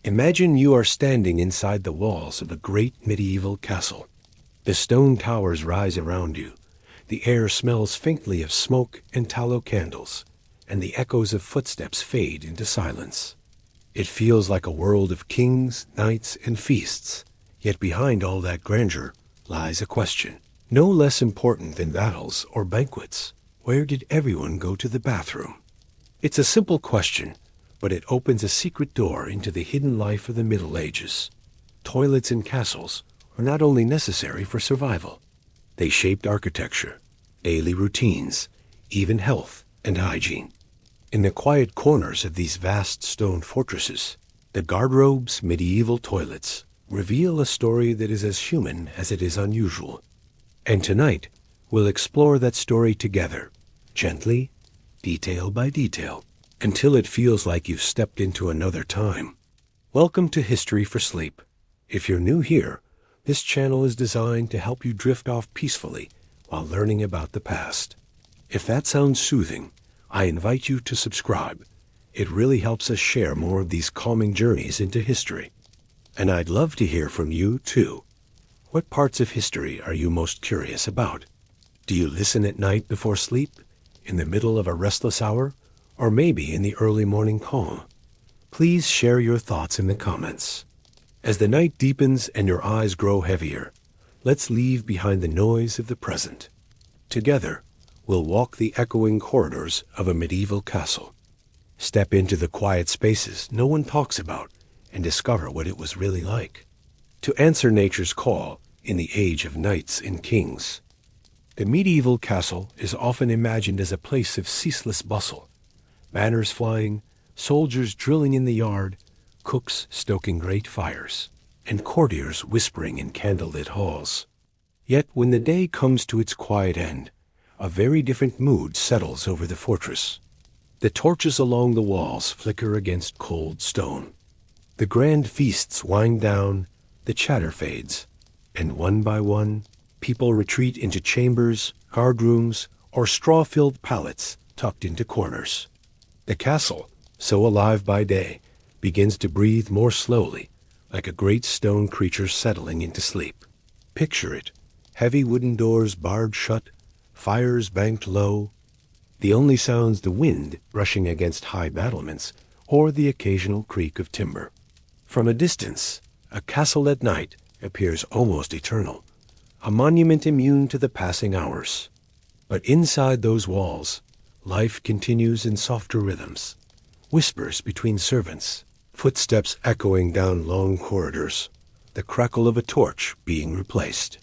Imagine you are standing inside the walls of a great medieval castle. The stone towers rise around you. The air smells faintly of smoke and tallow candles, and the echoes of footsteps fade into silence. It feels like a world of kings, knights, and feasts, yet behind all that grandeur lies a question, no less important than battles or banquets. Where did everyone go to the bathroom? It's a simple question, but it opens a secret door into the hidden life of the Middle Ages. Toilets in castles are not only necessary for survival. They shaped architecture, daily routines, even health and hygiene. In the quiet corners of these vast stone fortresses, the garderobes' medieval toilets reveal a story that is as human as it is unusual. And tonight, we'll explore that story together, gently, detail by detail, until it feels like you've stepped into another time. Welcome to History for Sleep. If you're new here, this channel is designed to help you drift off peacefully while learning about the past. If that sounds soothing, I invite you to subscribe. It really helps us share more of these calming journeys into history. And I'd love to hear from you, too. What parts of history are you most curious about? Do you listen at night before sleep, in the middle of a restless hour, or maybe in the early morning calm? Please share your thoughts in the comments. As the night deepens and your eyes grow heavier, let's leave behind the noise of the present. Together, we'll walk the echoing corridors of a medieval castle. Step into the quiet spaces no one talks about and discover what it was really like. To answer nature's call in the age of knights and kings. The medieval castle is often imagined as a place of ceaseless bustle. Banners flying, soldiers drilling in the yard, cooks stoking great fires, and courtiers whispering in candlelit halls. Yet when the day comes to its quiet end, a very different mood settles over the fortress. The torches along the walls flicker against cold stone. The grand feasts wind down, the chatter fades, and one by one, people retreat into chambers, guardrooms, or straw-filled pallets tucked into corners. The castle, so alive by day, begins to breathe more slowly, like a great stone creature settling into sleep. Picture it, heavy wooden doors barred shut, fires banked low, the only sounds the wind rushing against high battlements or the occasional creak of timber. From a distance, a castle at night appears almost eternal, a monument immune to the passing hours. But inside those walls, life continues in softer rhythms, whispers between servants, footsteps echoing down long corridors, the crackle of a torch being replaced.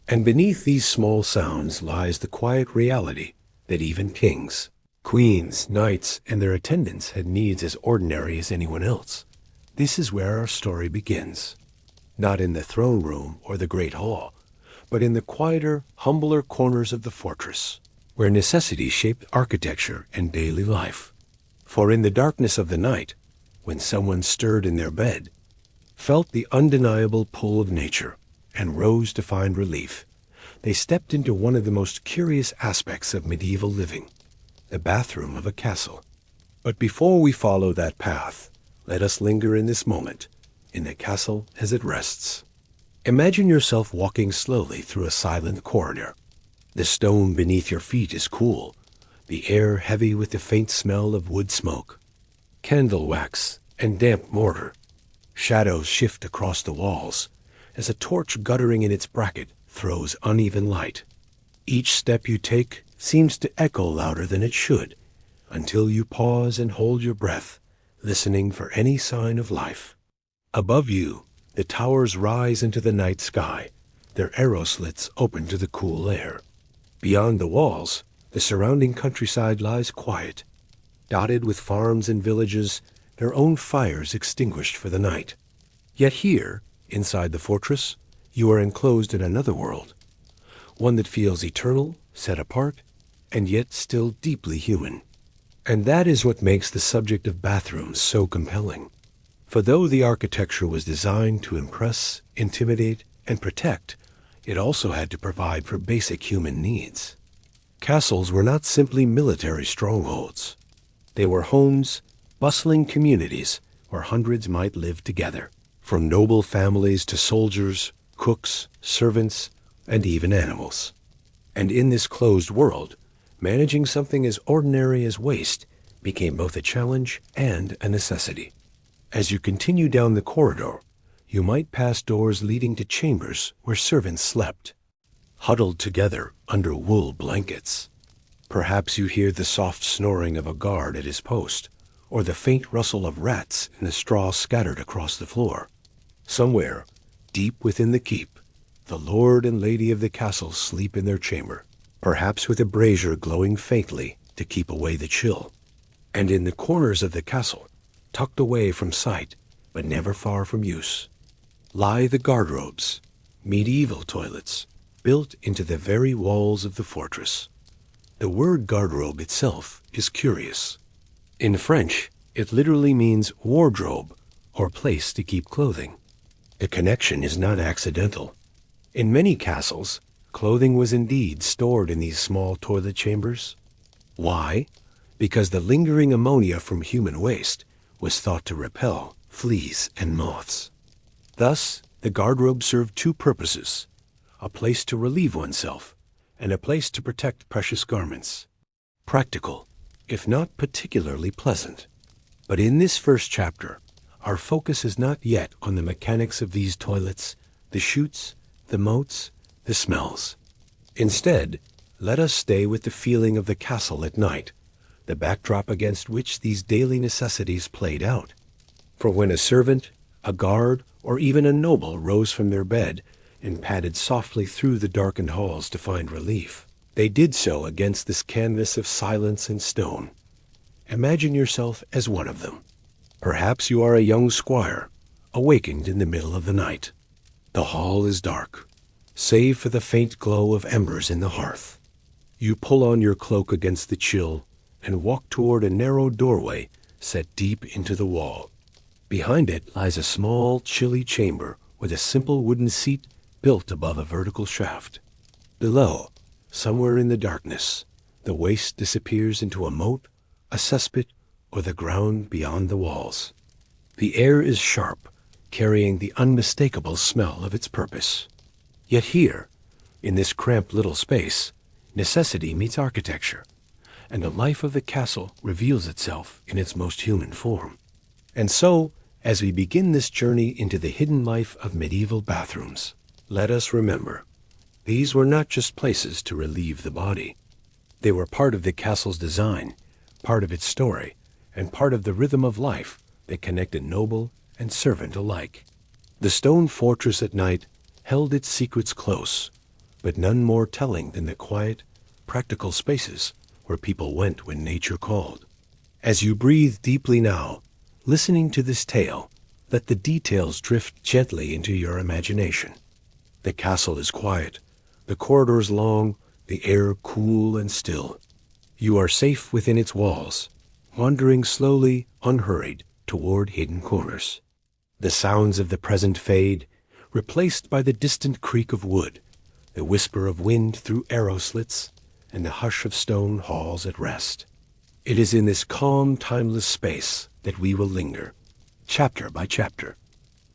And beneath these small sounds lies the quiet reality that even kings, queens, knights, and their attendants had needs as ordinary as anyone else. This is where our story begins. Not in the throne room or the great hall, but in the quieter, humbler corners of the fortress, where necessity shaped architecture and daily life. For in the darkness of the night, when someone stirred in their bed, felt the undeniable pull of nature, and rose to find relief, they stepped into one of the most curious aspects of medieval living, the bathroom of a castle. But before we follow that path, let us linger in this moment, in the castle as it rests. Imagine yourself walking slowly through a silent corridor. The stone beneath your feet is cool, the air heavy with the faint smell of wood smoke, candle wax, and damp mortar. Shadows shift across the walls as a torch guttering in its bracket throws uneven light. Each step you take seems to echo louder than it should, until you pause and hold your breath, listening for any sign of life. Above you, the towers rise into the night sky, their arrow slits open to the cool air. Beyond the walls, the surrounding countryside lies quiet, dotted with farms and villages, their own fires extinguished for the night. Yet here, inside the fortress, you are enclosed in another world, one that feels eternal, set apart, and yet still deeply human. And that is what makes the subject of bathrooms so compelling. For though the architecture was designed to impress, intimidate, and protect, it also had to provide for basic human needs. Castles were not simply military strongholds. They were homes, bustling communities where hundreds might live together, from noble families to soldiers, cooks, servants, and even animals. And in this closed world, managing something as ordinary as waste became both a challenge and a necessity. As you continue down the corridor, you might pass doors leading to chambers where servants slept, huddled together under wool blankets. Perhaps you hear the soft snoring of a guard at his post, or the faint rustle of rats in the straw scattered across the floor. Somewhere, deep within the keep, the lord and lady of the castle sleep in their chamber, perhaps with a brazier glowing faintly to keep away the chill. And in the corners of the castle, tucked away from sight, but never far from use, lie the garderobes, medieval toilets, built into the very walls of the fortress. The word garderobe itself is curious. In French, it literally means wardrobe, or place to keep clothing. The connection is not accidental. In many castles, clothing was indeed stored in these small toilet chambers. Why? Because the lingering ammonia from human waste was thought to repel fleas and moths. Thus, the garderobe served two purposes: a place to relieve oneself, and a place to protect precious garments. Practical, if not particularly pleasant. But in this first chapter, our focus is not yet on the mechanics of these toilets, the chutes, the moats, the smells. Instead, let us stay with the feeling of the castle at night, the backdrop against which these daily necessities played out. For when a servant, a guard, or even a noble rose from their bed and padded softly through the darkened halls to find relief, they did so against this canvas of silence and stone. Imagine yourself as one of them. Perhaps you are a young squire, awakened in the middle of the night. The hall is dark, save for the faint glow of embers in the hearth. You pull on your cloak against the chill and walk toward a narrow doorway set deep into the wall. Behind it lies a small, chilly chamber with a simple wooden seat built above a vertical shaft. Below, somewhere in the darkness, the waste disappears into a moat, a cesspit, or the ground beyond the walls. The air is sharp, carrying the unmistakable smell of its purpose. Yet here, in this cramped little space, necessity meets architecture, and the life of the castle reveals itself in its most human form. And so, as we begin this journey into the hidden life of medieval bathrooms, let us remember, these were not just places to relieve the body. They were part of the castle's design, part of its story, and part of the rhythm of life that connected noble and servant alike. The stone fortress at night held its secrets close, but none more telling than the quiet, practical spaces where people went when nature called. As you breathe deeply now, listening to this tale, let the details drift gently into your imagination. The castle is quiet, the corridors long, the air cool and still. You are safe within its walls, wandering slowly, unhurried, toward hidden corners. The sounds of the present fade, replaced by the distant creak of wood, the whisper of wind through arrow slits, and the hush of stone halls at rest. It is in this calm, timeless space that we will linger, chapter by chapter,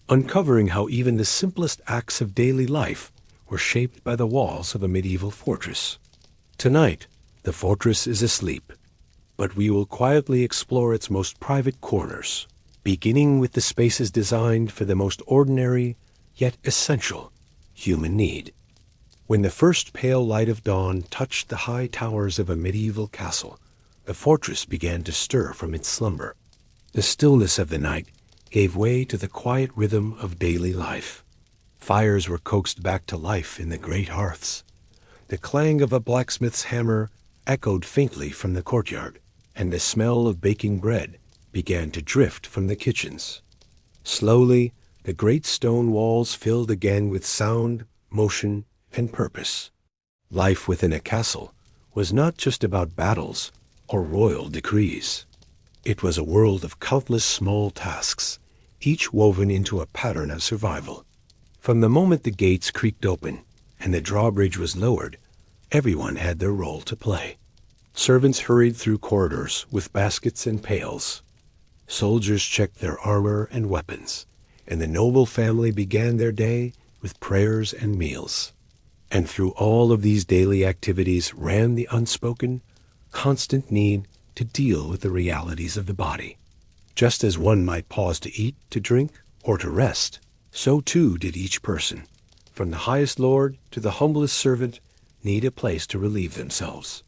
uncovering how even the simplest acts of daily life were shaped by the walls of a medieval fortress. Tonight, the fortress is asleep, but we will quietly explore its most private corners, beginning with the spaces designed for the most ordinary, yet essential, human need. When the first pale light of dawn touched the high towers of a medieval castle, the fortress began to stir from its slumber. The stillness of the night gave way to the quiet rhythm of daily life. Fires were coaxed back to life in the great hearths. The clang of a blacksmith's hammer echoed faintly from the courtyard, and the smell of baking bread began to drift from the kitchens. Slowly, the great stone walls filled again with sound, motion, and purpose. Life within a castle was not just about battles or royal decrees. It was a world of countless small tasks, each woven into a pattern of survival. From the moment the gates creaked open and the drawbridge was lowered, everyone had their role to play. Servants hurried through corridors with baskets and pails. Soldiers checked their armor and weapons, and the noble family began their day with prayers and meals. And through all of these daily activities ran the unspoken, constant need to deal with the realities of the body. Just as one might pause to eat, to drink, or to rest, so too did each person, from the highest lord to the humblest servant, need a place to relieve themselves.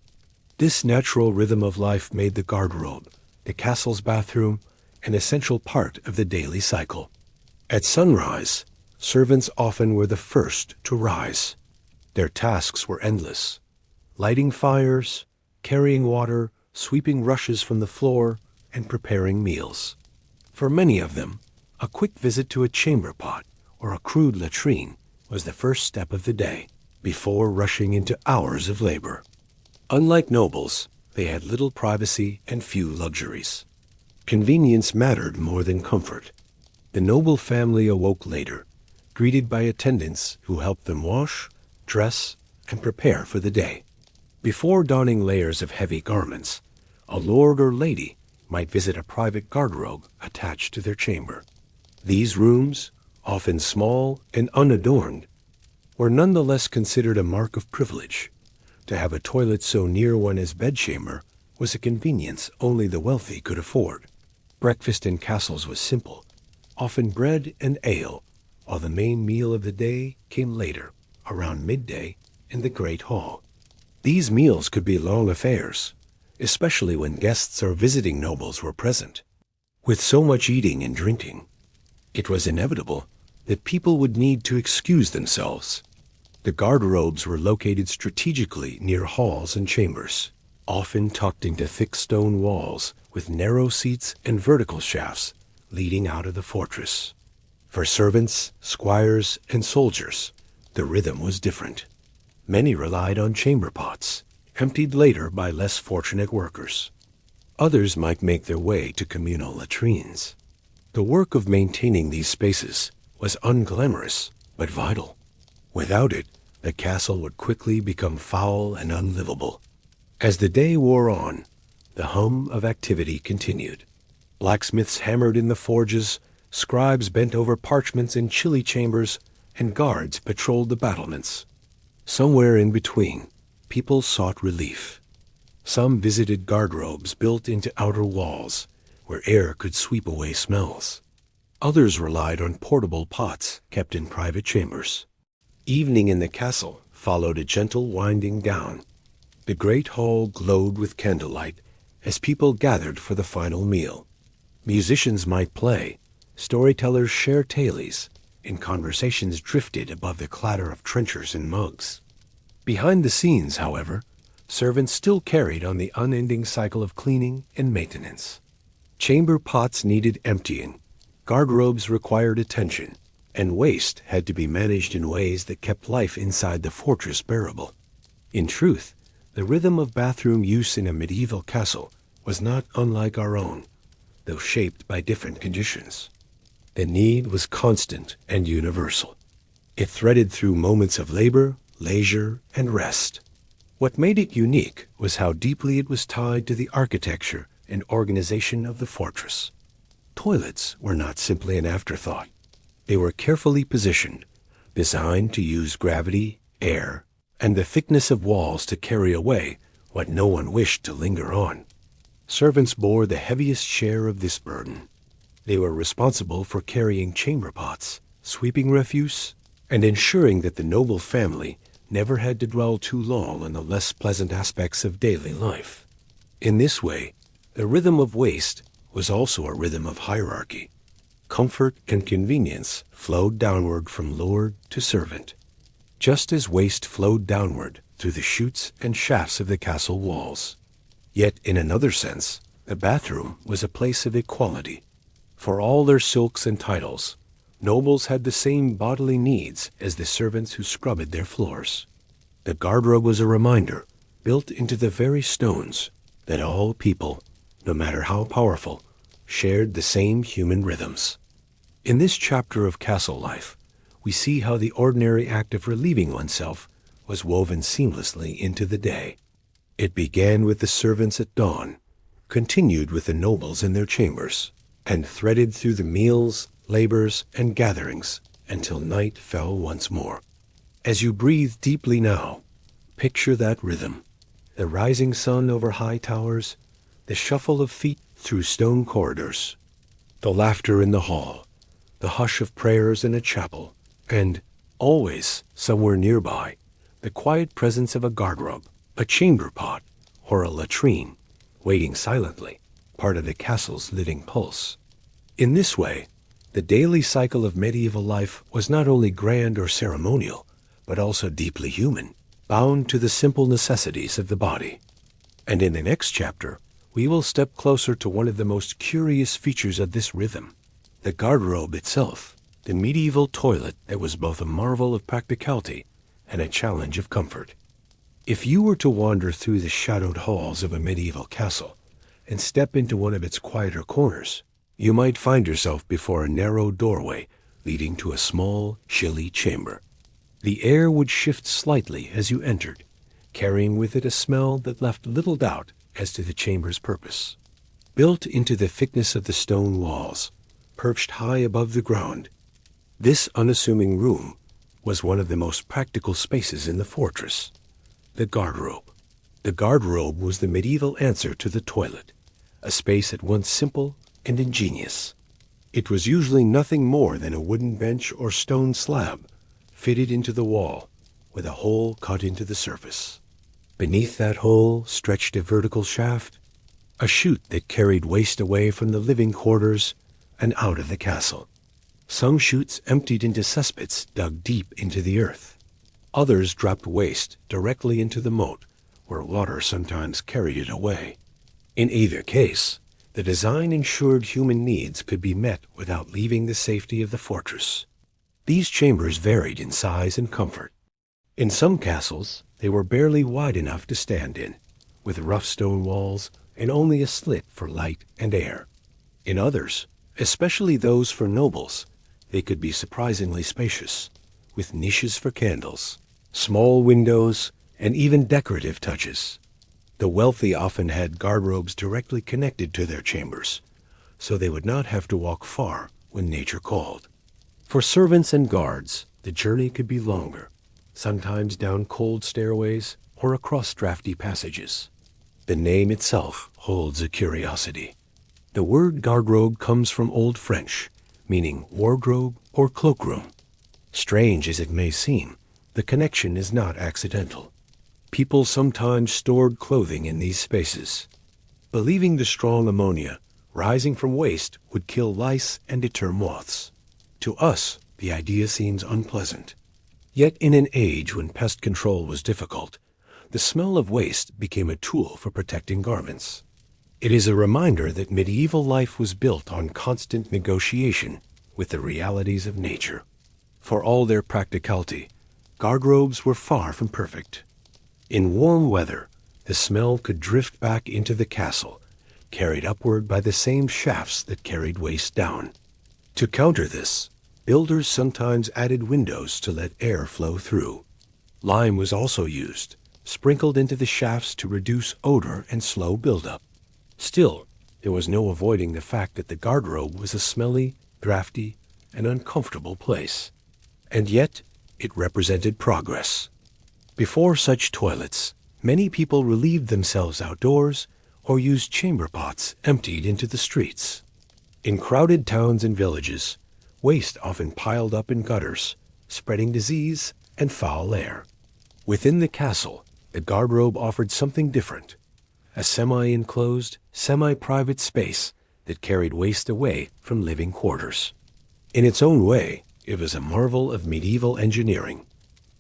This natural rhythm of life made the garderobe, the castle's bathroom, an essential part of the daily cycle. At sunrise, servants often were the first to rise. Their tasks were endless: lighting fires, carrying water, sweeping rushes from the floor, and preparing meals. For many of them, a quick visit to a chamber pot or a crude latrine was the first step of the day, before rushing into hours of labor. Unlike nobles, they had little privacy and few luxuries. Convenience mattered more than comfort. The noble family awoke later, greeted by attendants who helped them wash, dress, and prepare for the day. Before donning layers of heavy garments, a lord or lady might visit a private garderobe attached to their chamber. These rooms, often small and unadorned, were nonetheless considered a mark of privilege. To have a toilet so near one's bedchamber was a convenience only the wealthy could afford. Breakfast in castles was simple, often bread and ale, while the main meal of the day came later, around midday, in the great hall. These meals could be long affairs, especially when guests or visiting nobles were present. With so much eating and drinking, it was inevitable that people would need to excuse themselves. The garderobes were located strategically near halls and chambers, often tucked into thick stone walls with narrow seats and vertical shafts leading out of the fortress. For servants, squires, and soldiers, the rhythm was different. Many relied on chamber pots, emptied later by less fortunate workers. Others might make their way to communal latrines. The work of maintaining these spaces was unglamorous but vital. Without it, the castle would quickly become foul and unlivable. As the day wore on, the hum of activity continued. Blacksmiths hammered in the forges, scribes bent over parchments in chilly chambers, and guards patrolled the battlements. Somewhere in between, people sought relief. Some visited garderobes built into outer walls, where air could sweep away smells. Others relied on portable pots kept in private chambers. Evening in the castle followed a gentle winding down. The great hall glowed with candlelight as people gathered for the final meal. Musicians might play, storytellers share tales, and conversations drifted above the clatter of trenchers and mugs. Behind the scenes, however, servants still carried on the unending cycle of cleaning and maintenance. Chamber pots needed emptying, garderobes required attention, and waste had to be managed in ways that kept life inside the fortress bearable. In truth, the rhythm of bathroom use in a medieval castle was not unlike our own, though shaped by different conditions. The need was constant and universal. It threaded through moments of labor, leisure, and rest. What made it unique was how deeply it was tied to the architecture and organization of the fortress. Toilets were not simply an afterthought. They were carefully positioned, designed to use gravity, air, and the thickness of walls to carry away what no one wished to linger on. Servants bore the heaviest share of this burden. They were responsible for carrying chamber pots, sweeping refuse, and ensuring that the noble family never had to dwell too long on the less pleasant aspects of daily life. In this way, the rhythm of waste was also a rhythm of hierarchy. Comfort and convenience flowed downward from lord to servant, just as waste flowed downward through the chutes and shafts of the castle walls. Yet, in another sense, the bathroom was a place of equality. For all their silks and titles, nobles had the same bodily needs as the servants who scrubbed their floors. The garderobe was a reminder, built into the very stones, that all people, no matter how powerful, shared the same human rhythms. In this chapter of castle life, we see how the ordinary act of relieving oneself was woven seamlessly into the day. It began with the servants at dawn, continued with the nobles in their chambers, and threaded through the meals, labors, and gatherings until night fell once more. As you breathe deeply now, picture that rhythm. The rising sun over high towers, the shuffle of feet through stone corridors, the laughter in the hall, the hush of prayers in a chapel, and, always, somewhere nearby, the quiet presence of a garderobe, a chamber pot, or a latrine, waiting silently, part of the castle's living pulse. In this way, the daily cycle of medieval life was not only grand or ceremonial, but also deeply human, bound to the simple necessities of the body. And in the next chapter, we will step closer to one of the most curious features of this rhythm, the garderobe itself, the medieval toilet that was both a marvel of practicality and a challenge of comfort. If you were to wander through the shadowed halls of a medieval castle and step into one of its quieter corners, you might find yourself before a narrow doorway leading to a small, chilly chamber. The air would shift slightly as you entered, carrying with it a smell that left little doubt as to the chamber's purpose. Built into the thickness of the stone walls, perched high above the ground, this unassuming room was one of the most practical spaces in the fortress, the garderobe. The garderobe was the medieval answer to the toilet, a space at once simple and ingenious. It was usually nothing more than a wooden bench or stone slab fitted into the wall, with a hole cut into the surface. Beneath that hole stretched a vertical shaft, a chute that carried waste away from the living quarters and out of the castle. Some chutes emptied into cesspits dug deep into the earth. Others dropped waste directly into the moat, where water sometimes carried it away. In either case, the design ensured human needs could be met without leaving the safety of the fortress. These chambers varied in size and comfort. In some castles, they were barely wide enough to stand in, with rough stone walls and only a slit for light and air. In others, especially those for nobles, they could be surprisingly spacious, with niches for candles, small windows, and even decorative touches. The wealthy often had garderobes directly connected to their chambers, so they would not have to walk far when nature called. For servants and guards, the journey could be longer, sometimes down cold stairways or across drafty passages. The name itself holds a curiosity. The word garderobe comes from Old French, meaning wardrobe or cloakroom. Strange as it may seem, the connection is not accidental. People sometimes stored clothing in these spaces, believing the strong ammonia rising from waste would kill lice and deter moths. To us, the idea seems unpleasant. Yet in an age when pest control was difficult, the smell of waste became a tool for protecting garments. It is a reminder that medieval life was built on constant negotiation with the realities of nature. For all their practicality, garderobes were far from perfect. In warm weather, the smell could drift back into the castle, carried upward by the same shafts that carried waste down. To counter this, builders sometimes added windows to let air flow through. Lime was also used, sprinkled into the shafts to reduce odor and slow buildup. Still, there was no avoiding the fact that the garderobe was a smelly, drafty, and uncomfortable place. And yet, it represented progress. Before such toilets, many people relieved themselves outdoors or used chamber pots emptied into the streets. In crowded towns and villages, waste often piled up in gutters, spreading disease and foul air. Within the castle, the garderobe offered something different, a semi-enclosed, semi-private space that carried waste away from living quarters. In its own way, it was a marvel of medieval engineering,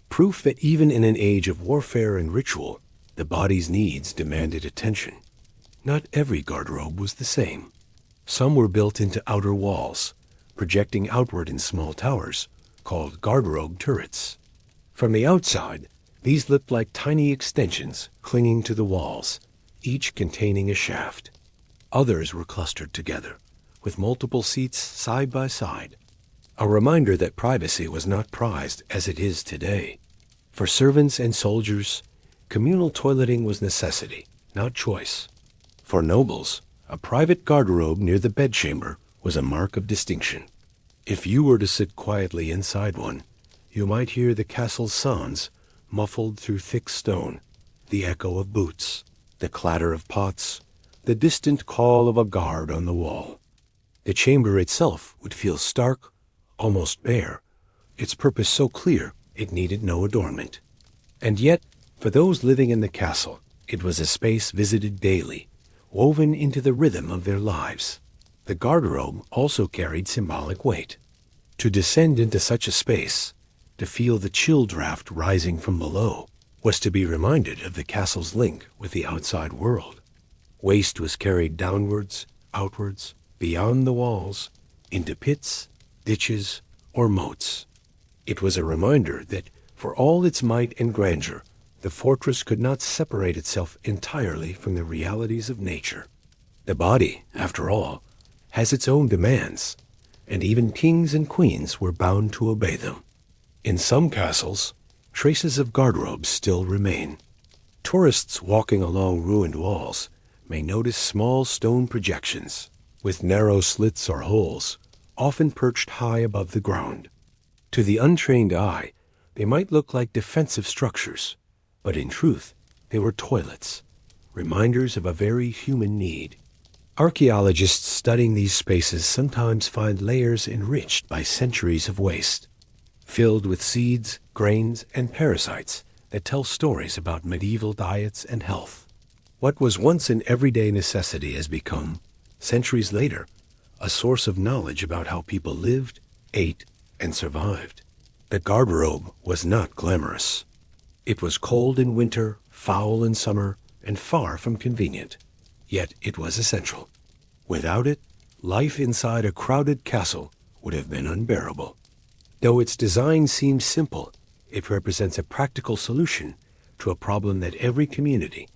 proof that even in an age of warfare and ritual, the body's needs demanded attention. Not every garderobe was the same. Some were built into outer walls, projecting outward in small towers, called garderobe turrets. From the outside, these looked like tiny extensions clinging to the walls, each containing a shaft. Others were clustered together, with multiple seats side by side, a reminder that privacy was not prized as it is today. For servants and soldiers, communal toileting was necessity, not choice. For nobles, a private garderobe near the bedchamber was a mark of distinction. If you were to sit quietly inside one, you might hear the castle's sounds muffled through thick stone, the echo of boots, the clatter of pots, the distant call of a guard on the wall. The chamber itself would feel stark, almost bare, its purpose so clear it needed no adornment. And yet, for those living in the castle, it was a space visited daily, woven into the rhythm of their lives. The garderobe also carried symbolic weight. To descend into such a space, to feel the chill draft rising from below, was to be reminded of the castle's link with the outside world. Waste was carried downwards, outwards, beyond the walls, into pits, ditches, or moats. It was a reminder that, for all its might and grandeur, the fortress could not separate itself entirely from the realities of nature. The body, after all, has its own demands, and even kings and queens were bound to obey them. In some castles, traces of garderobes still remain. Tourists walking along ruined walls may notice small stone projections, with narrow slits or holes, often perched high above the ground. To the untrained eye, they might look like defensive structures, but in truth, they were toilets, reminders of a very human need. Archaeologists studying these spaces sometimes find layers enriched by centuries of waste, filled with seeds, grains, and parasites that tell stories about medieval diets and health. What was once an everyday necessity has become, centuries later, a source of knowledge about how people lived, ate, and survived. The garderobe was not glamorous. It was cold in winter, foul in summer, and far from convenient. Yet it was essential. Without it, life inside a crowded castle would have been unbearable. Though its design seems simple, it represents a practical solution to a problem that every community,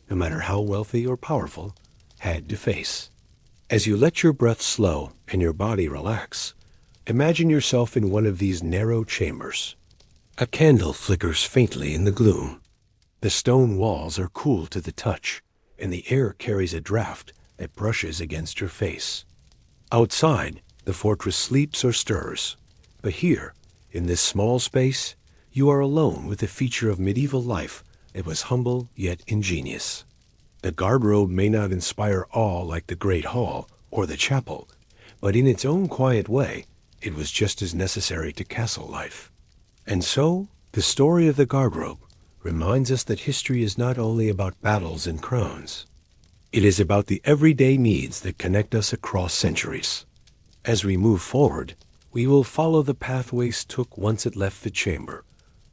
no matter how wealthy or powerful, had to face. As you let your breath slow and your body relax, imagine yourself in one of these narrow chambers. A candle flickers faintly in the gloom. The stone walls are cool to the touch, and the air carries a draft that brushes against your face. Outside, the fortress sleeps or stirs, but here, in this small space, you are alone with a feature of medieval life that was humble yet ingenious. The garderobe may not inspire awe like the Great Hall or the chapel, but in its own quiet way, it was just as necessary to castle life. And so, the story of the garderobe reminds us that history is not only about battles and crowns. It is about the everyday needs that connect us across centuries. As we move forward, we will follow the path waste took once it left the chamber,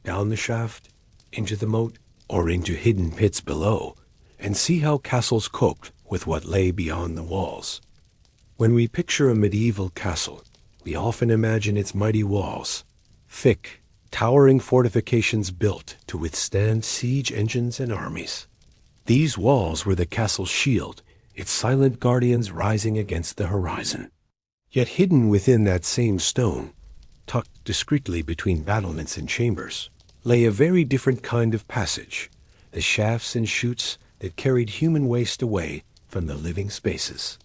down the shaft, into the moat, or into hidden pits below, and see how castles coped with what lay beyond the walls. When we picture a medieval castle, we often imagine its mighty walls, thick, towering fortifications built to withstand siege engines and armies. These walls were the castle's shield, its silent guardians rising against the horizon. Yet hidden within that same stone, tucked discreetly between battlements and chambers, lay a very different kind of passage, the shafts and chutes that carried human waste away from the living spaces.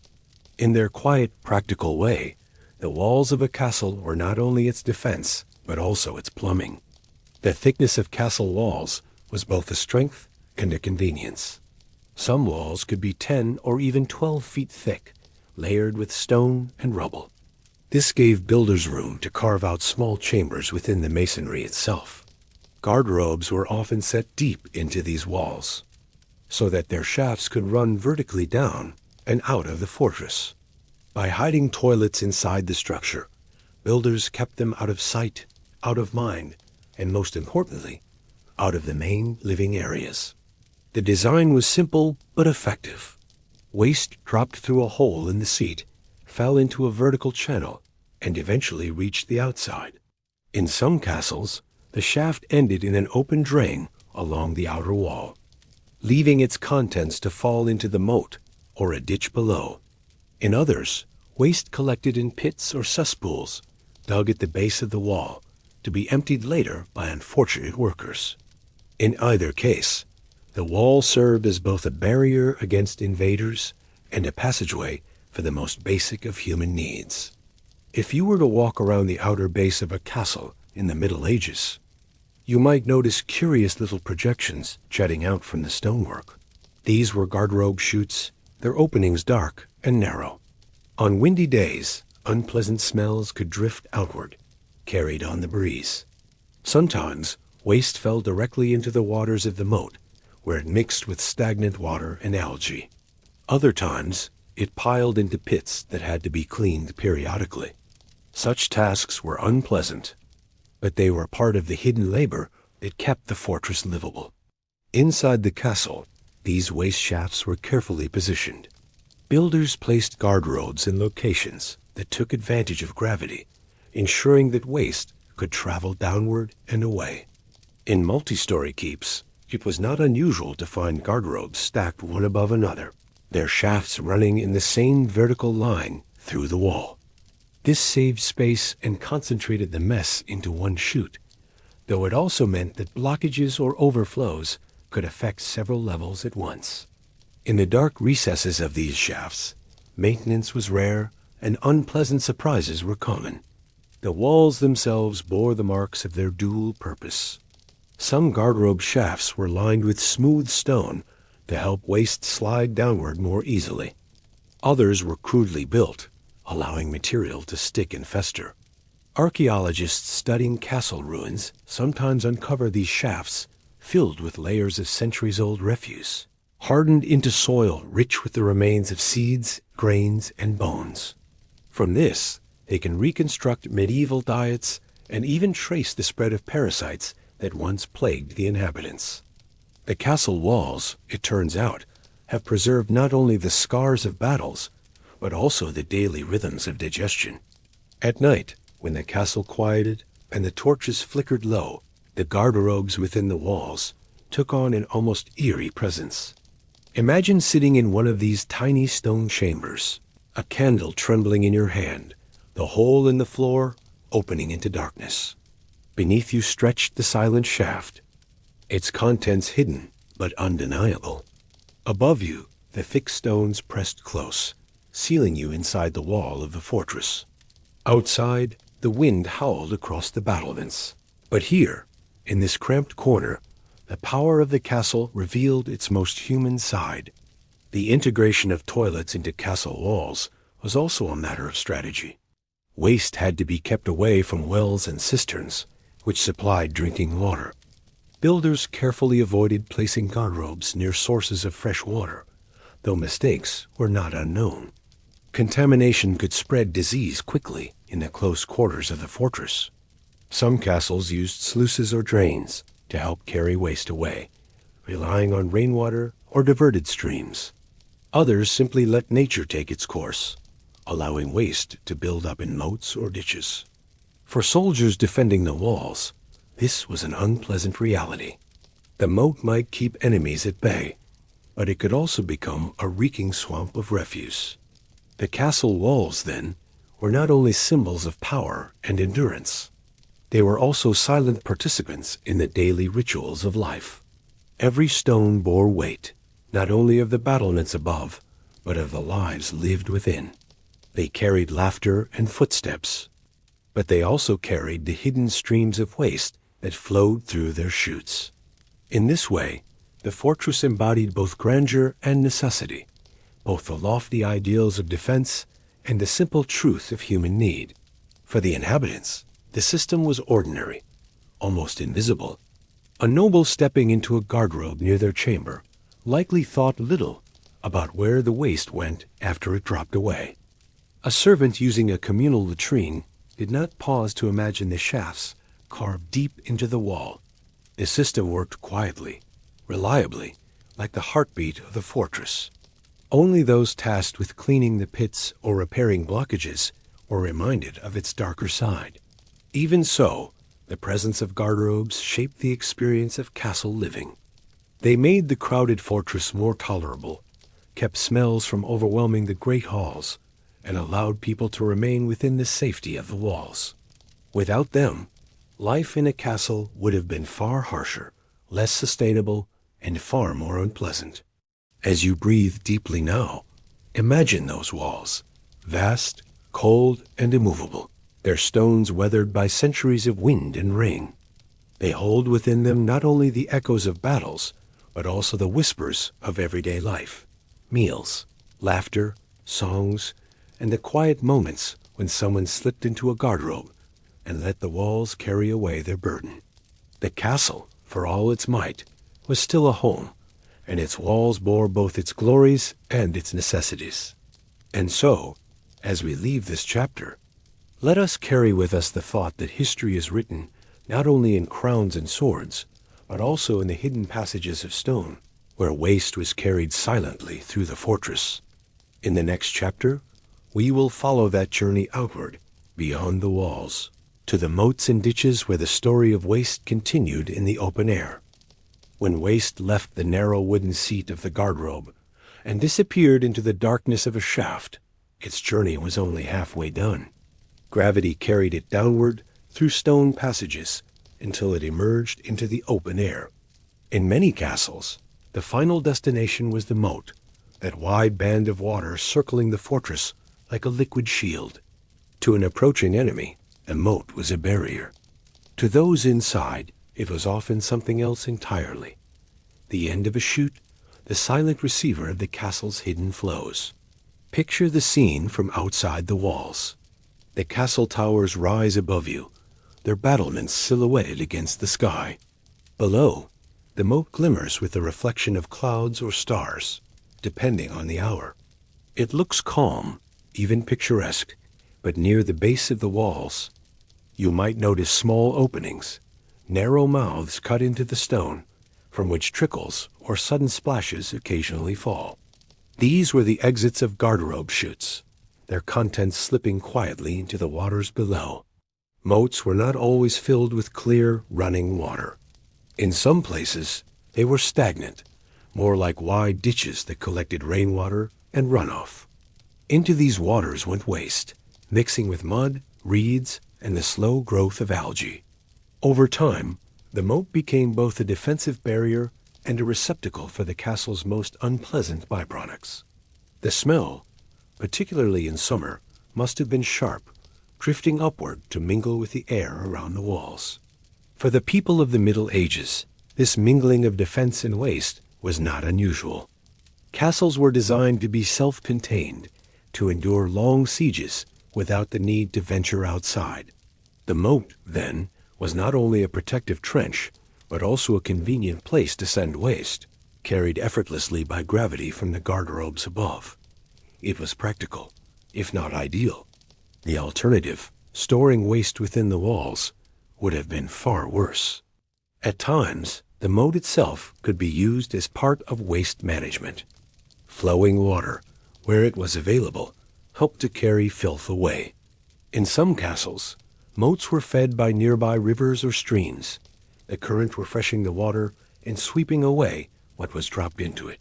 In their quiet, practical way, the walls of a castle were not only its defense, but also its plumbing. The thickness of castle walls was both a strength and a convenience. Some walls could be 10 or even 12 feet thick, layered with stone and rubble. This gave builders room to carve out small chambers within the masonry itself. Garderobes were often set deep into these walls, so that their shafts could run vertically down and out of the fortress. By hiding toilets inside the structure, builders kept them out of sight, out of mind, and most importantly, out of the main living areas. The design was simple but effective. Waste dropped through a hole in the seat, fell into a vertical channel, and eventually reached the outside. In some castles, the shaft ended in an open drain along the outer wall, leaving its contents to fall into the moat or a ditch below. In others, waste collected in pits or cesspools, dug at the base of the wall, to be emptied later by unfortunate workers. In either case, the wall served as both a barrier against invaders and a passageway for the most basic of human needs. If you were to walk around the outer base of a castle in the Middle Ages, you might notice curious little projections jutting out from the stonework. These were garderobe chutes, their openings dark and narrow. On windy days, unpleasant smells could drift outward, carried on the breeze. Sometimes, waste fell directly into the waters of the moat, where it mixed with stagnant water and algae. Other times, it piled into pits that had to be cleaned periodically. Such tasks were unpleasant, but they were part of the hidden labor that kept the fortress livable. Inside the castle, these waste shafts were carefully positioned. Builders placed garderobes in locations that took advantage of gravity, ensuring that waste could travel downward and away. In multi-story keeps, it was not unusual to find garderobes stacked one above another, their shafts running in the same vertical line through the wall. This saved space and concentrated the mess into one chute, though it also meant that blockages or overflows could affect several levels at once. In the dark recesses of these shafts, maintenance was rare and unpleasant surprises were common. The walls themselves bore the marks of their dual purpose. Some garderobe shafts were lined with smooth stone to help waste slide downward more easily. Others were crudely built, allowing material to stick and fester. Archaeologists studying castle ruins sometimes uncover these shafts filled with layers of centuries-old refuse, hardened into soil rich with the remains of seeds, grains, and bones. From this, they can reconstruct medieval diets and even trace the spread of parasites that once plagued the inhabitants. The castle walls, it turns out, have preserved not only the scars of battles, but also the daily rhythms of digestion. At night, when the castle quieted and the torches flickered low, the garderobes within the walls took on an almost eerie presence. Imagine sitting in one of these tiny stone chambers, a candle trembling in your hand, the hole in the floor opening into darkness. Beneath you stretched the silent shaft, its contents hidden but undeniable. Above you, the thick stones pressed close, sealing you inside the wall of the fortress. Outside, the wind howled across the battlements. But here, in this cramped corner, the power of the castle revealed its most human side. The integration of toilets into castle walls was also a matter of strategy. Waste had to be kept away from wells and cisterns, which supplied drinking water. Builders carefully avoided placing garderobes near sources of fresh water, though mistakes were not unknown. Contamination could spread disease quickly in the close quarters of the fortress. Some castles used sluices or drains to help carry waste away, relying on rainwater or diverted streams. Others simply let nature take its course, allowing waste to build up in moats or ditches. For soldiers defending the walls, this was an unpleasant reality. The moat might keep enemies at bay, but it could also become a reeking swamp of refuse. The castle walls, then, were not only symbols of power and endurance. They were also silent participants in the daily rituals of life. Every stone bore weight, not only of the battlements above, but of the lives lived within. They carried laughter and footsteps, but they also carried the hidden streams of waste that flowed through their chutes. In this way, the fortress embodied both grandeur and necessity, both the lofty ideals of defense and the simple truth of human need. For the inhabitants, the system was ordinary, almost invisible. A noble stepping into a garderobe near their chamber likely thought little about where the waste went after it dropped away. A servant using a communal latrine did not pause to imagine the shafts carved deep into the wall. The system worked quietly, reliably, like the heartbeat of the fortress. Only those tasked with cleaning the pits or repairing blockages were reminded of its darker side. Even so, the presence of garderobes shaped the experience of castle living. They made the crowded fortress more tolerable, kept smells from overwhelming the great halls, and allowed people to remain within the safety of the walls. Without them, life in a castle would have been far harsher, less sustainable, and far more unpleasant. As you breathe deeply now, Imagine those walls, vast, cold, and immovable, their stones weathered by centuries of wind and rain. They hold within them not only the echoes of battles, but also the whispers of everyday life, meals, laughter, songs, and the quiet moments when someone slipped into a garderobe and let the walls carry away their burden. The castle, for all its might, was still a home, and its walls bore both its glories and its necessities. And so, as we leave this chapter, let us carry with us the thought that history is written not only in crowns and swords, but also in the hidden passages of stone, where waste was carried silently through the fortress. In the next chapter, we will follow that journey outward, beyond the walls, to the moats and ditches where the story of waste continued in the open air. When waste left the narrow wooden seat of the garderobe and disappeared into the darkness of a shaft, its journey was only halfway done. Gravity carried it downward through stone passages until it emerged into the open air. In many castles, the final destination was the moat, that wide band of water circling the fortress like a liquid shield. To an approaching enemy, a moat was a barrier. To those inside, it was often something else entirely. The end of a chute, the silent receiver of the castle's hidden flows. Picture the scene from outside the walls. The castle towers rise above you, their battlements silhouetted against the sky. Below, the moat glimmers with the reflection of clouds or stars, depending on the hour. It looks calm, even picturesque, but near the base of the walls, you might notice small openings, narrow mouths cut into the stone, from which trickles or sudden splashes occasionally fall. These were the exits of garderobe chutes, their contents slipping quietly into the waters below. Moats were not always filled with clear, running water. In some places, they were stagnant, more like wide ditches that collected rainwater and runoff. Into these waters went waste, mixing with mud, reeds, and the slow growth of algae. Over time, the moat became both a defensive barrier and a receptacle for the castle's most unpleasant byproducts. The smell, particularly in summer, must have been sharp, drifting upward to mingle with the air around the walls. For the people of the Middle Ages, this mingling of defense and waste was not unusual. Castles were designed to be self-contained, to endure long sieges without the need to venture outside. The moat, then, was not only a protective trench, but also a convenient place to send waste, carried effortlessly by gravity from the garderobes above. It was practical, if not ideal. The alternative, storing waste within the walls, would have been far worse. At times, the moat itself could be used as part of waste management. Flowing water, where it was available, helped to carry filth away. In some castles, moats were fed by nearby rivers or streams, the current refreshing the water and sweeping away what was dropped into it.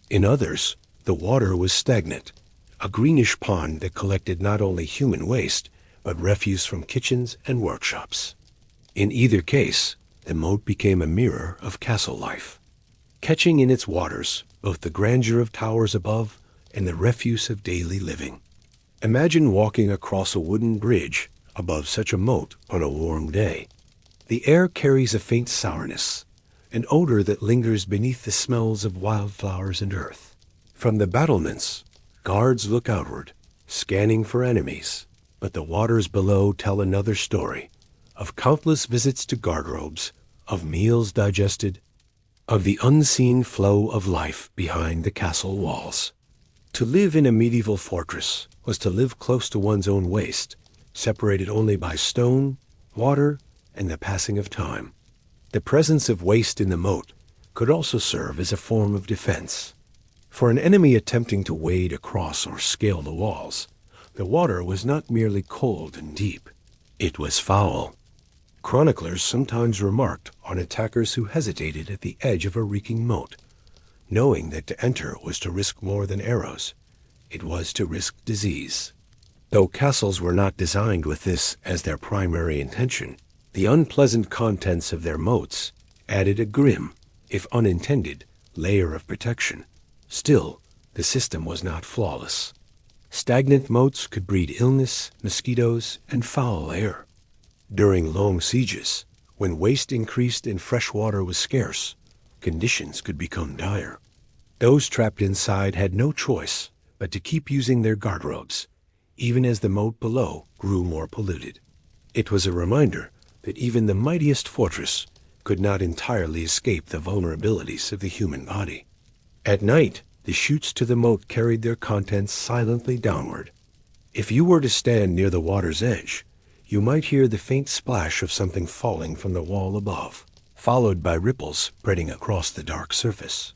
In others, the water was stagnant, a greenish pond that collected not only human waste, but refuse from kitchens and workshops. In either case, the moat became a mirror of castle life, catching in its waters both the grandeur of towers above and the refuse of daily living. Imagine walking across a wooden bridge above such a moat on a warm day. The air carries a faint sourness, an odor that lingers beneath the smells of wildflowers and earth. From the battlements, guards look outward, scanning for enemies, but the waters below tell another story, of countless visits to garderobes, of meals digested, of the unseen flow of life behind the castle walls. To live in a medieval fortress was to live close to one's own waste, separated only by stone, water, and the passing of time. The presence of waste in the moat could also serve as a form of defense. For an enemy attempting to wade across or scale the walls, the water was not merely cold and deep, it was foul. Chroniclers sometimes remarked on attackers who hesitated at the edge of a reeking moat, knowing that to enter was to risk more than arrows. It was to risk disease. Though castles were not designed with this as their primary intention, the unpleasant contents of their moats added a grim, if unintended, layer of protection. Still, the system was not flawless. Stagnant moats could breed illness, mosquitoes, and foul air. During long sieges, when waste increased and fresh water was scarce, conditions could become dire. Those trapped inside had no choice but to keep using their garderobes, even as the moat below grew more polluted. It was a reminder that even the mightiest fortress could not entirely escape the vulnerabilities of the human body. At night, the chutes to the moat carried their contents silently downward. If you were to stand near the water's edge, you might hear the faint splash of something falling from the wall above, followed by ripples spreading across the dark surface.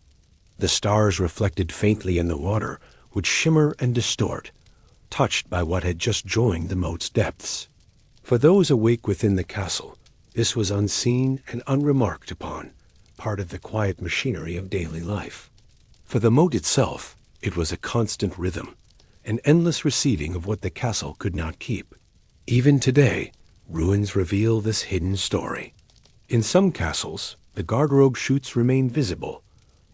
The stars reflected faintly in the water would shimmer and distort, touched by what had just joined the moat's depths. For those awake within the castle, this was unseen and unremarked upon, part of the quiet machinery of daily life. For the moat itself, it was a constant rhythm, an endless receiving of what the castle could not keep. Even today, ruins reveal this hidden story. In some castles, the garderobe chutes remain visible,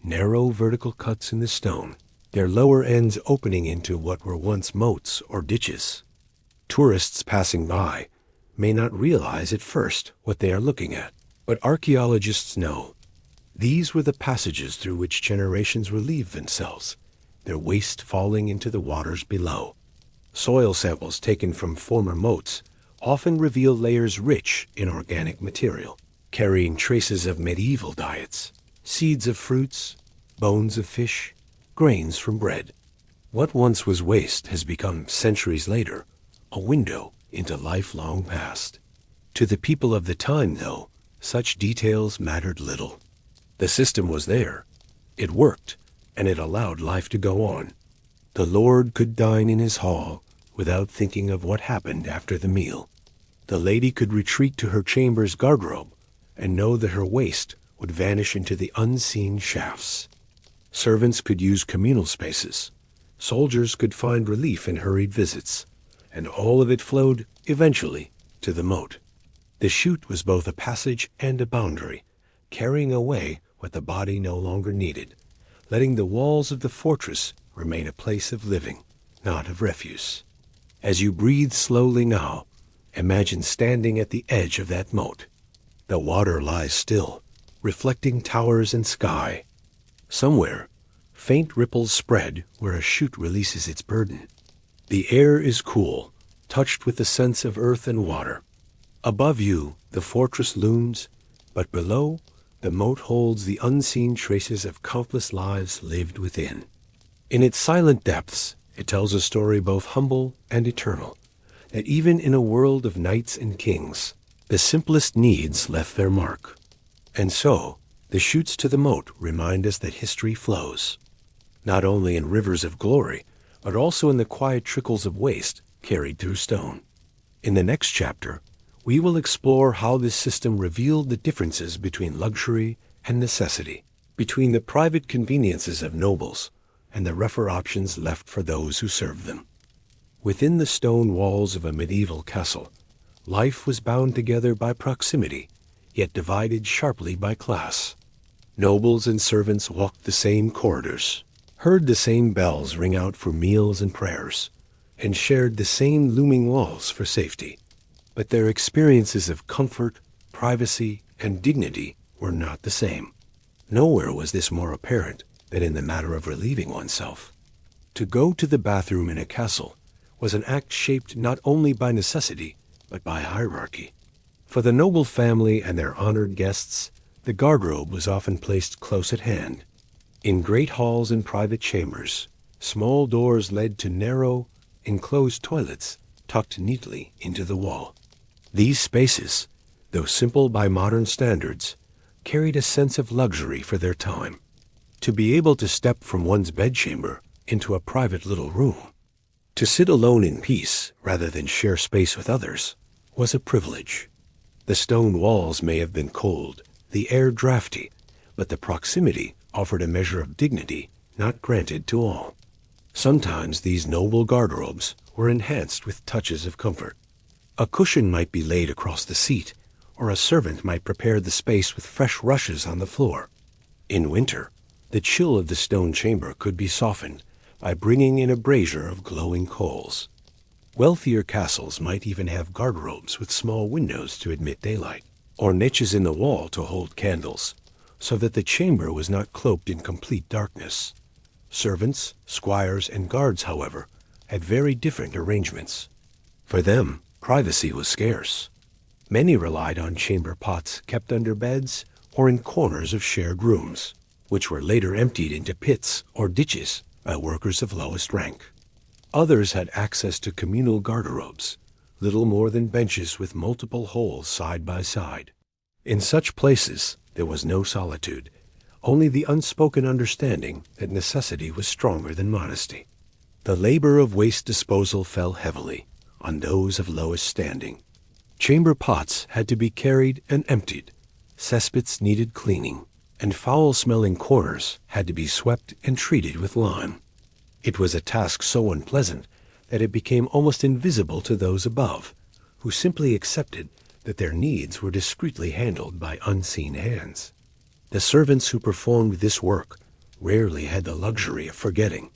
narrow vertical cuts in the stone, their lower ends opening into what were once moats or ditches. Tourists passing by may not realize at first what they are looking at, but archaeologists know. These were the passages through which generations relieved themselves, their waste falling into the waters below. Soil samples taken from former moats often reveal layers rich in organic material, carrying traces of medieval diets, seeds of fruits, bones of fish, grains from bread. What once was waste has become, centuries later, a window into lifelong past. To the people of the time, though, such details mattered little. The system was there, it worked, and it allowed life to go on. The lord could dine in his hall without thinking of what happened after the meal. The lady could retreat to her chamber's garderobe and know that her waste would vanish into the unseen shafts. Servants could use communal spaces. Soldiers could find relief in hurried visits, and all of it flowed, eventually, to the moat. The chute was both a passage and a boundary, carrying away what the body no longer needed, letting the walls of the fortress remain a place of living, not of refuse. As you breathe slowly now, imagine standing at the edge of that moat. The water lies still, reflecting towers and sky. Somewhere, faint ripples spread where a chute releases its burden. The air is cool, touched with the scents of earth and water. Above you, the fortress looms, but below, the moat holds the unseen traces of countless lives lived within. In its silent depths, it tells a story both humble and eternal, that even in a world of knights and kings, the simplest needs left their mark. And so, the chutes to the moat remind us that history flows, not only in rivers of glory, but also in the quiet trickles of waste carried through stone. In the next chapter, we will explore how this system revealed the differences between luxury and necessity, between the private conveniences of nobles and the rougher options left for those who served them. Within the stone walls of a medieval castle, life was bound together by proximity, yet divided sharply by class. Nobles and servants walked the same corridors, heard the same bells ring out for meals and prayers, and shared the same looming walls for safety. But their experiences of comfort, privacy, and dignity were not the same. Nowhere was this more apparent than in the matter of relieving oneself. To go to the bathroom in a castle was an act shaped not only by necessity, but by hierarchy. For the noble family and their honored guests, the garderobe was often placed close at hand. In great halls and private chambers, small doors led to narrow, enclosed toilets tucked neatly into the wall. These spaces, though simple by modern standards, carried a sense of luxury for their time. To be able to step from one's bedchamber into a private little room, to sit alone in peace rather than share space with others, was a privilege. The stone walls may have been cold, the air drafty, but the proximity offered a measure of dignity not granted to all. Sometimes these noble garderobes were enhanced with touches of comfort. A cushion might be laid across the seat, or a servant might prepare the space with fresh rushes on the floor. In winter, the chill of the stone chamber could be softened by bringing in a brazier of glowing coals. Wealthier castles might even have garderobes with small windows to admit daylight, or niches in the wall to hold candles, so that the chamber was not cloaked in complete darkness. Servants, squires, and guards, however, had very different arrangements. For them, privacy was scarce. Many relied on chamber pots kept under beds or in corners of shared rooms, which were later emptied into pits or ditches by workers of lowest rank. Others had access to communal garderobes, little more than benches with multiple holes side by side. In such places, there was no solitude, only the unspoken understanding that necessity was stronger than modesty. The labor of waste disposal fell heavily on those of lowest standing. Chamber pots had to be carried and emptied, cesspits needed cleaning, and foul-smelling corners had to be swept and treated with lime. It was a task so unpleasant that it became almost invisible to those above, who simply accepted that their needs were discreetly handled by unseen hands. The servants who performed this work rarely had the luxury of forgetting.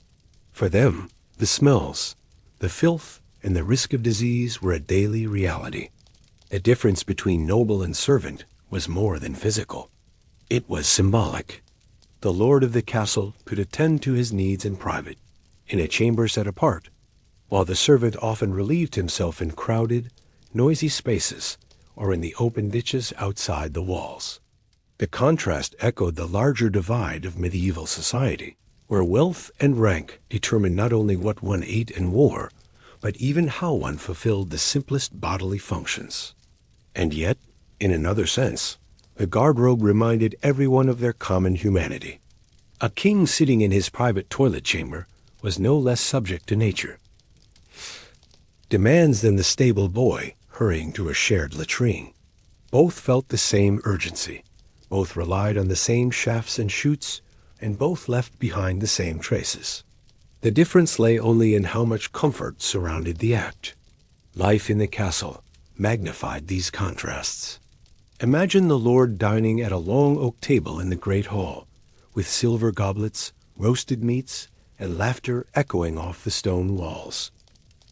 For them, the smells, the filth, and the risk of disease were a daily reality. The difference between noble and servant was more than physical. It was symbolic. The lord of the castle could attend to his needs in private, in a chamber set apart, while the servant often relieved himself in crowded, noisy spaces or in the open ditches outside the walls. The contrast echoed the larger divide of medieval society, where wealth and rank determined not only what one ate and wore, but even how one fulfilled the simplest bodily functions. And yet, in another sense, the garderobe reminded everyone of their common humanity. A king sitting in his private toilet chamber was no less subject to nature demands than the stable boy hurrying to a shared latrine. Both felt the same urgency, both relied on the same shafts and chutes, and both left behind the same traces. The difference lay only in how much comfort surrounded the act. Life in the castle magnified these contrasts. Imagine the lord dining at a long oak table in the great hall, with silver goblets, roasted meats, and laughter echoing off the stone walls.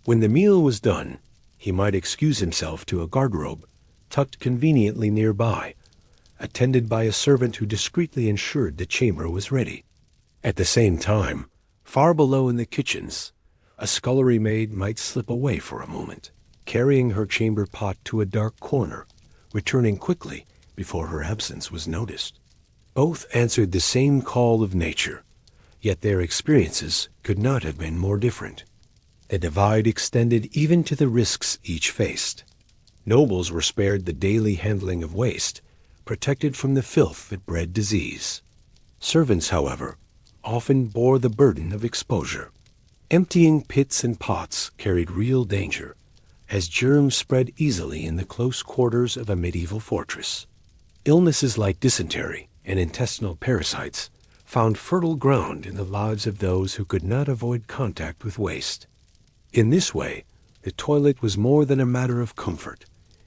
When the meal was done, he might excuse himself to a garderobe, tucked conveniently nearby, attended by a servant who discreetly ensured the chamber was ready. At the same time, far below in the kitchens, a scullery maid might slip away for a moment, carrying her chamber pot to a dark corner, returning quickly before her absence was noticed. Both answered the same call of nature, yet their experiences could not have been more different. The divide extended even to the risks each faced. Nobles were spared the daily handling of waste, protected from the filth that bred disease. Servants, however, often bore the burden of exposure. Emptying pits and pots carried real danger, as germs spread easily in the close quarters of a medieval fortress. Illnesses like dysentery and intestinal parasites found fertile ground in the lives of those who could not avoid contact with waste. In this way, the toilet was more than a matter of comfort.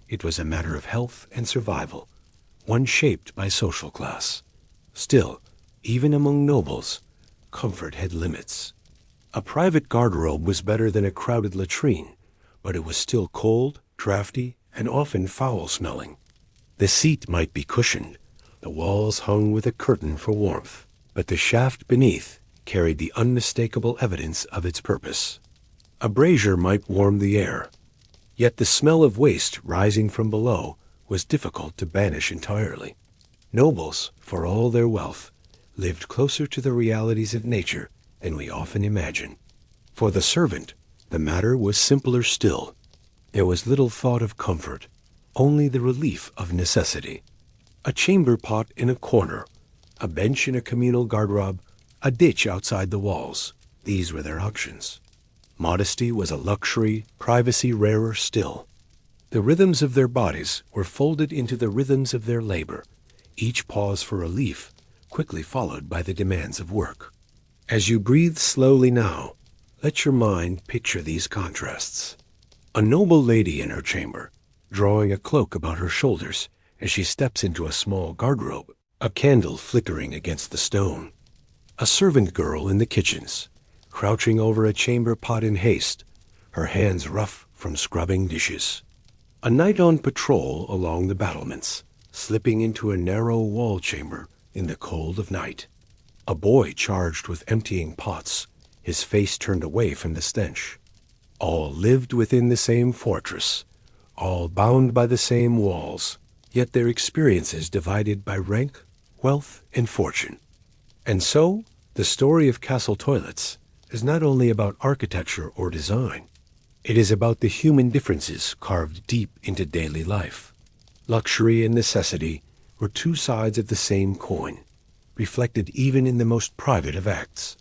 It was a matter of health and survival, one shaped by social class. Still, even among nobles, comfort had limits. A private garderobe was better than a crowded latrine, but it was still cold, drafty, and often foul-smelling. The seat might be cushioned, the walls hung with a curtain for warmth, but the shaft beneath carried the unmistakable evidence of its purpose. A brazier might warm the air, yet the smell of waste rising from below was difficult to banish entirely. Nobles, for all their wealth, lived closer to the realities of nature than we often imagine. For the servant, the matter was simpler still. There was little thought of comfort, only the relief of necessity. A chamber pot in a corner, a bench in a communal garderobe, a ditch outside the walls. These were their options. Modesty was a luxury, privacy rarer still. The rhythms of their bodies were folded into the rhythms of their labor, each pause for relief quickly followed by the demands of work. As you breathe slowly now, let your mind picture these contrasts. A noble lady in her chamber, drawing a cloak about her shoulders as she steps into a small garderobe, a candle flickering against the stone. A servant girl in the kitchens, crouching over a chamber pot in haste, her hands rough from scrubbing dishes. A knight on patrol along the battlements, slipping into a narrow wall chamber in the cold of night. A boy charged with emptying pots, his face turned away from the stench. All lived within the same fortress, all bound by the same walls, yet their experiences divided by rank, wealth, and fortune. And so, the story of castle toilets is not only about architecture or design. It is about the human differences carved deep into daily life. Luxury and necessity were two sides of the same coin, reflected even in the most private of acts.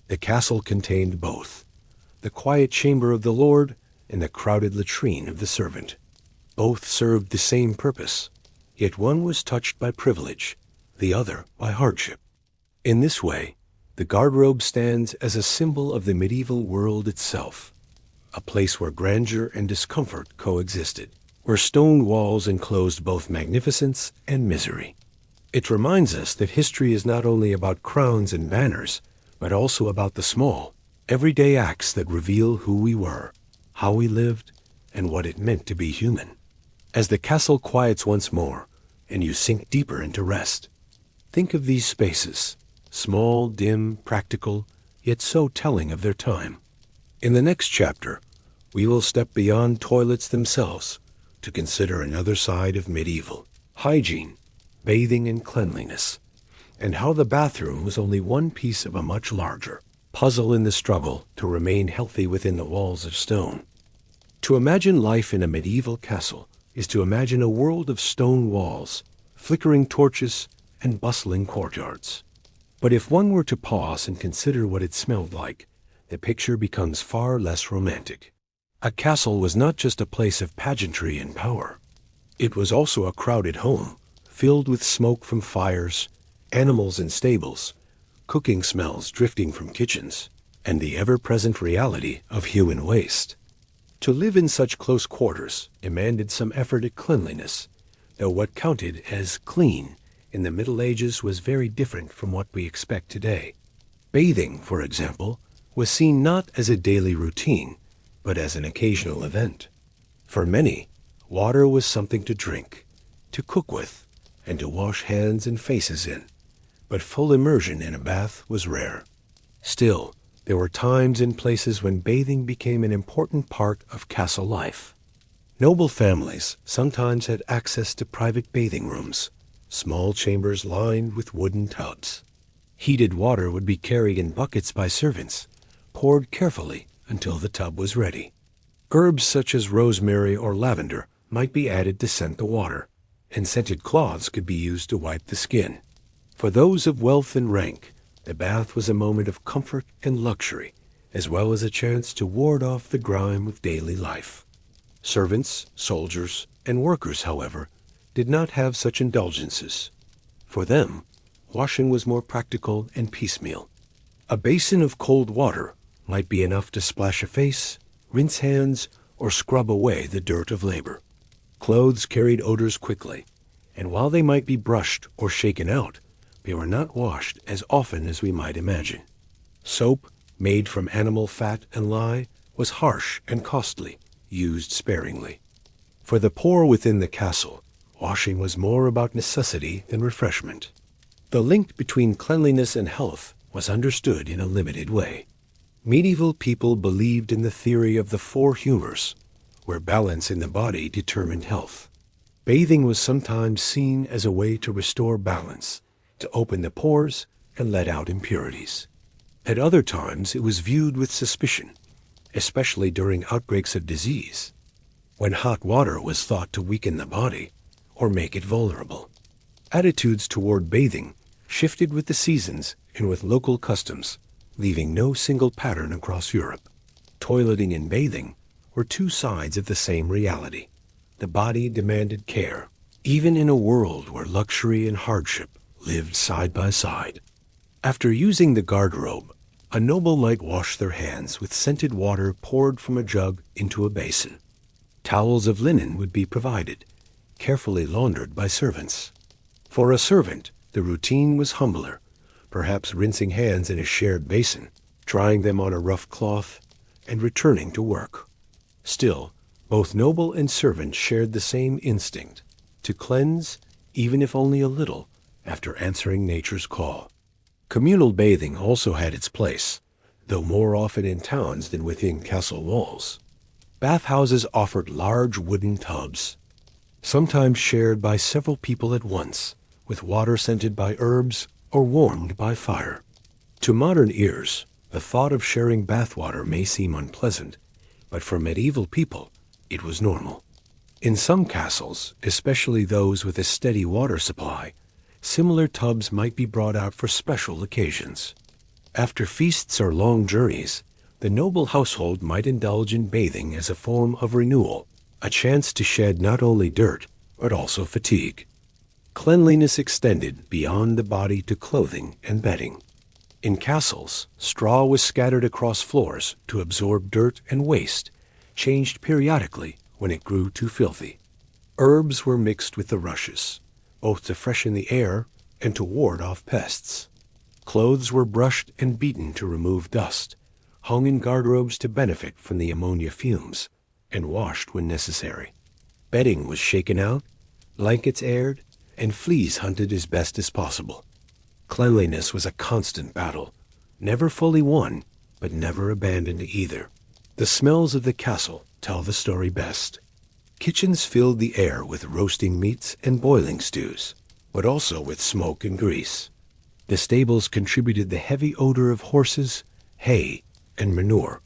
The castle contained both, the quiet chamber of the lord and the crowded latrine of the servant. Both served the same purpose, yet one was touched by privilege, the other by hardship. In this way, the garderobe stands as a symbol of the medieval world itself, a place where grandeur and discomfort coexisted, where stone walls enclosed both magnificence and misery. It reminds us that history is not only about crowns and banners, but also about the small, everyday acts that reveal who we were, how we lived, and what it meant to be human. As the castle quiets once more, and you sink deeper into rest, think of these spaces, small, dim, practical, yet so telling of their time. In the next chapter, we will step beyond toilets themselves to consider another side of medieval hygiene, bathing, and cleanliness, and how the bathroom was only one piece of a much larger puzzle in the struggle to remain healthy within the walls of stone. To imagine life in a medieval castle is to imagine a world of stone walls, flickering torches, and bustling courtyards. But if one were to pause and consider what it smelled like, the picture becomes far less romantic. A castle was not just a place of pageantry and power. It was also a crowded home, filled with smoke from fires, animals in stables, cooking smells drifting from kitchens, and the ever-present reality of human waste. To live in such close quarters demanded some effort at cleanliness, though what counted as clean in the Middle Ages was very different from what we expect today. Bathing, for example, was seen not as a daily routine, but as an occasional event. For many, water was something to drink, to cook with, and to wash hands and faces in, but full immersion in a bath was rare. Still, there were times and places when bathing became an important part of castle life. Noble families sometimes had access to private bathing rooms, small chambers lined with wooden tubs. Heated water would be carried in buckets by servants, poured carefully until the tub was ready. Herbs such as rosemary or lavender might be added to scent the water, and scented cloths could be used to wipe the skin. For those of wealth and rank, the bath was a moment of comfort and luxury, as well as a chance to ward off the grime of daily life. Servants, soldiers, and workers, however, did not have such indulgences. For them, washing was more practical and piecemeal. A basin of cold water might be enough to splash a face, rinse hands, or scrub away the dirt of labor. Clothes carried odors quickly, and while they might be brushed or shaken out, they were not washed as often as we might imagine. Soap, made from animal fat and lye, was harsh and costly, used sparingly. For the poor within the castle, washing was more about necessity than refreshment. The link between cleanliness and health was understood in a limited way. Medieval people believed in the theory of the four humors, where balance in the body determined health. Bathing was sometimes seen as a way to restore balance, to open the pores and let out impurities. At other times it was viewed with suspicion, especially during outbreaks of disease, when hot water was thought to weaken the body or make it vulnerable. Attitudes toward bathing shifted with the seasons and with local customs, leaving no single pattern across Europe. Toileting and bathing were two sides of the same reality. The body demanded care, even in a world where luxury and hardship lived side by side. After using the garderobe, a noble might wash their hands with scented water poured from a jug into a basin. Towels of linen would be provided, carefully laundered by servants. For a servant, the routine was humbler, perhaps rinsing hands in a shared basin, trying them on a rough cloth, and returning to work. Still, both noble and servant shared the same instinct, to cleanse, even if only a little, after answering nature's call. Communal bathing also had its place, though more often in towns than within castle walls. Bathhouses offered large wooden tubs, sometimes shared by several people at once, with water scented by herbs or warmed by fire. To modern ears, the thought of sharing bathwater may seem unpleasant, but for medieval people, it was normal. In some castles, especially those with a steady water supply, similar tubs might be brought out for special occasions. After feasts or long journeys, the noble household might indulge in bathing as a form of renewal, a chance to shed not only dirt, but also fatigue. Cleanliness extended beyond the body to clothing and bedding. In castles, straw was scattered across floors to absorb dirt and waste, changed periodically when it grew too filthy. Herbs were mixed with the rushes, both to freshen the air and to ward off pests. Clothes were brushed and beaten to remove dust, hung in garderobes to benefit from the ammonia fumes, and washed when necessary. Bedding was shaken out, blankets aired, and fleas hunted as best as possible. Cleanliness was a constant battle, never fully won, but never abandoned either. The smells of the castle tell the story best. Kitchens filled the air with roasting meats and boiling stews, but also with smoke and grease. The stables contributed the heavy odor of horses, hay, and manure.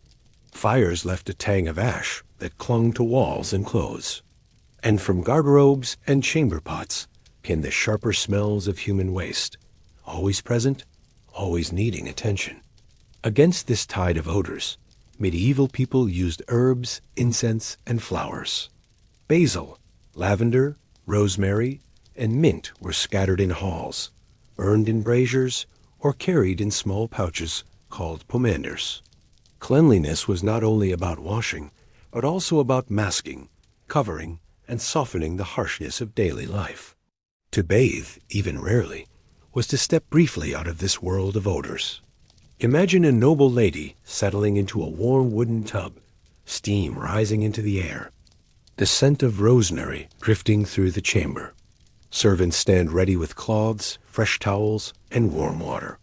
Fires left a tang of ash that clung to walls and clothes. And from garderobes and chamber pots came the sharper smells of human waste, always present, always needing attention. Against this tide of odors, medieval people used herbs, incense, and flowers. Basil, lavender, rosemary, and mint were scattered in halls, burned in braziers, or carried in small pouches called pomanders. Cleanliness was not only about washing, but also about masking, covering, and softening the harshness of daily life. To bathe, even rarely, was to step briefly out of this world of odors. Imagine a noble lady settling into a warm wooden tub, steam rising into the air, the scent of rosemary drifting through the chamber. Servants stand ready with cloths, fresh towels, and warm water.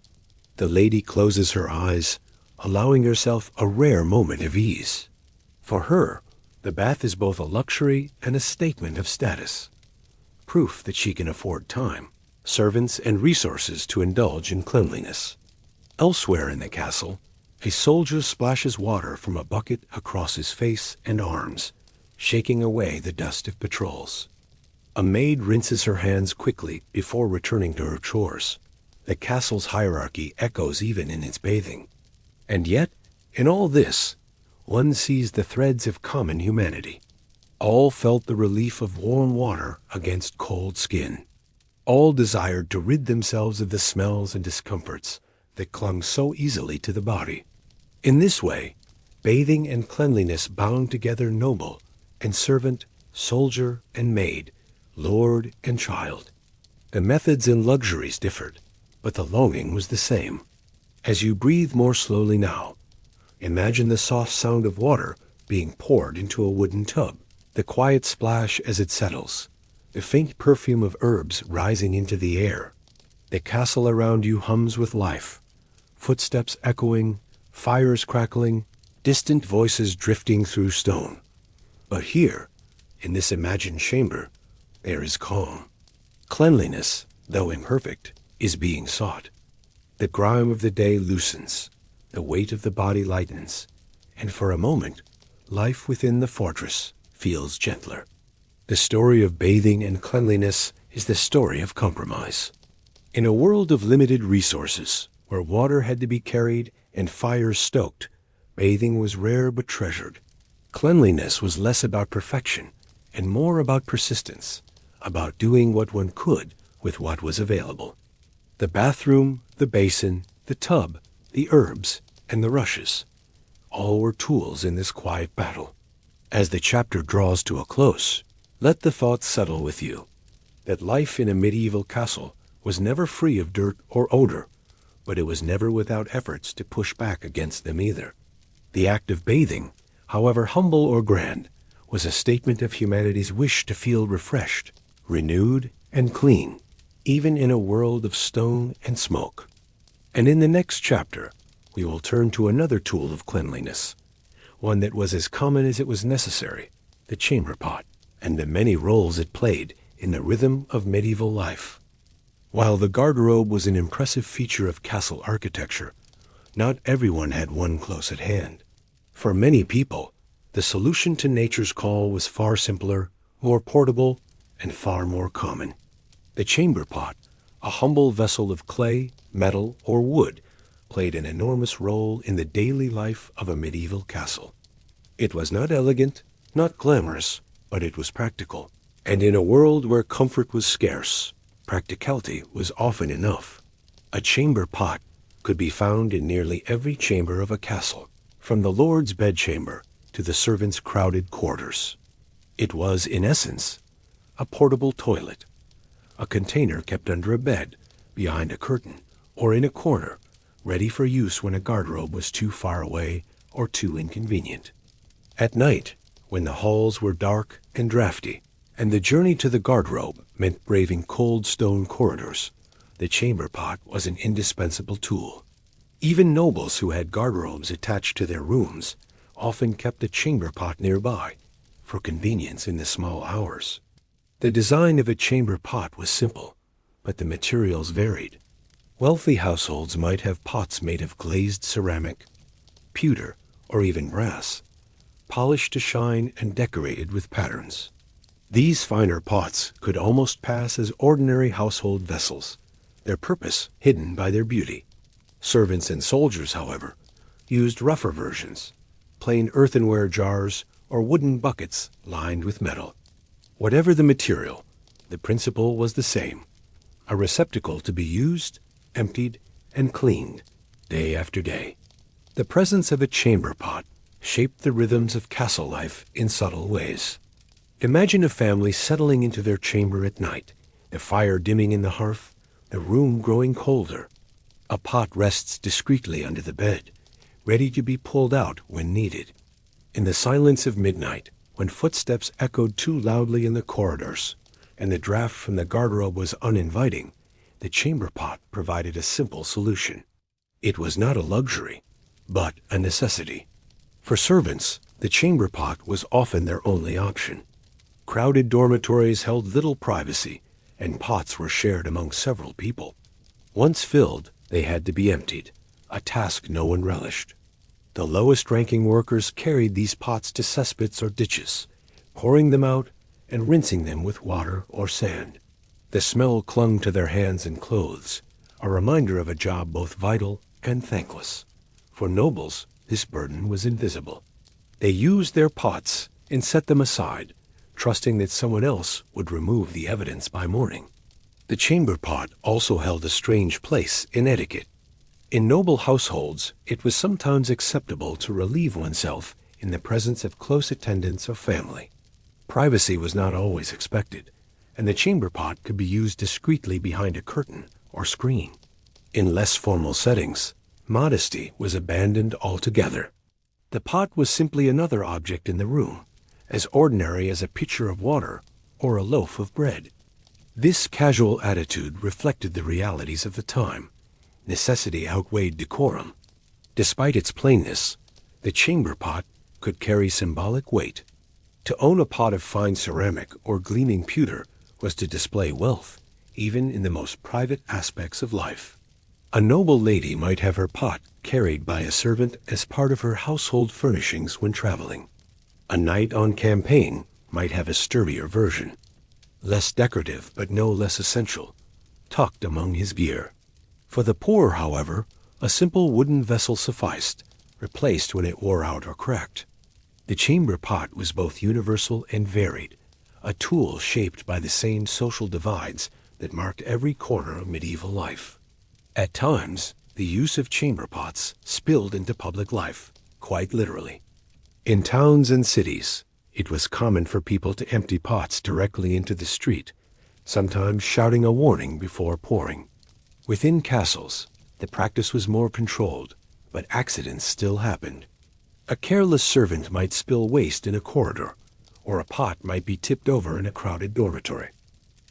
The lady closes her eyes, allowing herself a rare moment of ease. For her, the bath is both a luxury and a statement of status, proof that she can afford time, servants, and resources to indulge in cleanliness. Elsewhere in the castle, a soldier splashes water from a bucket across his face and arms, shaking away the dust of patrols. A maid rinses her hands quickly before returning to her chores. The castle's hierarchy echoes even in its bathing. And yet, in all this, one sees the threads of common humanity. All felt the relief of warm water against cold skin. All desired to rid themselves of the smells and discomforts that clung so easily to the body. In this way, bathing and cleanliness bound together noble and servant, soldier and maid, lord and child. The methods and luxuries differed, but the longing was the same. As you breathe more slowly now, imagine the soft sound of water being poured into a wooden tub, the quiet splash as it settles, the faint perfume of herbs rising into the air. The castle around you hums with life, footsteps echoing, fires crackling, distant voices drifting through stone. But here, in this imagined chamber, there is calm. Cleanliness, though imperfect, is being sought. The grime of the day loosens, the weight of the body lightens, and for a moment, life within the fortress feels gentler. The story of bathing and cleanliness is the story of compromise. In a world of limited resources, where water had to be carried and fires stoked, bathing was rare but treasured. Cleanliness was less about perfection and more about persistence, about doing what one could with what was available. The bathroom, the basin, the tub, the herbs, and the rushes, all were tools in this quiet battle. As the chapter draws to a close, let the thought settle with you that life in a medieval castle was never free of dirt or odor, but it was never without efforts to push back against them either. The act of bathing, however humble or grand, was a statement of humanity's wish to feel refreshed, renewed, and clean, even in a world of stone and smoke. And in the next chapter, we will turn to another tool of cleanliness, one that was as common as it was necessary, the chamber pot, and the many roles it played in the rhythm of medieval life. While the garderobe was an impressive feature of castle architecture, not everyone had one close at hand. For many people, the solution to nature's call was far simpler, more portable, and far more common. The chamber pot, a humble vessel of clay, metal, or wood, played an enormous role in the daily life of a medieval castle. It was not elegant, not glamorous, but it was practical. And in a world where comfort was scarce, practicality was often enough. A chamber pot could be found in nearly every chamber of a castle, from the lord's bedchamber to the servants' crowded quarters. It was, in essence, a portable toilet, a container kept under a bed, behind a curtain, or in a corner, ready for use when a garderobe was too far away or too inconvenient. At night, when the halls were dark and drafty, and the journey to the garderobe meant braving cold stone corridors, the chamber pot was an indispensable tool. Even nobles who had garderobes attached to their rooms often kept a chamber pot nearby, for convenience in the small hours. The design of a chamber pot was simple, but the materials varied. Wealthy households might have pots made of glazed ceramic, pewter, or even brass, polished to shine and decorated with patterns. These finer pots could almost pass as ordinary household vessels, their purpose hidden by their beauty. Servants and soldiers, however, used rougher versions, plain earthenware jars or wooden buckets lined with metal. Whatever the material, the principle was the same: a receptacle to be used, emptied, and cleaned day after day. The presence of a chamber pot shaped the rhythms of castle life in subtle ways. Imagine a family settling into their chamber at night, the fire dimming in the hearth, the room growing colder. A pot rests discreetly under the bed, ready to be pulled out when needed. In the silence of midnight, when footsteps echoed too loudly in the corridors, and the draft from the garderobe was uninviting, the chamber pot provided a simple solution. It was not a luxury, but a necessity. For servants, the chamber pot was often their only option. Crowded dormitories held little privacy, and pots were shared among several people. Once filled, they had to be emptied, a task no one relished. The lowest-ranking workers carried these pots to cesspits or ditches, pouring them out and rinsing them with water or sand. The smell clung to their hands and clothes, a reminder of a job both vital and thankless. For nobles, this burden was invisible. They used their pots and set them aside, trusting that someone else would remove the evidence by morning. The chamber pot also held a strange place in etiquette. In noble households, it was sometimes acceptable to relieve oneself in the presence of close attendants or family. Privacy was not always expected, and the chamber pot could be used discreetly behind a curtain or screen. In less formal settings, modesty was abandoned altogether. The pot was simply another object in the room, as ordinary as a pitcher of water or a loaf of bread. This casual attitude reflected the realities of the time. Necessity outweighed decorum. Despite its plainness, the chamber pot could carry symbolic weight. To own a pot of fine ceramic or gleaming pewter was to display wealth, even in the most private aspects of life. A noble lady might have her pot carried by a servant as part of her household furnishings when traveling. A knight on campaign might have a sturdier version, less decorative but no less essential, tucked among his gear. For the poor, however, a simple wooden vessel sufficed, replaced when it wore out or cracked. The chamber pot was both universal and varied, a tool shaped by the same social divides that marked every corner of medieval life. At times, the use of chamber pots spilled into public life, quite literally. In towns and cities, it was common for people to empty pots directly into the street, sometimes shouting a warning before pouring. Within castles, The practice was more controlled, but accidents still happened. A careless servant might spill waste in a corridor, or a pot might be tipped over in a crowded dormitory.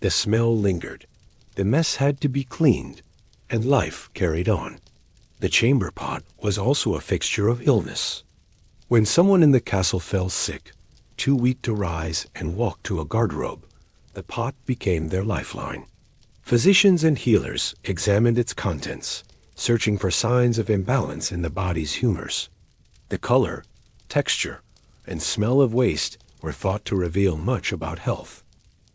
The smell lingered. The mess had to be cleaned, and life carried on. The chamber pot was also a fixture of illness. When someone in the castle fell sick, too weak to rise and walk to a garderobe, the pot became their lifeline. Physicians and healers examined its contents, searching for signs of imbalance in the body's humors. The color, texture, and smell of waste were thought to reveal much about health.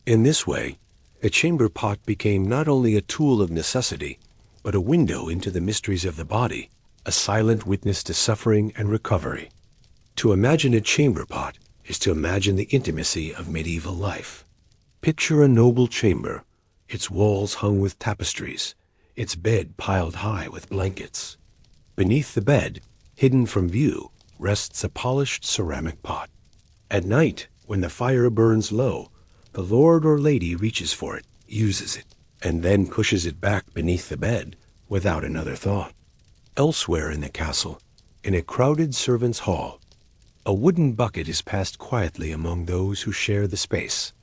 In this way, a chamber pot became not only a tool of necessity, but a window into the mysteries of the body, a silent witness to suffering and recovery. To imagine a chamber pot is to imagine the intimacy of medieval life. Picture a noble chamber, its walls hung with tapestries, its bed piled high with blankets. Beneath the bed, hidden from view, rests a polished ceramic pot. At night, when the fire burns low, the lord or lady reaches for it, uses it, and then pushes it back beneath the bed without another thought. Elsewhere in the castle, in a crowded servants' hall, a wooden bucket is passed quietly among those who share the space,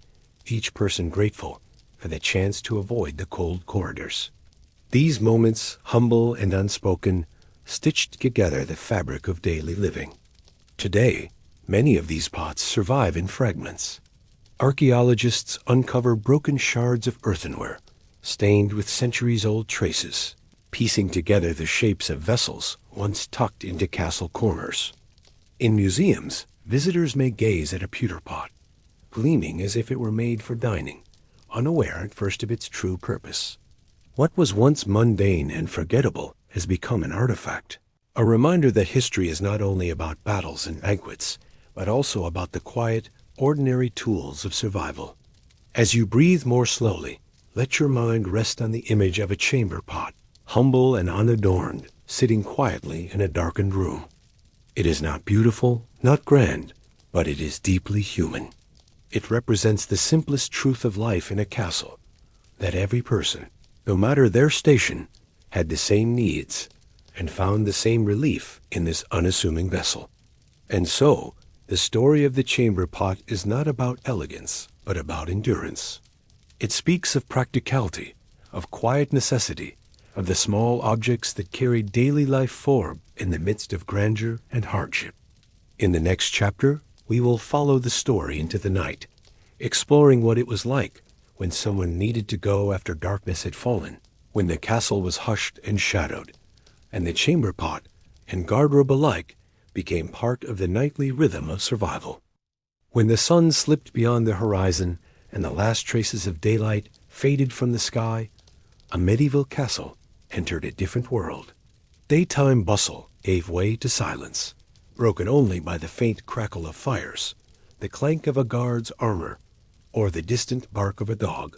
each person grateful for the chance to avoid the cold corridors. These moments, humble and unspoken, stitched together the fabric of daily living. Today, many of these pots survive in fragments. Archaeologists uncover broken shards of earthenware, stained with centuries-old traces, piecing together the shapes of vessels once tucked into castle corners. In museums, visitors may gaze at a pewter pot, gleaming as if it were made for dining, unaware at first of its true purpose. What was once mundane and forgettable has become an artifact, a reminder that history is not only about battles and banquets, but also about the quiet, ordinary tools of survival. As you breathe more slowly, let your mind rest on the image of a chamber pot, humble and unadorned, sitting quietly in a darkened room. It is not beautiful, not grand, but it is deeply human. It represents the simplest truth of life in a castle, that every person, no matter their station, had the same needs and found the same relief in this unassuming vessel. And so, the story of the chamber pot is not about elegance, but about endurance. It speaks of practicality, of quiet necessity, of the small objects that carry daily life forward in the midst of grandeur and hardship. In the next chapter, we will follow the story into the night, exploring what it was like when someone needed to go after darkness had fallen, when the castle was hushed and shadowed, and the chamber pot and garderobe alike became part of the nightly rhythm of survival. When the sun slipped beyond the horizon and the last traces of daylight faded from the sky, a medieval castle entered a different world. Daytime bustle gave way to silence, broken only by the faint crackle of fires, the clank of a guard's armor, or the distant bark of a dog.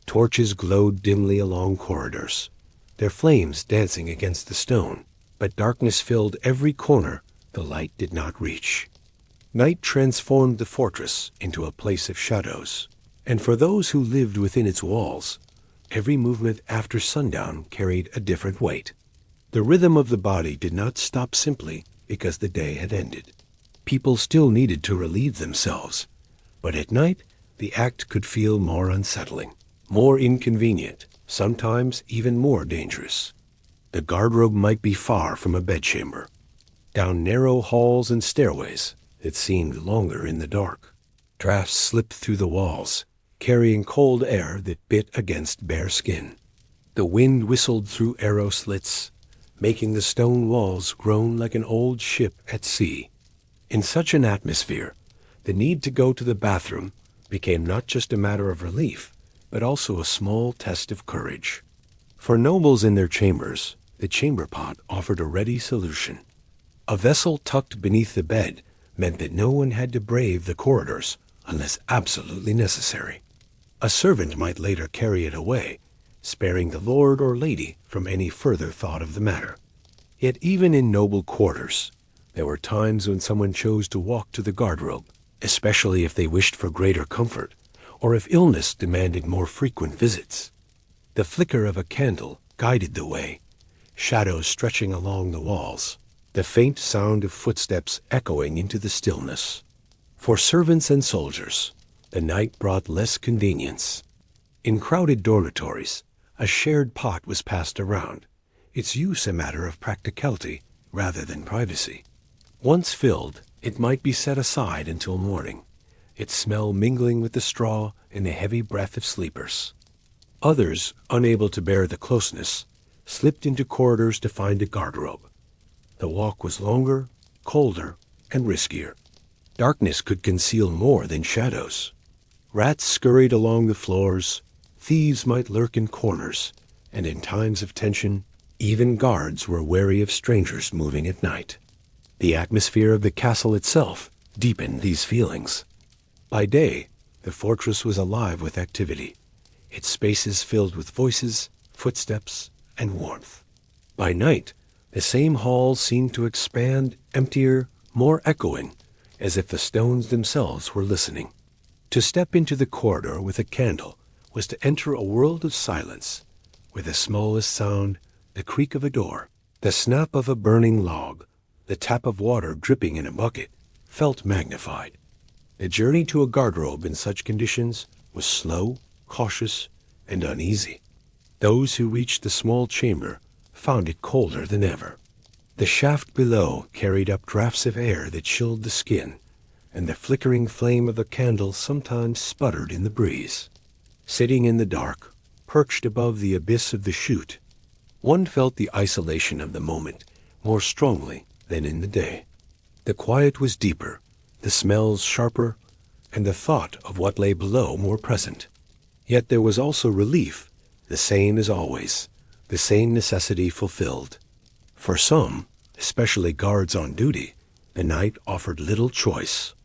Torches glowed dimly along corridors, their flames dancing against the stone, but darkness filled every corner the light did not reach. Night transformed the fortress into a place of shadows, and for those who lived within its walls, every movement after sundown carried a different weight. The rhythm of the body did not stop simply because the day had ended. People still needed to relieve themselves, but at night the act could feel more unsettling, more inconvenient, sometimes even more dangerous. The garderobe might be far from a bedchamber, down narrow halls and stairways that seemed longer in the dark. Drafts slipped through the walls, carrying cold air that bit against bare skin. The wind whistled through arrow slits, making the stone walls groan like an old ship at sea. In such an atmosphere, the need to go to the bathroom became not just a matter of relief, but also a small test of courage. For nobles in their chambers, the chamber pot offered a ready solution. A vessel tucked beneath the bed meant that no one had to brave the corridors unless absolutely necessary. A servant might later carry it away, sparing the lord or lady from any further thought of the matter. Yet even in noble quarters, there were times when someone chose to walk to the garderobe, especially if they wished for greater comfort, or if illness demanded more frequent visits. The flicker of a candle guided the way, shadows stretching along the walls, the faint sound of footsteps echoing into the stillness. For servants and soldiers, the night brought less convenience. In crowded dormitories, a shared pot was passed around, its use a matter of practicality rather than privacy. Once filled, it might be set aside until morning, its smell mingling with the straw and the heavy breath of sleepers. Others, unable to bear the closeness, slipped into corridors to find a garderobe. The walk was longer, colder, and riskier. Darkness could conceal more than shadows. Rats scurried along the floors, thieves might lurk in corners, and in times of tension, even guards were wary of strangers moving at night. The atmosphere of the castle itself deepened these feelings. By day, the fortress was alive with activity, its spaces filled with voices, footsteps, and warmth. By night, the same halls seemed to expand, emptier, more echoing, as if the stones themselves were listening. To step into the corridor with a candle was to enter a world of silence, where the smallest sound, the creak of a door, the snap of a burning log, the tap of water dripping in a bucket, felt magnified. The journey to a garderobe in such conditions was slow, cautious, and uneasy. Those who reached the small chamber found it colder than ever. The shaft below carried up draughts of air that chilled the skin, and the flickering flame of the candle sometimes sputtered in the breeze. Sitting in the dark, perched above the abyss of the chute, one felt the isolation of the moment more strongly than in the day. The quiet was deeper, the smells sharper, and the thought of what lay below more present. Yet there was also relief, the same as always, the same necessity fulfilled. For some, especially guards on duty, the night offered little choice.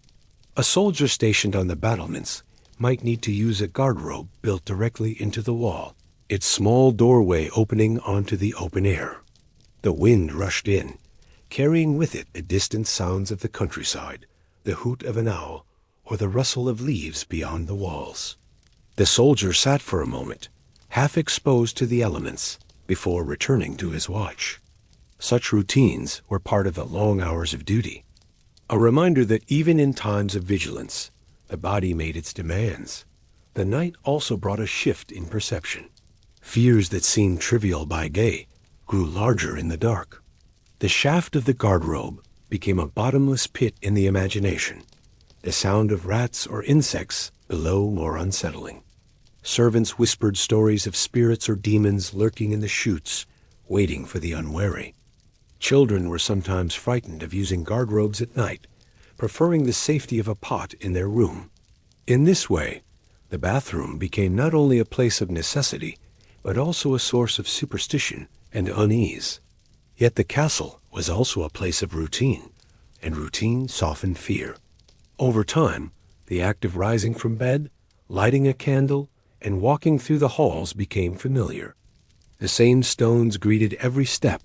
A soldier stationed on the battlements might need to use a garderobe built directly into the wall, its small doorway opening onto the open air. The wind rushed in, carrying with it the distant sounds of the countryside, the hoot of an owl, or the rustle of leaves beyond the walls. The soldier sat for a moment, half exposed to the elements, before returning to his watch. Such routines were part of the long hours of duty, a reminder that even in times of vigilance, the body made its demands. The night also brought a shift in perception. Fears that seemed trivial by day grew larger in the dark. The shaft of the garderobe became a bottomless pit in the imagination, the sound of rats or insects below more unsettling. Servants whispered stories of spirits or demons lurking in the chutes, waiting for the unwary. Children were sometimes frightened of using garderobes at night, preferring the safety of a pot in their room. In this way, the bathroom became not only a place of necessity, but also a source of superstition and unease. Yet the castle was also a place of routine, and routine softened fear. Over time, the act of rising from bed, lighting a candle, and walking through the halls became familiar. The same stones greeted every step,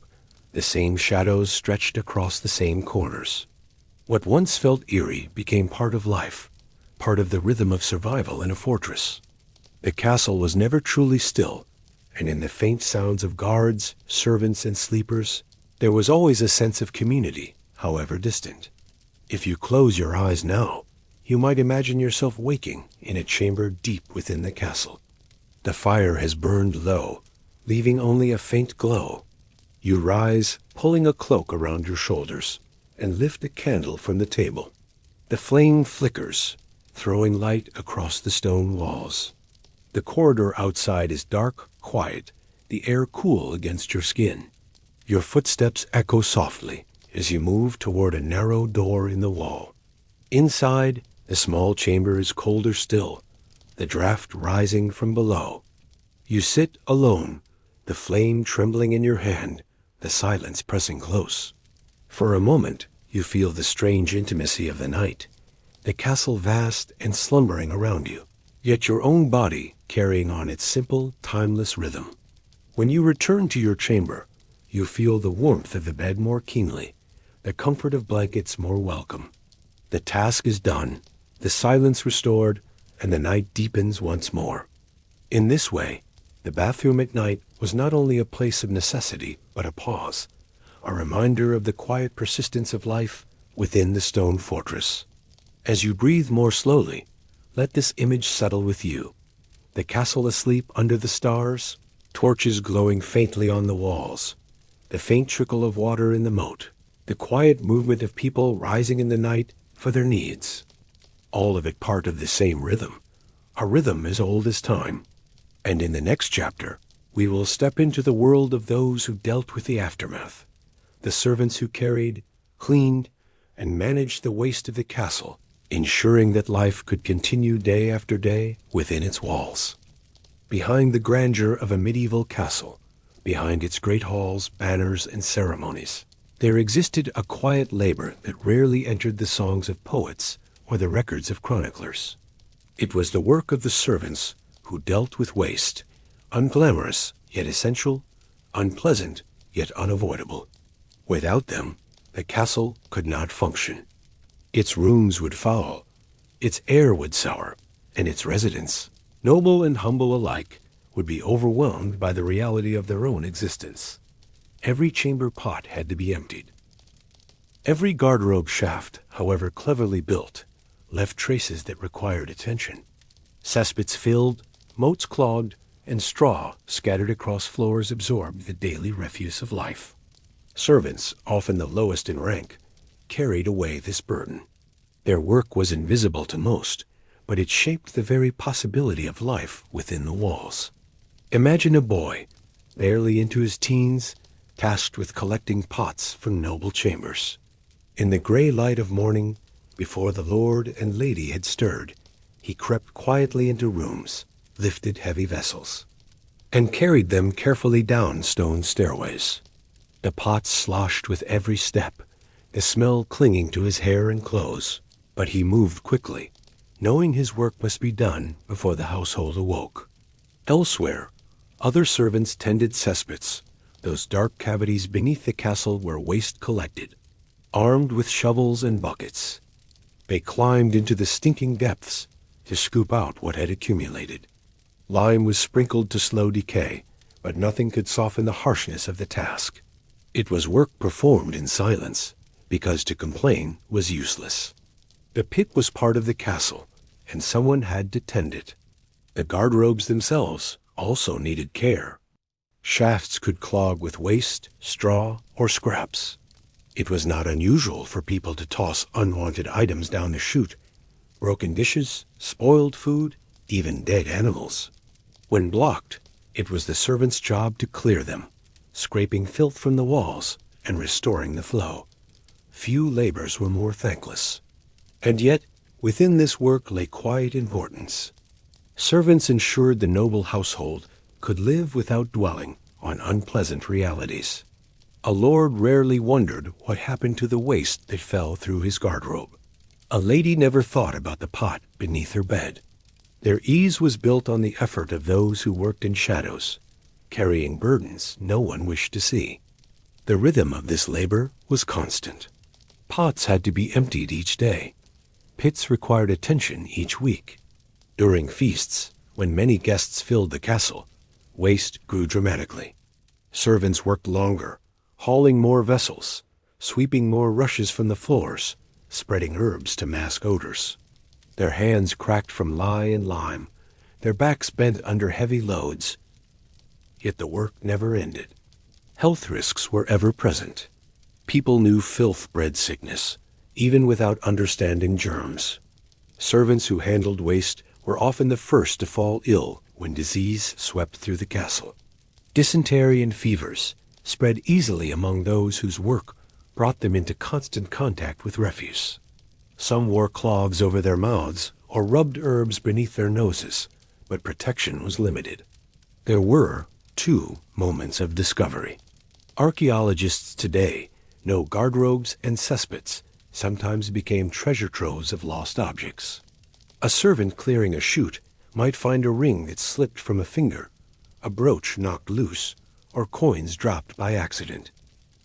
the same shadows stretched across the same corners. What once felt eerie became part of life, part of the rhythm of survival in a fortress. The castle was never truly still, and in the faint sounds of guards, servants, and sleepers, there was always a sense of community, however distant. If you close your eyes now, you might imagine yourself waking in a chamber deep within the castle. The fire has burned low, leaving only a faint glow. You rise, pulling a cloak around your shoulders, and lift a candle from the table. The flame flickers, throwing light across the stone walls. The corridor outside is dark, quiet, the air cool against your skin. Your footsteps echo softly as you move toward a narrow door in the wall. Inside, the small chamber is colder still, the draft rising from below. You sit alone, the flame trembling in your hand, the silence pressing close. For a moment, you feel the strange intimacy of the night, the castle vast and slumbering around you, yet your own body carrying on its simple, timeless rhythm. When you return to your chamber, you feel the warmth of the bed more keenly, the comfort of blankets more welcome. The task is done, the silence restored, and the night deepens once more. In this way, The bathroom at night was not only a place of necessity, but a pause, a reminder of the quiet persistence of life within the stone fortress. As you breathe more slowly, let this image settle with you. The castle asleep under the stars, torches glowing faintly on the walls, the faint trickle of water in the moat, the quiet movement of people rising in the night for their needs. All of it part of the same rhythm, a rhythm as old as time. And in the next chapter, we will step into the world of those who dealt with the aftermath, the servants who carried, cleaned, and managed the waste of the castle, ensuring that life could continue day after day within its walls. Behind the grandeur of a medieval castle, behind its great halls, banners, and ceremonies, there existed a quiet labor that rarely entered the songs of poets or the records of chroniclers. It was the work of the servants who dealt with waste, unglamorous yet essential, unpleasant yet unavoidable. Without them, the castle could not function. Its rooms would foul, its air would sour, and its residents, noble and humble alike, would be overwhelmed by the reality of their own existence. Every chamber pot had to be emptied. Every garderobe shaft, however cleverly built, left traces that required attention. Cesspits filled, moats clogged, and straw scattered across floors absorbed the daily refuse of life. Servants, often the lowest in rank, carried away this burden. Their work was invisible to most, but it shaped the very possibility of life within the walls. Imagine a boy, barely into his teens, tasked with collecting pots from noble chambers. In the gray light of morning, before the lord and lady had stirred, he crept quietly into rooms, lifted heavy vessels, and carried them carefully down stone stairways. The pots sloshed with every step, the smell clinging to his hair and clothes, but he moved quickly, knowing his work must be done before the household awoke. Elsewhere, other servants tended cesspits, those dark cavities beneath the castle where waste collected. Armed with shovels and buckets, they climbed into the stinking depths to scoop out what had accumulated. Lime was sprinkled to slow decay, but nothing could soften the harshness of the task. It was work performed in silence, because to complain was useless. The pit was part of the castle, and someone had to tend it. The garderobes themselves also needed care. Shafts could clog with waste, straw, or scraps. It was not unusual for people to toss unwanted items down the chute, broken dishes, spoiled food, even dead animals. When blocked, it was the servant's job to clear them, scraping filth from the walls and restoring the flow. Few labors were more thankless. And yet, within this work lay quiet importance. Servants ensured the noble household could live without dwelling on unpleasant realities. A lord rarely wondered what happened to the waste that fell through his garderobe. A lady never thought about the pot beneath her bed. Their ease was built on the effort of those who worked in shadows, carrying burdens no one wished to see. The rhythm of this labor was constant. Pots had to be emptied each day. Pits required attention each week. During feasts, when many guests filled the castle, waste grew dramatically. Servants worked longer, hauling more vessels, sweeping more rushes from the floors, spreading herbs to mask odors. Their hands cracked from lye and lime, their backs bent under heavy loads. Yet the work never ended. Health risks were ever present. People knew filth bred sickness, even without understanding germs. Servants who handled waste were often the first to fall ill when disease swept through the castle. Dysentery and fevers spread easily among those whose work brought them into constant contact with refuse. Some wore cloths over their mouths or rubbed herbs beneath their noses, but protection was limited. There were, too, moments of discovery. Archaeologists today know garderobes and cesspits sometimes became treasure troves of lost objects. A servant clearing a chute might find a ring that slipped from a finger, a brooch knocked loose, or coins dropped by accident.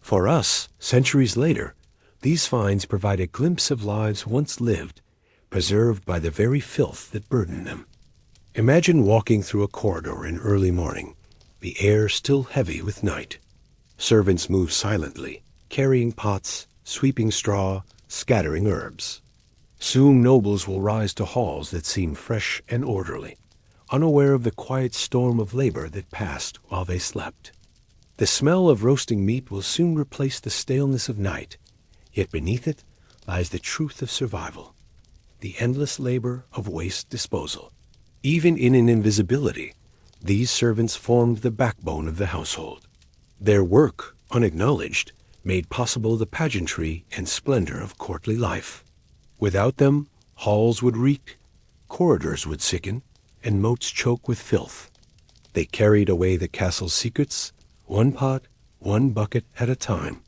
For us, centuries later, these finds provide a glimpse of lives once lived, preserved by the very filth that burdened them. Imagine walking through a corridor in early morning, the air still heavy with night. Servants move silently, carrying pots, sweeping straw, scattering herbs. Soon nobles will rise to halls that seem fresh and orderly, unaware of the quiet storm of labor that passed while they slept. The smell of roasting meat will soon replace the staleness of night, yet beneath it lies the truth of survival, the endless labor of waste disposal. Even in an invisibility, these servants formed the backbone of the household. Their work, unacknowledged, made possible the pageantry and splendor of courtly life. Without them, halls would reek, corridors would sicken, and moats choke with filth. They carried away the castle's secrets, one pot, one bucket at a time.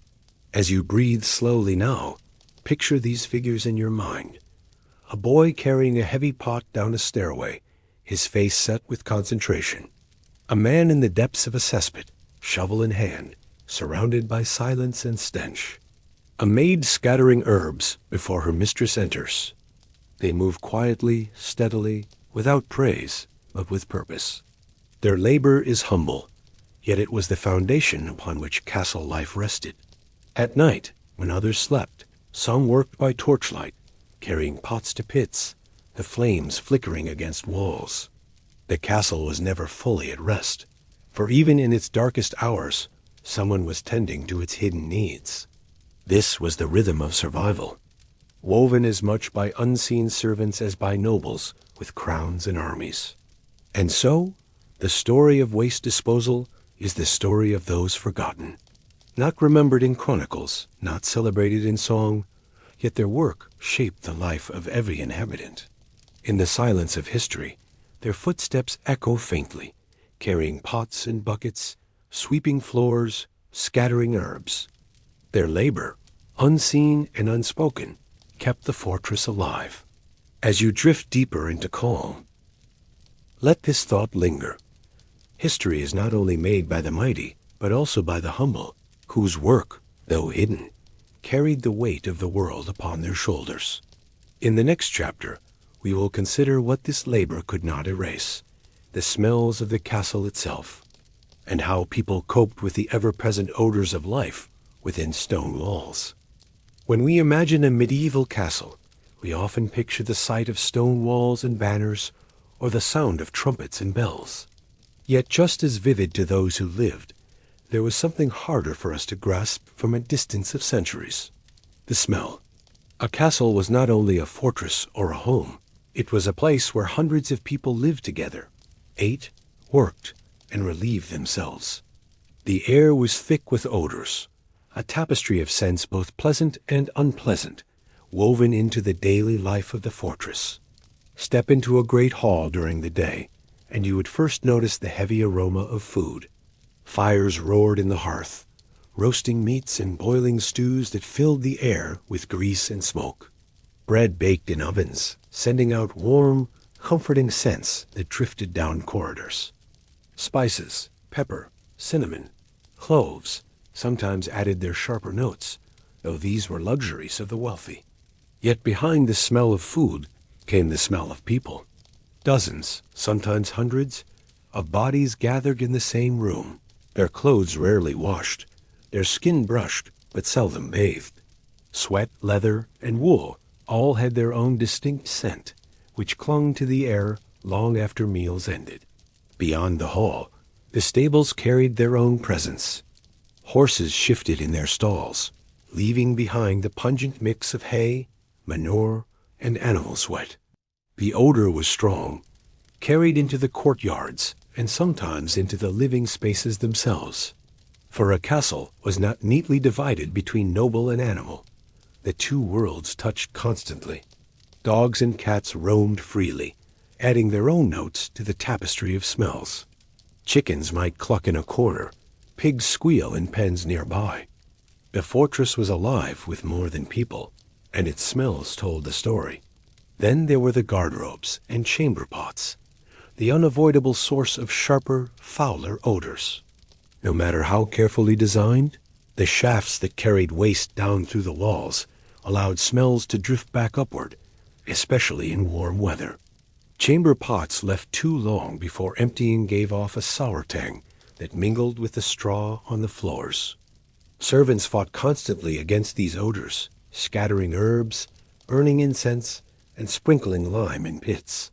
As you breathe slowly now, picture these figures in your mind. A boy carrying a heavy pot down a stairway, his face set with concentration. A man in the depths of a cesspit, shovel in hand, surrounded by silence and stench. A maid scattering herbs before her mistress enters. They move quietly, steadily, without praise, but with purpose. Their labor is humble, yet it was the foundation upon which castle life rested. At night, when others slept, some worked by torchlight, carrying pots to pits, the flames flickering against walls. The castle was never fully at rest, for even in its darkest hours, someone was tending to its hidden needs. This was the rhythm of survival, woven as much by unseen servants as by nobles with crowns and armies. And so, the story of waste disposal is the story of those forgotten, not remembered in chronicles, not celebrated in song, yet their work shaped the life of every inhabitant. In the silence of history, their footsteps echo faintly, carrying pots and buckets, sweeping floors, scattering herbs. Their labor, unseen and unspoken, kept the fortress alive. As you drift deeper into calm, let this thought linger. History is not only made by the mighty, but also by the humble, whose work, though hidden, carried the weight of the world upon their shoulders. In the next chapter, we will consider what this labor could not erase, the smells of the castle itself, and how people coped with the ever-present odors of life within stone walls. When we imagine a medieval castle, we often picture the sight of stone walls and banners, or the sound of trumpets and bells. Yet just as vivid to those who lived, there was something harder for us to grasp from a distance of centuries: the smell. A castle was not only a fortress or a home, it was a place where hundreds of people lived together, ate, worked, and relieved themselves. The air was thick with odors, a tapestry of scents both pleasant and unpleasant, woven into the daily life of the fortress. Step into a great hall during the day, and you would first notice the heavy aroma of food. Fires roared in the hearth, roasting meats and boiling stews that filled the air with grease and smoke. Bread baked in ovens, sending out warm, comforting scents that drifted down corridors. Spices, pepper, cinnamon, cloves sometimes added their sharper notes, though these were luxuries of the wealthy. Yet behind the smell of food came the smell of people. Dozens, sometimes hundreds, of bodies gathered in the same room, their clothes rarely washed, their skin brushed but seldom bathed. Sweat, leather, and wool all had their own distinct scent, which clung to the air long after meals ended. Beyond the hall, the stables carried their own presence. Horses shifted in their stalls, leaving behind the pungent mix of hay, manure, and animal sweat. The odor was strong, carried into the courtyards and sometimes into the living spaces themselves. For a castle was not neatly divided between noble and animal. The two worlds touched constantly. Dogs and cats roamed freely, adding their own notes to the tapestry of smells. Chickens might cluck in a corner, pigs squeal in pens nearby. The fortress was alive with more than people, and its smells told the story. Then there were the garderobes and chamber pots, the unavoidable source of sharper, fouler odors. No matter how carefully designed, the shafts that carried waste down through the walls allowed smells to drift back upward, especially in warm weather. Chamber pots left too long before emptying gave off a sour tang that mingled with the straw on the floors. Servants fought constantly against these odors, scattering herbs, burning incense, and sprinkling lime in pits.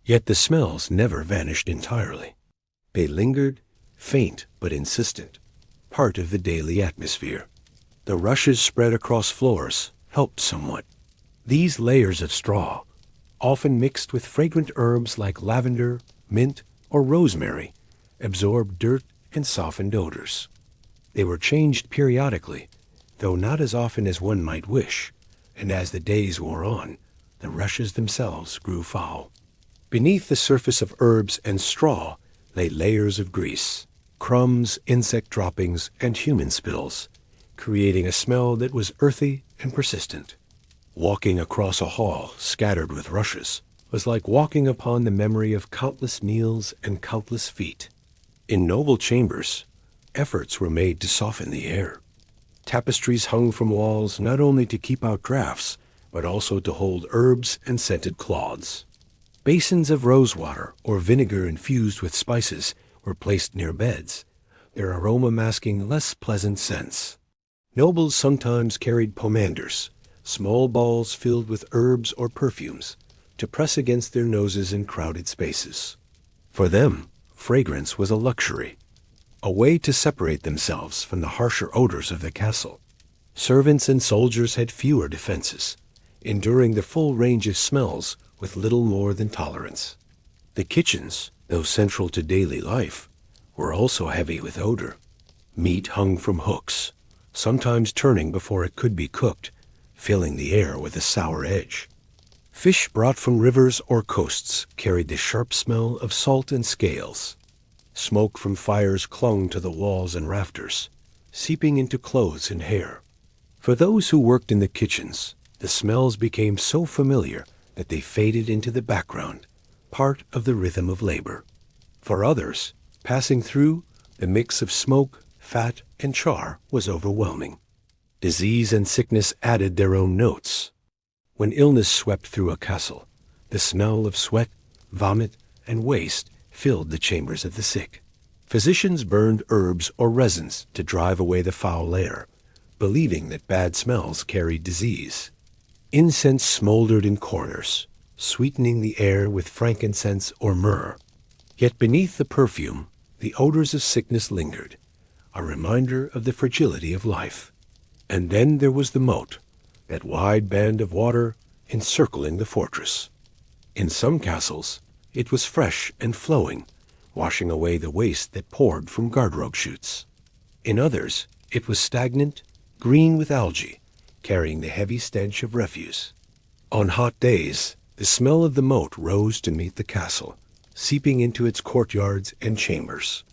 Yet the smells never vanished entirely. They lingered, faint but insistent, part of the daily atmosphere. The rushes spread across floors helped somewhat. These layers of straw, often mixed with fragrant herbs like lavender, mint, or rosemary, absorbed dirt and softened odors. They were changed periodically, though not as often as one might wish, and as the days wore on, the rushes themselves grew foul. Beneath the surface of herbs and straw lay layers of grease, crumbs, insect droppings, and human spills, creating a smell that was earthy and persistent. Walking across a hall scattered with rushes was like walking upon the memory of countless meals and countless feet. In noble chambers, efforts were made to soften the air. Tapestries hung from walls not only to keep out drafts, but also to hold herbs and scented cloths. Basins of rosewater or vinegar infused with spices were placed near beds, their aroma masking less pleasant scents. Nobles sometimes carried pomanders, small balls filled with herbs or perfumes, to press against their noses in crowded spaces. For them, fragrance was a luxury, a way to separate themselves from the harsher odors of the castle. Servants and soldiers had fewer defenses, enduring the full range of smells with little more than tolerance. The kitchens, though central to daily life, were also heavy with odor. Meat hung from hooks, sometimes turning before it could be cooked, filling the air with a sour edge. Fish brought from rivers or coasts carried the sharp smell of salt and scales. Smoke from fires clung to the walls and rafters, seeping into clothes and hair. For those who worked in the kitchens, the smells became so familiar that they faded into the background, part of the rhythm of labor. For others, passing through, the mix of smoke, fat, and char was overwhelming. Disease and sickness added their own notes. When illness swept through a castle, the smell of sweat, vomit, and waste filled the chambers of the sick. Physicians burned herbs or resins to drive away the foul air, believing that bad smells carried disease. Incense smoldered in corners, sweetening the air with frankincense or myrrh. Yet beneath the perfume, the odors of sickness lingered, a reminder of the fragility of life. And then there was the moat, that wide band of water encircling the fortress. In some castles, it was fresh and flowing, washing away the waste that poured from garderobe chutes. In others, it was stagnant, green with algae, carrying the heavy stench of refuse. On hot days, the smell of the moat rose to meet the castle, seeping into its courtyards and chambers.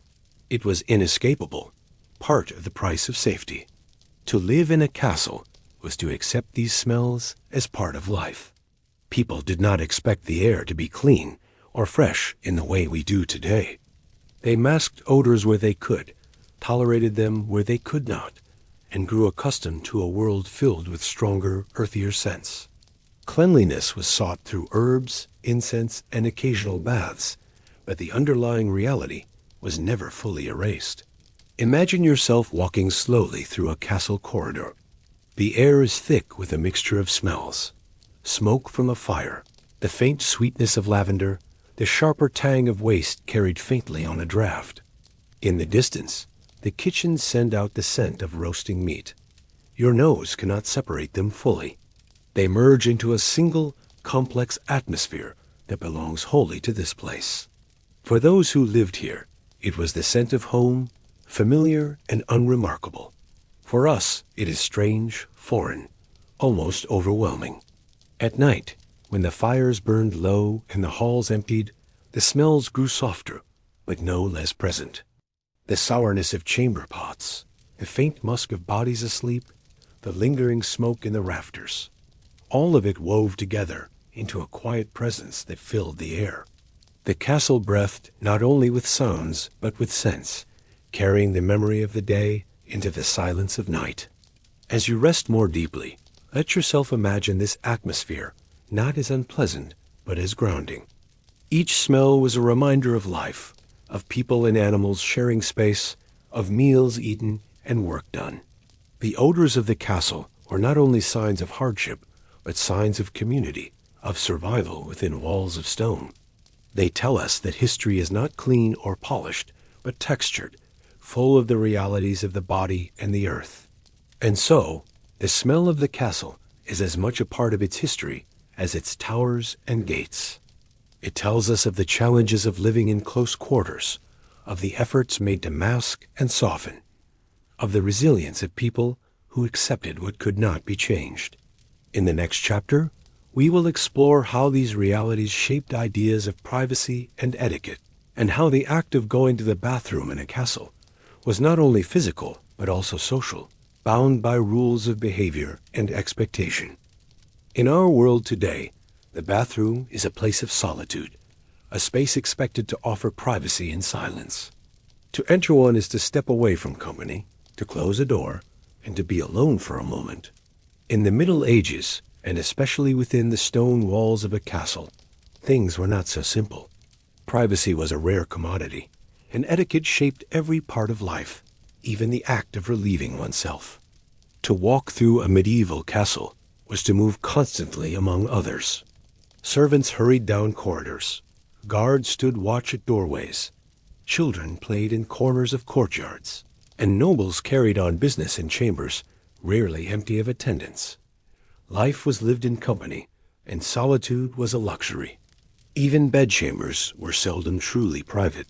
It was inescapable, part of the price of safety. To live in a castle was to accept these smells as part of life. People did not expect the air to be clean or fresh in the way we do today. They masked odors where they could, tolerated them where they could not, and grew accustomed to a world filled with stronger, earthier scents. Cleanliness was sought through herbs, incense, and occasional baths, but the underlying reality was never fully erased. Imagine yourself walking slowly through a castle corridor. The air is thick with a mixture of smells. Smoke from a fire, the faint sweetness of lavender, the sharper tang of waste carried faintly on a draft. In the distance, the kitchens send out the scent of roasting meat. Your nose cannot separate them fully. They merge into a single, complex atmosphere that belongs wholly to this place. For those who lived here, it was the scent of home, familiar and unremarkable. For us, it is strange, foreign, almost overwhelming. At night, when the fires burned low and the halls emptied, the smells grew softer, but no less present. The sourness of chamber pots, the faint musk of bodies asleep, the lingering smoke in the rafters, all of it wove together into a quiet presence that filled the air. The castle breathed not only with sounds, but with scents, carrying the memory of the day into the silence of night. As you rest more deeply, let yourself imagine this atmosphere not as unpleasant, but as grounding. Each smell was a reminder of life, of people and animals sharing space, of meals eaten and work done. The odors of the castle were not only signs of hardship, but signs of community, of survival within walls of stone. They tell us that history is not clean or polished, but textured, full of the realities of the body and the earth. And so, the smell of the castle is as much a part of its history as its towers and gates. It tells us of the challenges of living in close quarters, of the efforts made to mask and soften, of the resilience of people who accepted what could not be changed. In the next chapter, we will explore how these realities shaped ideas of privacy and etiquette, and how the act of going to the bathroom in a castle was not only physical, but also social, bound by rules of behavior and expectation. In our world today, the bathroom is a place of solitude, a space expected to offer privacy and silence. To enter one is to step away from company, to close a door, and to be alone for a moment. In the Middle Ages, and especially within the stone walls of a castle, things were not so simple. Privacy was a rare commodity, and etiquette shaped every part of life, even the act of relieving oneself. To walk through a medieval castle was to move constantly among others. Servants hurried down corridors. Guards stood watch at doorways. Children played in corners of courtyards, and nobles carried on business in chambers rarely empty of attendants. Life was lived in company, and solitude was a luxury. Even bedchambers were seldom truly private,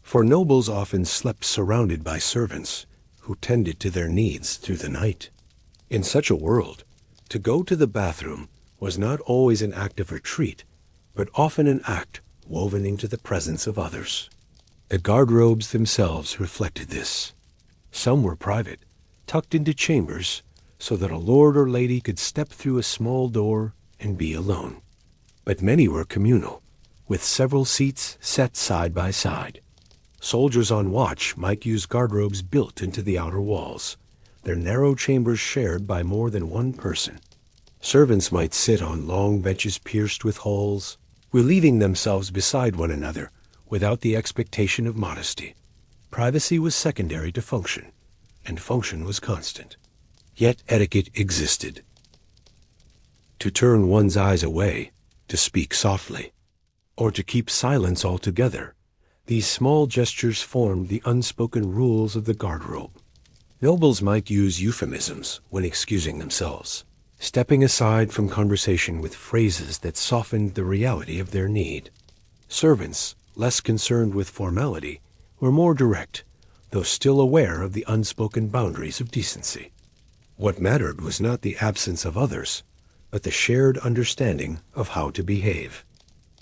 for nobles often slept surrounded by servants who tended to their needs through the night. In such a world, to go to the bathroom was not always an act of retreat, but often an act woven into the presence of others. The garderobes themselves reflected this. Some were private, tucked into chambers, so that a lord or lady could step through a small door and be alone. But many were communal, with several seats set side by side. Soldiers on watch might use garderobes built into the outer walls, their narrow chambers shared by more than one person. Servants might sit on long benches pierced with holes, relieving themselves beside one another without the expectation of modesty. Privacy was secondary to function, and function was constant. Yet etiquette existed. To turn one's eyes away, to speak softly, or to keep silence altogether, these small gestures formed the unspoken rules of the garderobe. Nobles might use euphemisms when excusing themselves, stepping aside from conversation with phrases that softened the reality of their need. Servants, less concerned with formality, were more direct, though still aware of the unspoken boundaries of decency. What mattered was not the absence of others, but the shared understanding of how to behave.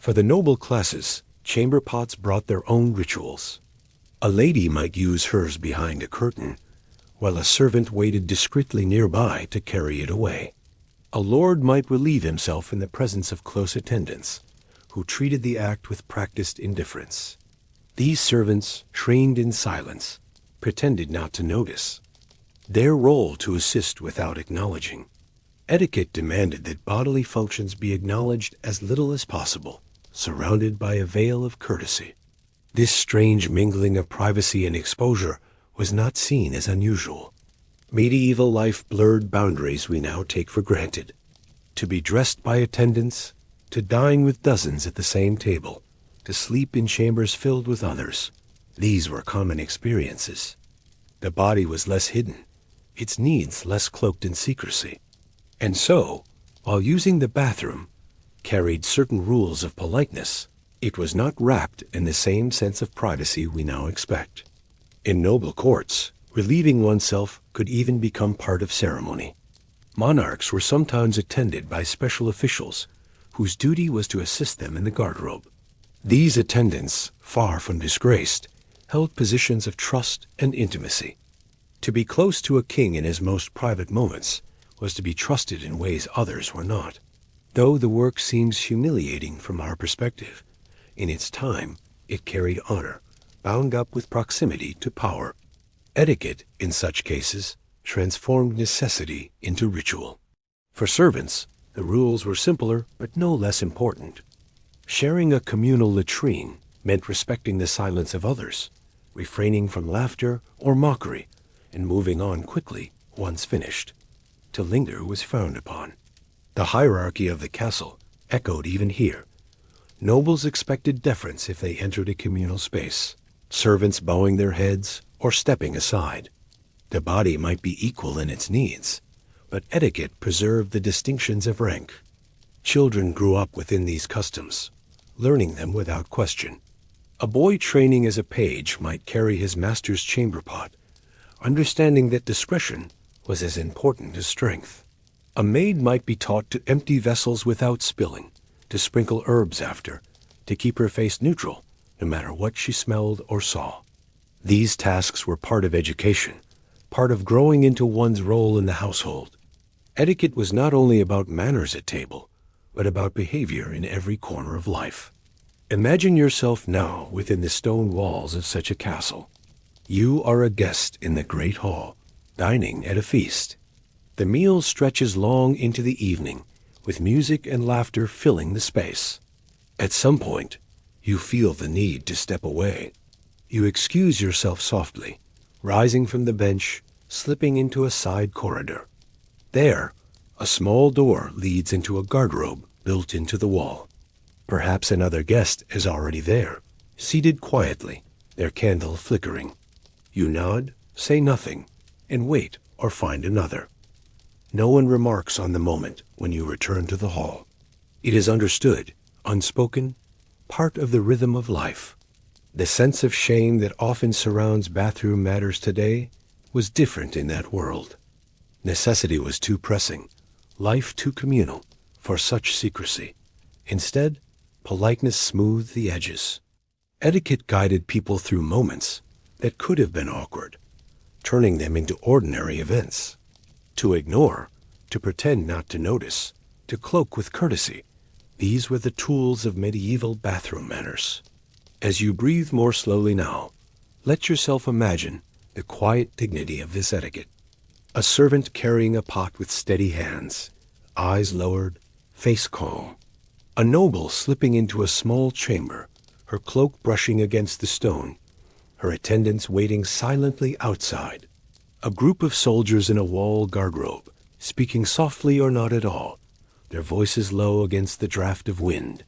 For the noble classes, chamber pots brought their own rituals. A lady might use hers behind a curtain, while a servant waited discreetly nearby to carry it away. A lord might relieve himself in the presence of close attendants, who treated the act with practiced indifference. These servants, trained in silence, pretended not to notice, their role to assist without acknowledging. Etiquette demanded that bodily functions be acknowledged as little as possible, surrounded by a veil of courtesy. This strange mingling of privacy and exposure was not seen as unusual. Medieval life blurred boundaries we now take for granted. To be dressed by attendants, to dine with dozens at the same table, to sleep in chambers filled with others, these were common experiences. The body was less hidden, its needs less cloaked in secrecy. And so, while using the bathroom carried certain rules of politeness, it was not wrapped in the same sense of privacy we now expect. In noble courts, relieving oneself could even become part of ceremony. Monarchs were sometimes attended by special officials whose duty was to assist them in the garderobe. These attendants, far from disgraced, held positions of trust and intimacy. To be close to a king in his most private moments was to be trusted in ways others were not. Though the work seems humiliating from our perspective, in its time it carried honor, bound up with proximity to power. Etiquette, in such cases, transformed necessity into ritual. For servants, the rules were simpler but no less important. Sharing a communal latrine meant respecting the silence of others, refraining from laughter or mockery, and moving on quickly once finished. To linger was frowned upon. The hierarchy of the castle echoed even here. Nobles expected deference if they entered a communal space, servants bowing their heads or stepping aside. The body might be equal in its needs, but etiquette preserved the distinctions of rank. Children grew up within these customs, learning them without question. A boy training as a page might carry his master's chamber pot, understanding that discretion was as important as strength. A maid might be taught to empty vessels without spilling, to sprinkle herbs after, to keep her face neutral, no matter what she smelled or saw. These tasks were part of education, part of growing into one's role in the household. Etiquette was not only about manners at table, but about behavior in every corner of life. Imagine yourself now within the stone walls of such a castle. You are a guest in the great hall, dining at a feast. The meal stretches long into the evening, with music and laughter filling the space. At some point, you feel the need to step away. You excuse yourself softly, rising from the bench, slipping into a side corridor. There, a small door leads into a garderobe built into the wall. Perhaps another guest is already there, seated quietly, their candle flickering. You nod, say nothing, and wait or find another. No one remarks on the moment when you return to the hall. It is understood, unspoken, part of the rhythm of life. The sense of shame that often surrounds bathroom matters today was different in that world. Necessity was too pressing, life too communal, for such secrecy. Instead, politeness smoothed the edges. Etiquette guided people through moments that could have been awkward, turning them into ordinary events. To ignore, to pretend not to notice, to cloak with courtesy, these were the tools of medieval bathroom manners. As you breathe more slowly now, let yourself imagine the quiet dignity of this etiquette. A servant carrying a pot with steady hands, eyes lowered, face calm. A noble slipping into a small chamber, her cloak brushing against the stone, her attendants waiting silently outside. A group of soldiers in a wall garderobe, speaking softly or not at all, their voices low against the draft of wind.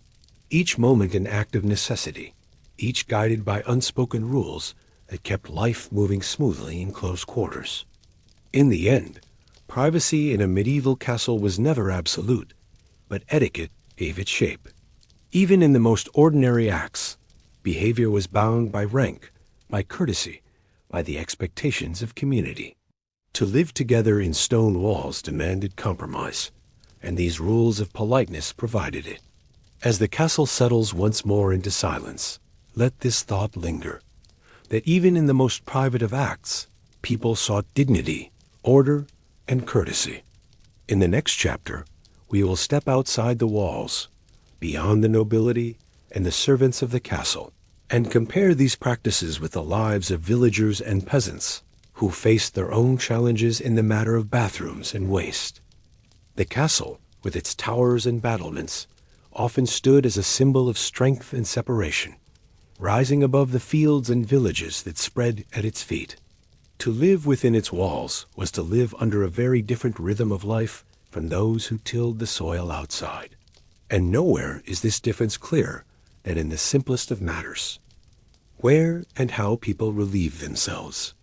Each moment an act of necessity, each guided by unspoken rules that kept life moving smoothly in close quarters. In the end, privacy in a medieval castle was never absolute, but etiquette gave it shape. Even in the most ordinary acts, behavior was bound by rank, by courtesy, by the expectations of community. To live together in stone walls demanded compromise, and these rules of politeness provided it. As the castle settles once more into silence, let this thought linger, that even in the most private of acts, people sought dignity, order, and courtesy. In the next chapter, we will step outside the walls, beyond the nobility and the servants of the castle, and compare these practices with the lives of villagers and peasants who faced their own challenges in the matter of bathrooms and waste. The castle, with its towers and battlements, often stood as a symbol of strength and separation, rising above the fields and villages that spread at its feet. To live within its walls was to live under a very different rhythm of life from those who tilled the soil outside. And nowhere is this difference clearer than in the simplest of matters: where and how people relieved themselves.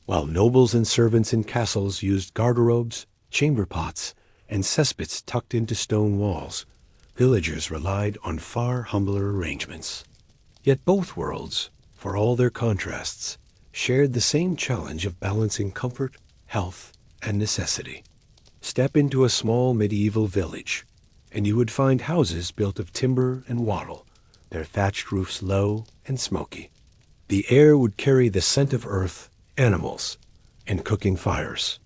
While nobles and servants in castles used garderobes, chamber pots, and cesspits tucked into stone walls, villagers relied on far humbler arrangements. Yet both worlds, for all their contrasts, shared the same challenge of balancing comfort, health, and necessity. Step into a small medieval village, and you would find houses built of timber and wattle, their thatched roofs low and smoky. The air would carry the scent of earth, animals, and cooking fires.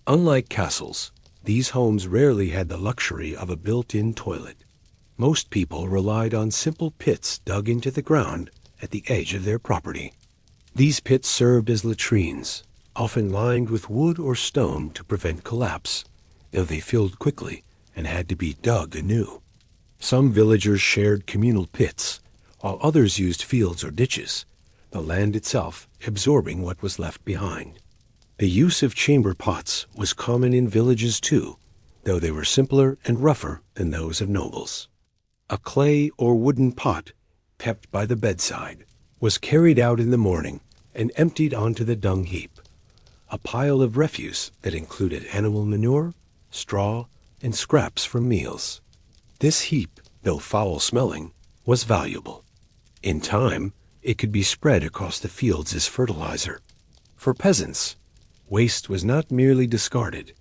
Unlike castles, these homes rarely had the luxury of a built-in toilet. Most people relied on simple pits dug into the ground at the edge of their property. These pits served as latrines, often lined with wood or stone to prevent collapse, though they filled quickly and had to be dug anew. Some villagers shared communal pits, while others used fields or ditches, the land itself absorbing what was left behind. The use of chamber pots was common in villages too, though they were simpler and rougher than those of nobles. A clay or wooden pot, kept by the bedside, was carried out in the morning and emptied onto the dung heap, a pile of refuse that included animal manure, straw, and scraps from meals. This heap, though foul-smelling, was valuable. In time, it could be spread across the fields as fertilizer. For peasants, waste was not merely discarded.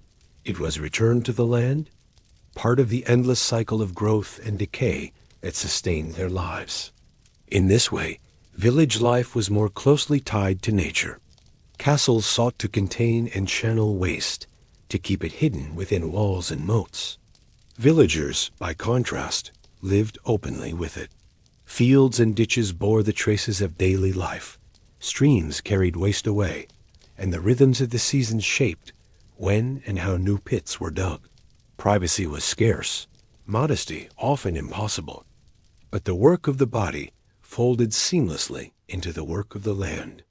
It was returned to the land, part of the endless cycle of growth and decay that sustained their lives. In this way, village life was more closely tied to nature. Castles sought to contain and channel waste, to keep it hidden within walls and moats. Villagers, by contrast, lived openly with it. Fields and ditches bore the traces of daily life. Streams carried waste away, and the rhythms of the seasons shaped when and how new pits were dug. Privacy was scarce, modesty often impossible, but the work of the body folded seamlessly into the work of the land.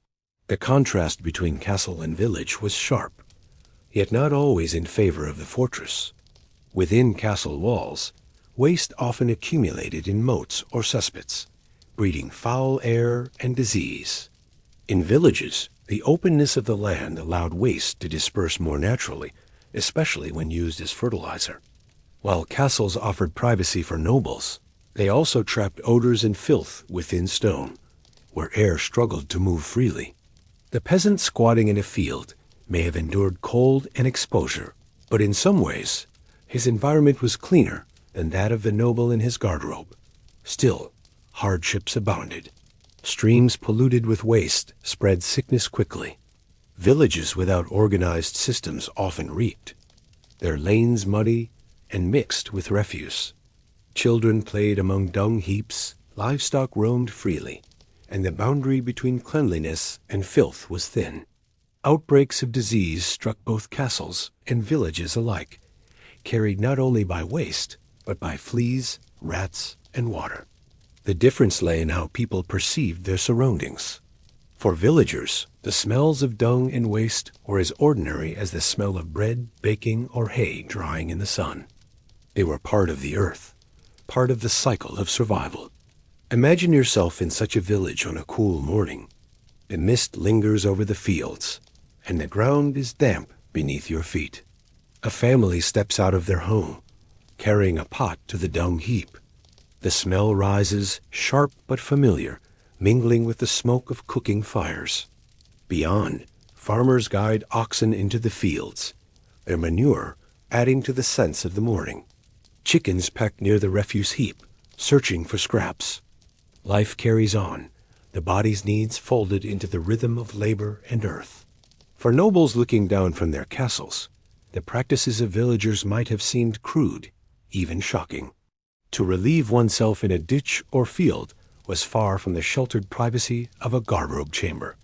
The contrast between castle and village was sharp, yet not always in favor of the fortress. Within castle walls, waste often accumulated in moats or cesspits, breeding foul air and disease. In villages, the openness of the land allowed waste to disperse more naturally, especially when used as fertilizer. While castles offered privacy for nobles, they also trapped odors and filth within stone, where air struggled to move freely. The peasant squatting in a field may have endured cold and exposure, but in some ways, his environment was cleaner than that of the noble in his garderobe. Still, hardships abounded. Streams polluted with waste spread sickness quickly. Villages without organized systems often reeked, their lanes muddy and mixed with refuse. Children played among dung heaps, livestock roamed freely, and the boundary between cleanliness and filth was thin. Outbreaks of disease struck both castles and villages alike, carried not only by waste, but by fleas, rats, and water. The difference lay in how people perceived their surroundings. For villagers, the smells of dung and waste were as ordinary as the smell of bread, baking, or hay drying in the sun. They were part of the earth, part of the cycle of survival. Imagine yourself in such a village on a cool morning. The mist lingers over the fields, and the ground is damp beneath your feet. A family steps out of their home, carrying a pot to the dung heap. The smell rises, sharp but familiar, mingling with the smoke of cooking fires. Beyond, farmers guide oxen into the fields, their manure adding to the scents of the morning. Chickens peck near the refuse heap, searching for scraps. Life carries on, the body's needs folded into the rhythm of labor and earth. For nobles looking down from their castles, the practices of villagers might have seemed crude, even shocking. To relieve oneself in a ditch or field was far from the sheltered privacy of a garderobe chamber.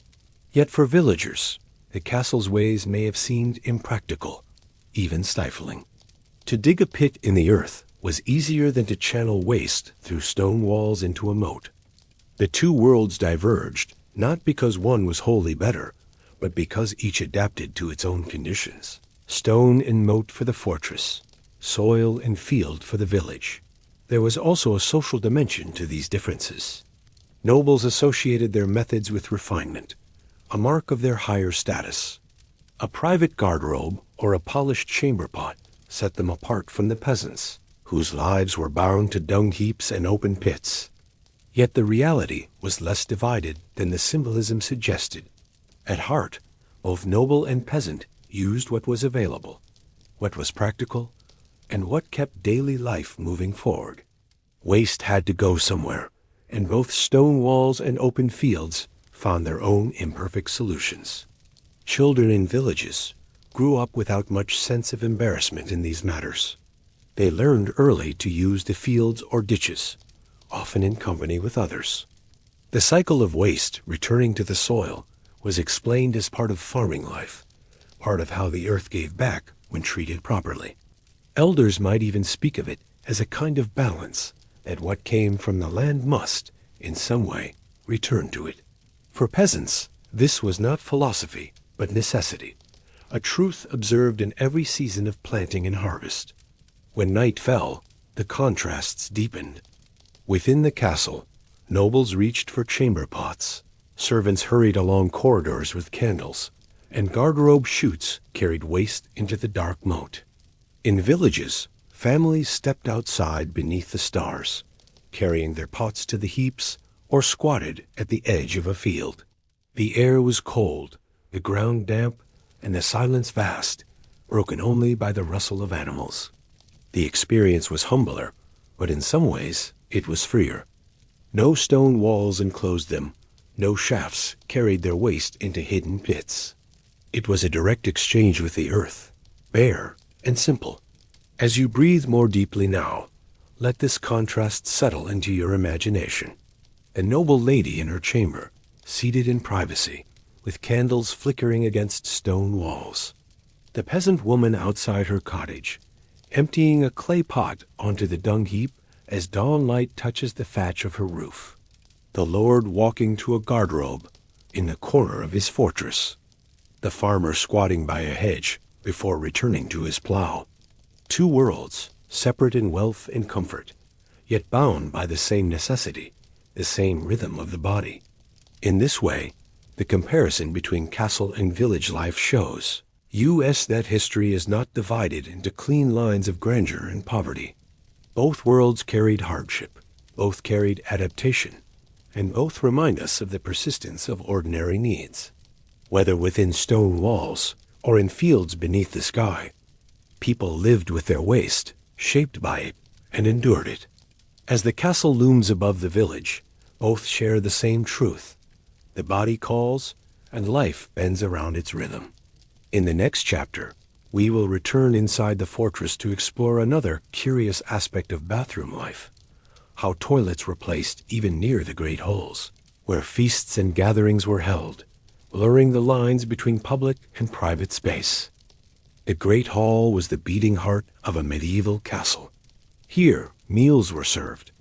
Yet for villagers, the castle's ways may have seemed impractical, even stifling. To dig a pit in the earth was easier than to channel waste through stone walls into a moat. The two worlds diverged, not because one was wholly better, but because each adapted to its own conditions. Stone and moat for the fortress, soil and field for the village. There was also a social dimension to these differences. Nobles associated their methods with refinement, a mark of their higher status. A private garderobe or a polished chamber pot set them apart from the peasants, whose lives were bound to dung heaps and open pits. Yet the reality was less divided than the symbolism suggested. At heart, both noble and peasant used what was available, what was practical, and what kept daily life moving forward. Waste had to go somewhere, and both stone walls and open fields found their own imperfect solutions. Children in villages grew up without much sense of embarrassment in these matters. They learned early to use the fields or ditches, often in company with others. The cycle of waste returning to the soil was explained as part of farming life, part of how the earth gave back when treated properly. Elders might even speak of it as a kind of balance that what came from the land must, in some way, return to it. For peasants, this was not philosophy, but necessity, a truth observed in every season of planting and harvest. When night fell, the contrasts deepened. Within the castle, nobles reached for chamber pots, servants hurried along corridors with candles, and garderobe chutes carried waste into the dark moat. In villages, families stepped outside beneath the stars, carrying their pots to the heaps or squatted at the edge of a field. The air was cold, the ground damp, and the silence vast, broken only by the rustle of animals. The experience was humbler, but in some ways it was freer. No stone walls enclosed them, no shafts carried their waste into hidden pits. It was a direct exchange with the earth, bare and simple. As you breathe more deeply now, let this contrast settle into your imagination. A noble lady in her chamber, seated in privacy, with candles flickering against stone walls. The peasant woman outside her cottage, emptying a clay pot onto the dung heap as dawn light touches the thatch of her roof. The lord walking to a garderobe in the corner of his fortress. The farmer squatting by a hedge before returning to his plow. Two worlds, separate in wealth and comfort, yet bound by the same necessity, the same rhythm of the body. In this way, the comparison between castle and village life shows us that history is not divided into clean lines of grandeur and poverty. Both worlds carried hardship, both carried adaptation, and both remind us of the persistence of ordinary needs. Whether within stone walls or in fields beneath the sky, people lived with their waste, shaped by it, and endured it. As the castle looms above the village, both share the same truth. The body calls, and life bends around its rhythm. In the next chapter, we will return inside the fortress to explore another curious aspect of bathroom life, how toilets were placed even near the great halls, where feasts and gatherings were held, blurring the lines between public and private space. The great hall was the beating heart of a medieval castle. Here, meals were served,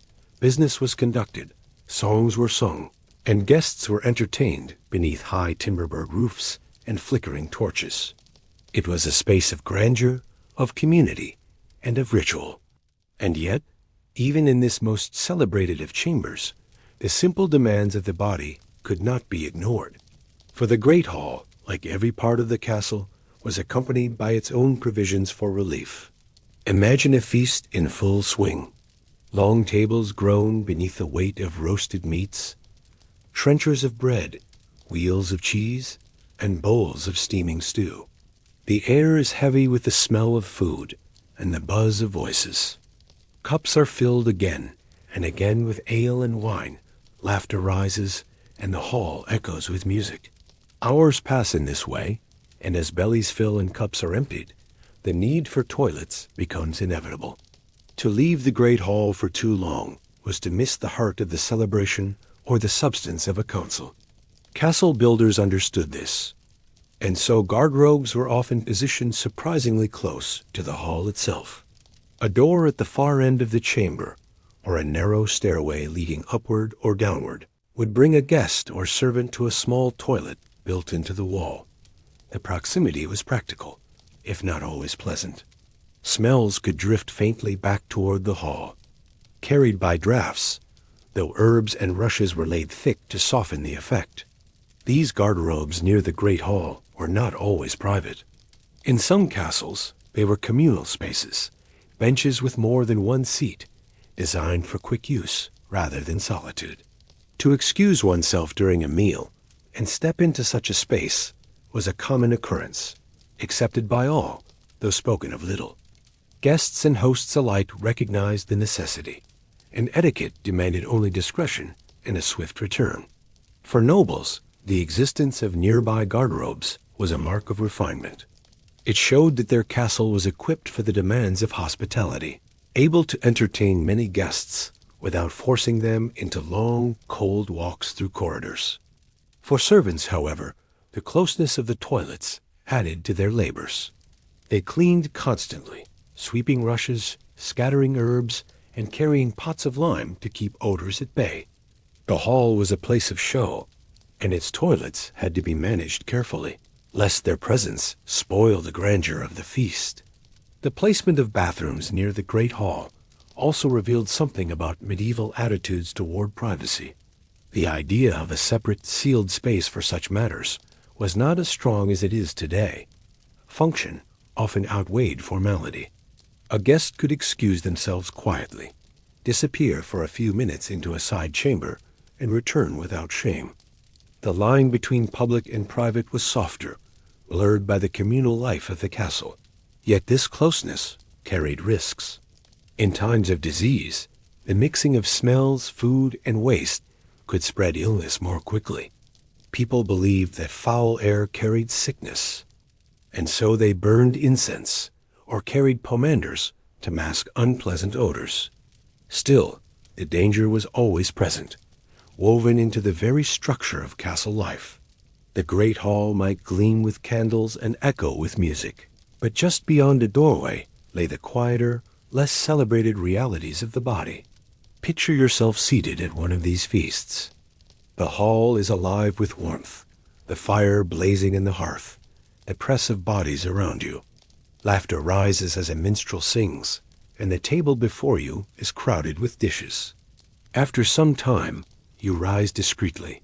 business was conducted, songs were sung, and guests were entertained beneath high timber-bird roofs and flickering torches. It was a space of grandeur, of community, and of ritual. And yet, even in this most celebrated of chambers, the simple demands of the body could not be ignored. For the great hall, like every part of the castle, was accompanied by its own provisions for relief. Imagine a feast in full swing. Long tables groan beneath the weight of roasted meats, trenchers of bread, wheels of cheese, and bowls of steaming stew. The air is heavy with the smell of food and the buzz of voices. Cups are filled again and again with ale and wine. Laughter rises, and the hall echoes with music. Hours pass in this way, and as bellies fill and cups are emptied, the need for toilets becomes inevitable. To leave the great hall for too long was to miss the heart of the celebration or the substance of a council. Castle builders understood this, and so garderobes were often positioned surprisingly close to the hall itself. A door at the far end of the chamber, or a narrow stairway leading upward or downward, would bring a guest or servant to a small toilet built into the wall. The proximity was practical, if not always pleasant. Smells could drift faintly back toward the hall, carried by draughts, though herbs and rushes were laid thick to soften the effect. These garderobes near the great hall were not always private. In some castles, they were communal spaces, benches with more than one seat, designed for quick use rather than solitude. To excuse oneself during a meal and step into such a space was a common occurrence, accepted by all, though spoken of little. Guests and hosts alike recognized the necessity, and etiquette demanded only discretion and a swift return. For nobles, the existence of nearby garderobes was a mark of refinement. It showed that their castle was equipped for the demands of hospitality, able to entertain many guests without forcing them into long, cold walks through corridors. For servants, however, the closeness of the toilets added to their labors. They cleaned constantly, sweeping rushes, scattering herbs, and carrying pots of lime to keep odors at bay. The hall was a place of show, and its toilets had to be managed carefully, lest their presence spoil the grandeur of the feast. The placement of bathrooms near the Great Hall also revealed something about medieval attitudes toward privacy. The idea of a separate, sealed space for such matters was not as strong as it is today. Function often outweighed formality. A guest could excuse themselves quietly, disappear for a few minutes into a side chamber, and return without shame. The line between public and private was softer, blurred by the communal life of the castle. Yet this closeness carried risks. In times of disease, the mixing of smells, food, and waste could spread illness more quickly. People believed that foul air carried sickness, and so they burned incense or carried pomanders to mask unpleasant odors. Still, the danger was always present, woven into the very structure of castle life. The great hall might gleam with candles and echo with music, but just beyond a doorway lay the quieter, less celebrated realities of the body. Picture yourself seated at one of these feasts. The hall is alive with warmth, the fire blazing in the hearth, the press of bodies around you. Laughter rises as a minstrel sings, and the table before you is crowded with dishes. After some time, you rise discreetly,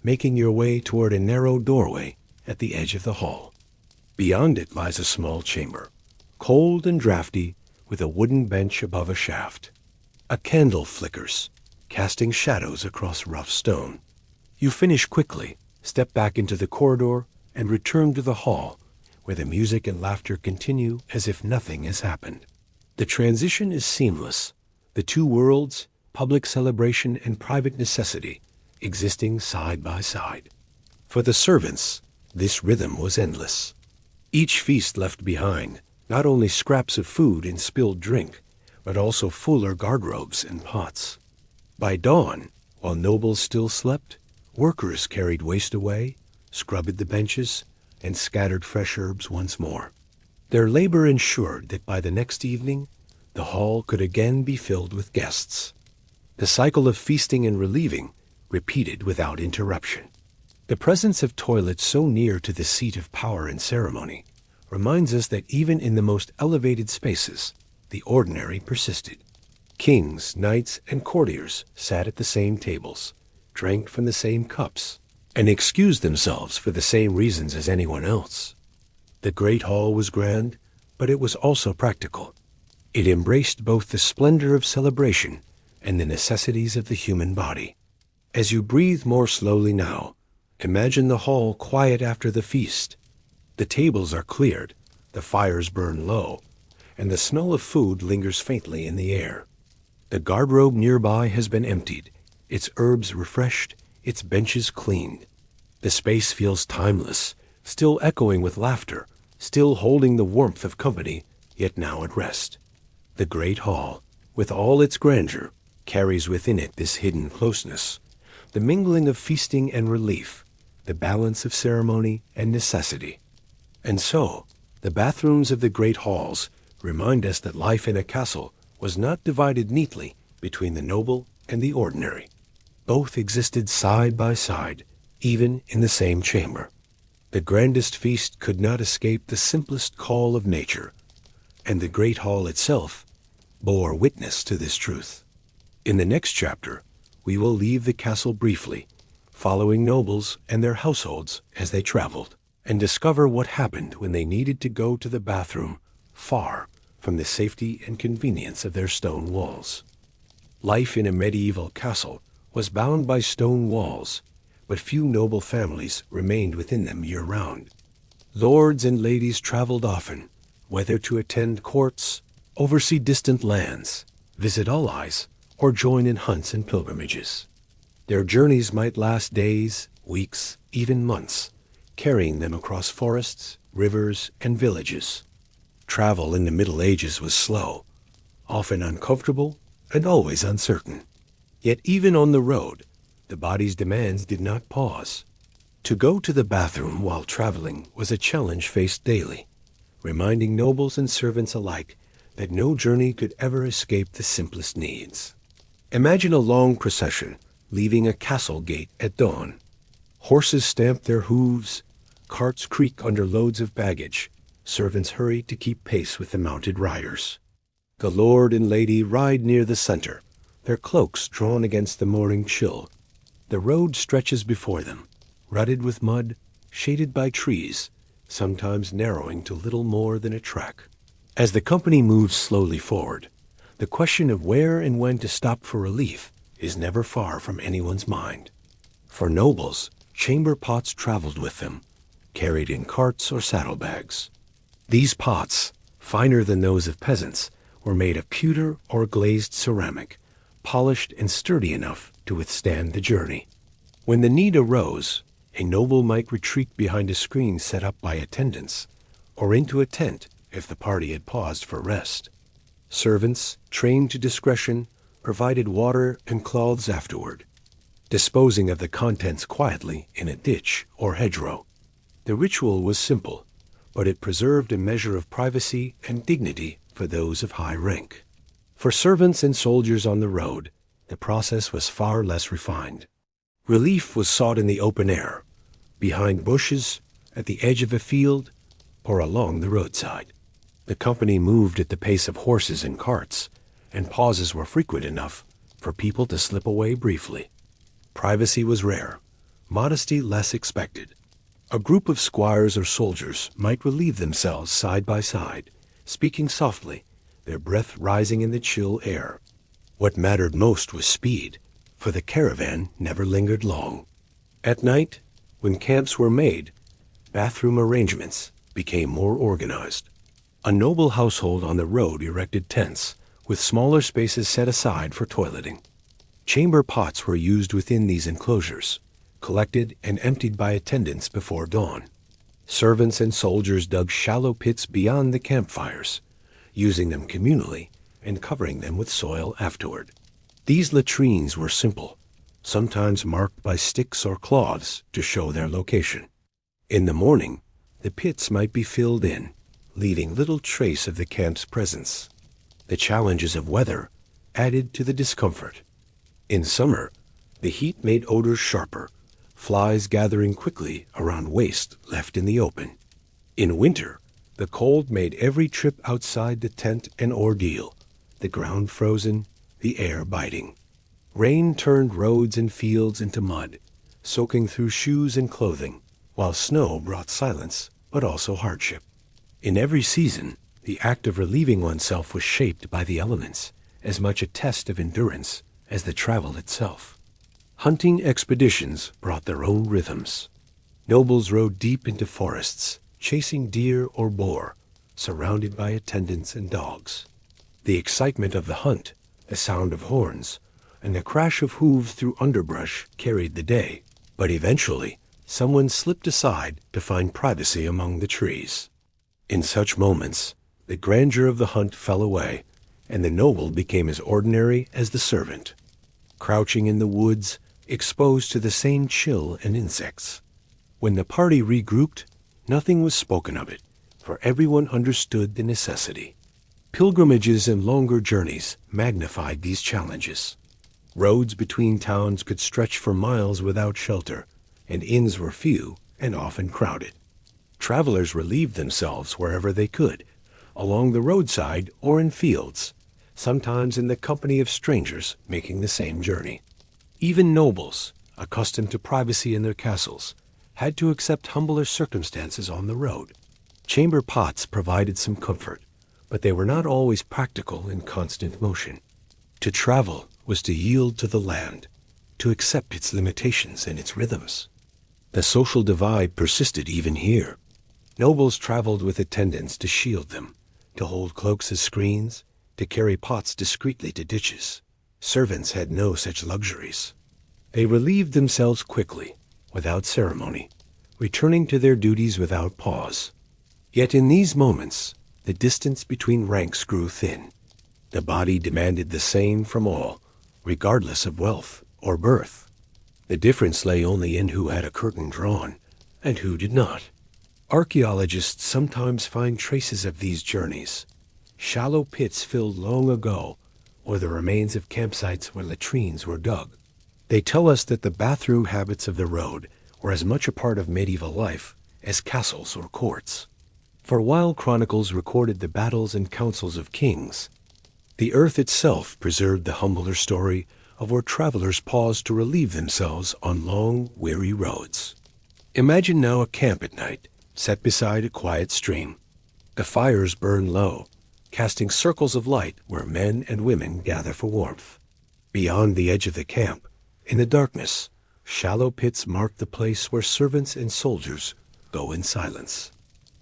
making your way toward a narrow doorway at the edge of the hall. Beyond it lies a small chamber, cold and drafty, with a wooden bench above a shaft. A candle flickers, casting shadows across rough stone. You finish quickly, step back into the corridor, and return to the hall, where the music and laughter continue as if nothing has happened. The transition is seamless, the two worlds, public celebration and private necessity, existing side by side. For the servants, this rhythm was endless. Each feast left behind not only scraps of food and spilled drink, but also fuller garderobes and pots. By dawn, while nobles still slept, workers carried waste away, scrubbed the benches, and scattered fresh herbs once more. Their labor ensured that by the next evening, the hall could again be filled with guests. The cycle of feasting and relieving repeated without interruption. The presence of toilets so near to the seat of power and ceremony reminds us that even in the most elevated spaces, the ordinary persisted. Kings, knights, and courtiers sat at the same tables, drank from the same cups, and excused themselves for the same reasons as anyone else. The great hall was grand, but it was also practical. It embraced both the splendor of celebration and the necessities of the human body. As you breathe more slowly now, imagine the hall quiet after the feast. The tables are cleared, the fires burn low, and the smell of food lingers faintly in the air. The garderobe nearby has been emptied, its herbs refreshed, its benches cleaned. The space feels timeless, still echoing with laughter, still holding the warmth of company, yet now at rest. The great hall, with all its grandeur, carries within it this hidden closeness, the mingling of feasting and relief, the balance of ceremony and necessity. And so, the bathrooms of the great halls remind us that life in a castle was not divided neatly between the noble and the ordinary. Both existed side by side, even in the same chamber. The grandest feast could not escape the simplest call of nature, and the great hall itself bore witness to this truth. In the next chapter, we will leave the castle briefly, following nobles and their households as they traveled, and discover what happened when they needed to go to the bathroom far from the safety and convenience of their stone walls. Life in a medieval castle was bound by stone walls, but few noble families remained within them year-round. Lords and ladies traveled often, whether to attend courts, oversee distant lands, visit allies, or join in hunts and pilgrimages. Their journeys might last days, weeks, even months, carrying them across forests, rivers, and villages. Travel in the Middle Ages was slow, often uncomfortable, and always uncertain. Yet even on the road, the body's demands did not pause. To go to the bathroom while traveling was a challenge faced daily, reminding nobles and servants alike that no journey could ever escape the simplest needs. Imagine a long procession leaving a castle gate at dawn. Horses stamp their hooves, carts creak under loads of baggage, servants hurry to keep pace with the mounted riders. The lord and lady ride near the center, their cloaks drawn against the morning chill. The road stretches before them, rutted with mud, shaded by trees, sometimes narrowing to little more than a track. As the company moves slowly forward, the question of where and when to stop for relief is never far from anyone's mind. For nobles, chamber pots traveled with them, carried in carts or saddlebags. These pots, finer than those of peasants, were made of pewter or glazed ceramic, polished and sturdy enough to withstand the journey. When the need arose, a noble might retreat behind a screen set up by attendants, or into a tent if the party had paused for rest. Servants, trained to discretion, provided water and cloths afterward, disposing of the contents quietly in a ditch or hedgerow. The ritual was simple, but it preserved a measure of privacy and dignity for those of high rank. For servants and soldiers on the road, the process was far less refined. Relief was sought in the open air, behind bushes, at the edge of a field, or along the roadside. The company moved at the pace of horses and carts, and pauses were frequent enough for people to slip away briefly. Privacy was rare, modesty less expected. A group of squires or soldiers might relieve themselves side by side, speaking softly, their breath rising in the chill air. What mattered most was speed, for the caravan never lingered long. At night, when camps were made, bathroom arrangements became more organized. A noble household on the road erected tents, with smaller spaces set aside for toileting. Chamber pots were used within these enclosures, collected and emptied by attendants before dawn. Servants and soldiers dug shallow pits beyond the campfires, using them communally and covering them with soil afterward. These latrines were simple, sometimes marked by sticks or cloths to show their location. In the morning, the pits might be filled in, leaving little trace of the camp's presence. The challenges of weather added to the discomfort. In summer, the heat made odors sharper, flies gathering quickly around waste left in the open. In winter, the cold made every trip outside the tent an ordeal, the ground frozen, the air biting. Rain turned roads and fields into mud, soaking through shoes and clothing, while snow brought silence, but also hardship. In every season, the act of relieving oneself was shaped by the elements, as much a test of endurance as the travel itself. Hunting expeditions brought their own rhythms. Nobles rode deep into forests, chasing deer or boar, surrounded by attendants and dogs. The excitement of the hunt, the sound of horns, and the crash of hooves through underbrush carried the day, but eventually someone slipped aside to find privacy among the trees. In such moments, the grandeur of the hunt fell away, and the noble became as ordinary as the servant, crouching in the woods, exposed to the same chill and insects. When the party regrouped, nothing was spoken of it, for everyone understood the necessity. Pilgrimages and longer journeys magnified these challenges. Roads between towns could stretch for miles without shelter, and inns were few and often crowded. Travelers relieved themselves wherever they could, along the roadside or in fields, sometimes in the company of strangers making the same journey. Even nobles, accustomed to privacy in their castles, had to accept humbler circumstances on the road. Chamber pots provided some comfort, but they were not always practical in constant motion. To travel was to yield to the land, to accept its limitations and its rhythms. The social divide persisted even here. Nobles traveled with attendants to shield them, to hold cloaks as screens, to carry pots discreetly to ditches. Servants had no such luxuries. They relieved themselves quickly, without ceremony, returning to their duties without pause. Yet in these moments, the distance between ranks grew thin. The body demanded the same from all, regardless of wealth or birth. The difference lay only in who had a curtain drawn and who did not. Archaeologists sometimes find traces of these journeys. shallow pits filled long ago, or the remains of campsites where latrines were dug. They tell us that the bathroom habits of the road were as much a part of medieval life as castles or courts. For while chronicles recorded the battles and councils of kings, the earth itself preserved the humbler story of where travelers paused to relieve themselves on long, weary roads. Imagine now a camp at night, set beside a quiet stream. The fires burn low, casting circles of light where men and women gather for warmth. Beyond the edge of the camp, in the darkness, shallow pits mark the place where servants and soldiers go in silence.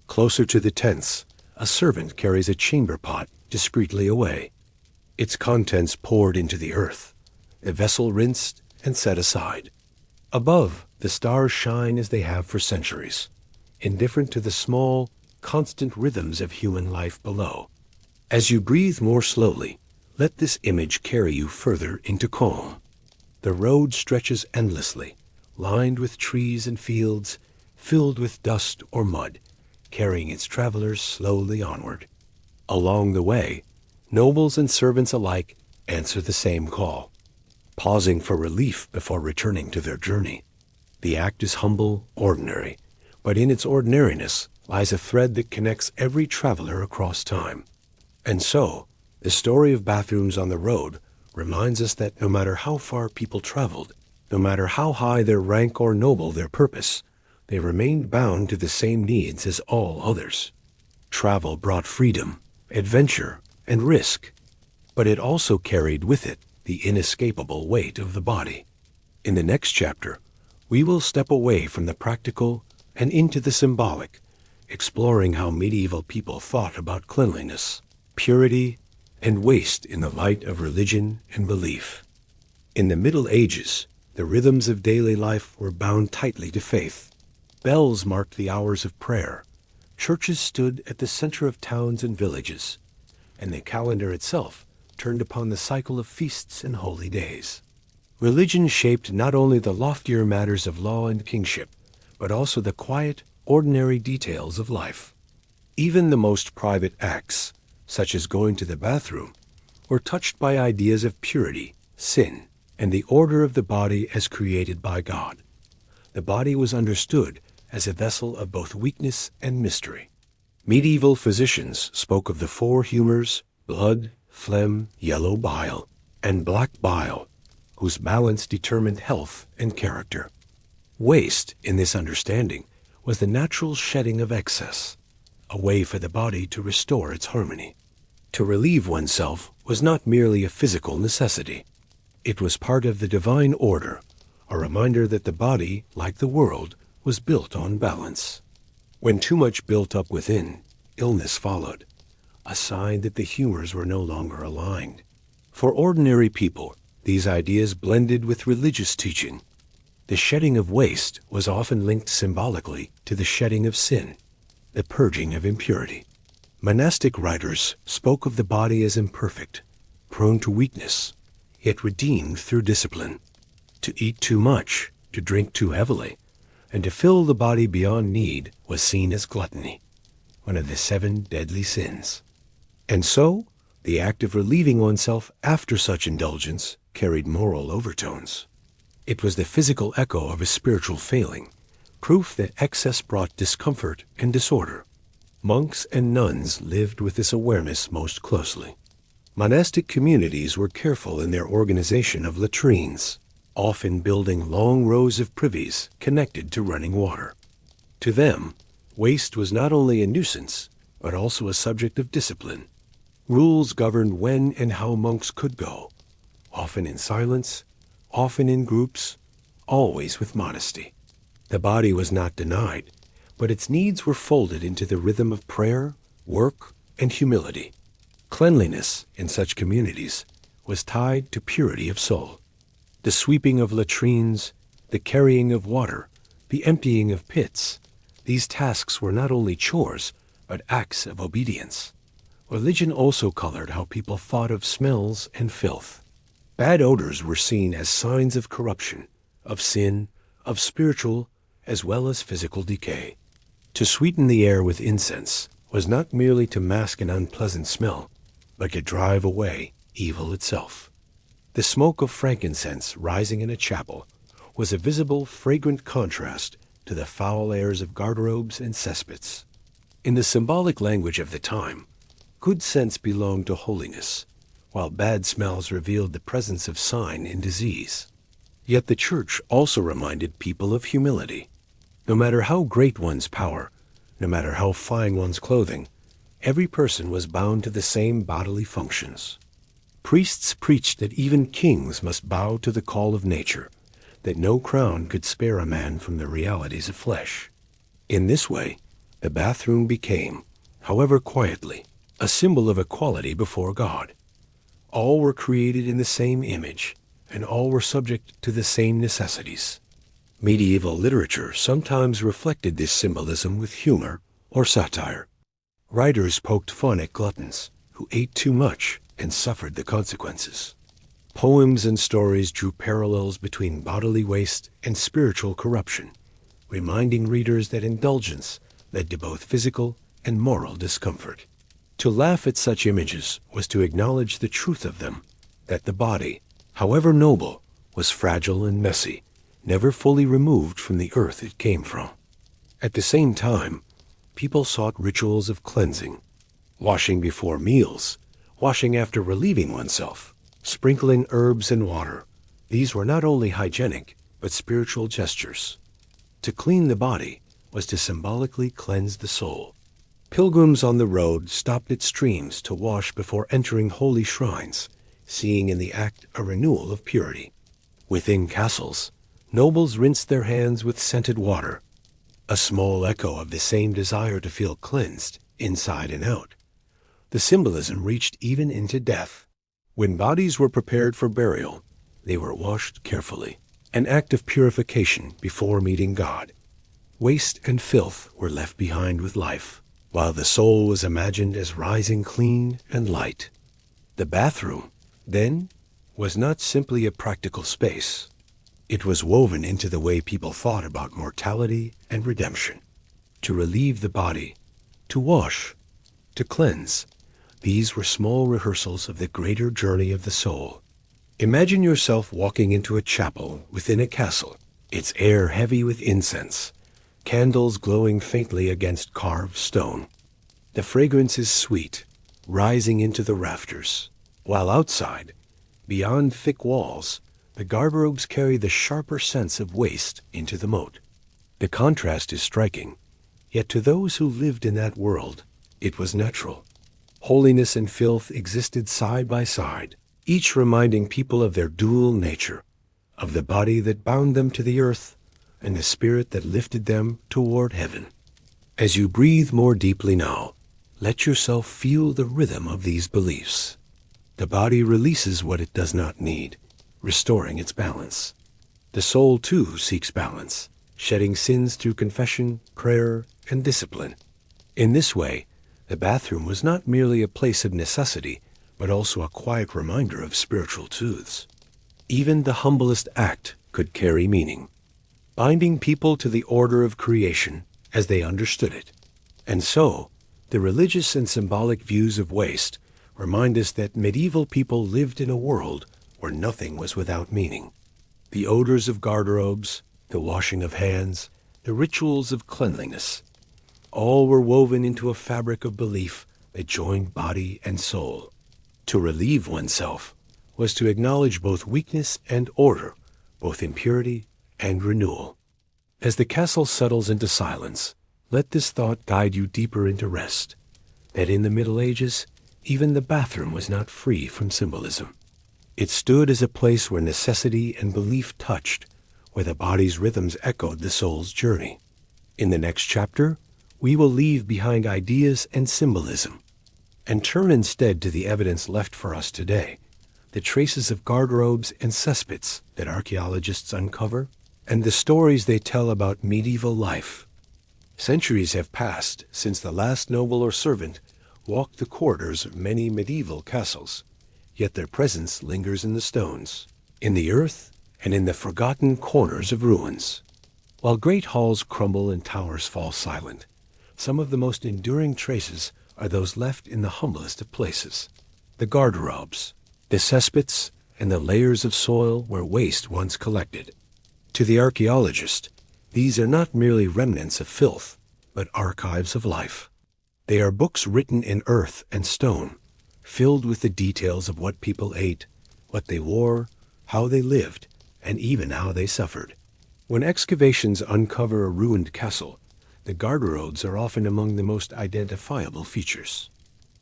Closer to the tents, a servant carries a chamber pot discreetly away, its contents poured into the earth, a vessel rinsed and set aside. Above, the stars shine as they have for centuries, indifferent to the small, constant rhythms of human life below. As you breathe more slowly, let this image carry you further into calm. The road stretches endlessly, lined with trees and fields, filled with dust or mud, carrying its travelers slowly onward. Along the way, nobles and servants alike answer the same call, pausing for relief before returning to their journey. The act is humble, ordinary, but in its ordinariness lies a thread that connects every traveler across time. And so, the story of bathrooms on the road reminds us that no matter how far people traveled, no matter how high their rank or noble their purpose, they remained bound to the same needs as all others. Travel brought freedom, adventure, and risk, but it also carried with it the inescapable weight of the body. In the next chapter, we will step away from the practical and into the symbolic, exploring how medieval people thought about cleanliness, purity, and waste in the light of religion and belief. In the Middle Ages, the rhythms of daily life were bound tightly to faith. Bells marked the hours of prayer. Churches stood at the center of towns and villages, and the calendar itself turned upon the cycle of feasts and holy days. Religion shaped not only the loftier matters of law and kingship, but also the quiet, ordinary details of life. Even the most private acts, such as going to the bathroom, were touched by ideas of purity, sin, and the order of the body as created by God. The body was understood as a vessel of both weakness and mystery. Medieval physicians spoke of the four humors, blood, phlegm, yellow bile, and black bile, whose balance determined health and character. Waste, in this understanding, was the natural shedding of excess, a way for the body to restore its harmony. To relieve oneself was not merely a physical necessity. It was part of the divine order, a reminder that the body, like the world, was built on balance. When too much built up within, illness followed, a sign that the humors were no longer aligned. For ordinary people, these ideas blended with religious teaching. The shedding of waste was often linked symbolically to the shedding of sin, the purging of impurity. Monastic writers spoke of the body as imperfect, prone to weakness, yet redeemed through discipline. To eat too much, to drink too heavily, and to fill the body beyond need was seen as gluttony, one of the 7 deadly sins. And so, the act of relieving oneself after such indulgence carried moral overtones. It was the physical echo of a spiritual failing, proof that excess brought discomfort and disorder. Monks and nuns lived with this awareness most closely. Monastic communities were careful in their organization of latrines, often building long rows of privies connected to running water. To them, waste was not only a nuisance, but also a subject of discipline. Rules governed when and how monks could go, often in silence, often in groups, always with modesty. The body was not denied, but its needs were folded into the rhythm of prayer, work, and humility. Cleanliness in such communities was tied to purity of soul. The sweeping of latrines, the carrying of water, the emptying of pits, these tasks were not only chores, but acts of obedience. Religion also colored how people thought of smells and filth. Bad odors were seen as signs of corruption, of sin, of spiritual as well as physical decay. To sweeten the air with incense, was not merely to mask an unpleasant smell, but to drive away evil itself. The smoke of frankincense rising in a chapel was a visible, fragrant contrast to the foul airs of garderobes and cesspits. In the symbolic language of the time, good scents belonged to holiness, while bad smells revealed the presence of sign and disease. Yet the church also reminded people of humility. No matter how great one's power, no matter how fine one's clothing, every person was bound to the same bodily functions. Priests preached that even kings must bow to the call of nature, that no crown could spare a man from the realities of flesh. In this way, the bathroom became, however quietly, a symbol of equality before God. All were created in the same image, and all were subject to the same necessities. Medieval literature sometimes reflected this symbolism with humor or satire. Writers poked fun at gluttons who ate too much and suffered the consequences. Poems and stories drew parallels between bodily waste and spiritual corruption, reminding readers that indulgence led to both physical and moral discomfort. To laugh at such images was to acknowledge the truth of them, that the body, however noble, was fragile and messy, never fully removed from the earth it came from. At the same time, people sought rituals of cleansing, washing before meals, washing after relieving oneself, sprinkling herbs and water. These were not only hygienic, but spiritual gestures. To clean the body was to symbolically cleanse the soul. Pilgrims on the road stopped at streams to wash before entering holy shrines, seeing in the act a renewal of purity. Within castles, nobles rinsed their hands with scented water, a small echo of the same desire to feel cleansed inside and out. The symbolism reached even into death. When bodies were prepared for burial, they were washed carefully, an act of purification before meeting God. Waste and filth were left behind with life, while the soul was imagined as rising clean and light. The bathroom, then, was not simply a practical space. It was woven into the way people thought about mortality and redemption. To relieve the body, to wash, to cleanse, these were small rehearsals of the greater journey of the soul. Imagine yourself walking into a chapel within a castle, its air heavy with incense, candles glowing faintly against carved stone. The fragrance is sweet, rising into the rafters, while outside, beyond thick walls, the garderobes carry the sharper sense of waste into the moat. The contrast is striking, yet to those who lived in that world, it was natural. Holiness and filth existed side by side, each reminding people of their dual nature, of the body that bound them to the earth and the spirit that lifted them toward heaven. As you breathe more deeply now, let yourself feel the rhythm of these beliefs. The body releases what it does not need, restoring its balance. The soul, too, seeks balance, shedding sins through confession, prayer, and discipline. In this way, the bathroom was not merely a place of necessity, but also a quiet reminder of spiritual truths. Even the humblest act could carry meaning, binding people to the order of creation as they understood it. And so, the religious and symbolic views of waste remind us that medieval people lived in a world where nothing was without meaning. The odors of garderobes, the washing of hands, the rituals of cleanliness, all were woven into a fabric of belief that joined body and soul. To relieve oneself was to acknowledge both weakness and order, both impurity and renewal. As the castle settles into silence, let this thought guide you deeper into rest, that in the Middle Ages, even the bathroom was not free from symbolism. It stood as a place where necessity and belief touched, where the body's rhythms echoed the soul's journey. In the next chapter, we will leave behind ideas and symbolism, and turn instead to the evidence left for us today, the traces of garderobes and cesspits that archaeologists uncover, and the stories they tell about medieval life. Centuries have passed since the last noble or servant walked the corridors of many medieval castles, yet their presence lingers in the stones, in the earth, and in the forgotten corners of ruins. While great halls crumble and towers fall silent, Some of the most enduring traces are those left in the humblest of places. The garderobes, the cesspits, and the layers of soil where waste once collected. To the archaeologist, these are not merely remnants of filth, but archives of life. They are books written in earth and stone, filled with the details of what people ate, what they wore, how they lived, and even how they suffered. When excavations uncover a ruined castle, the garderobes are often among the most identifiable features.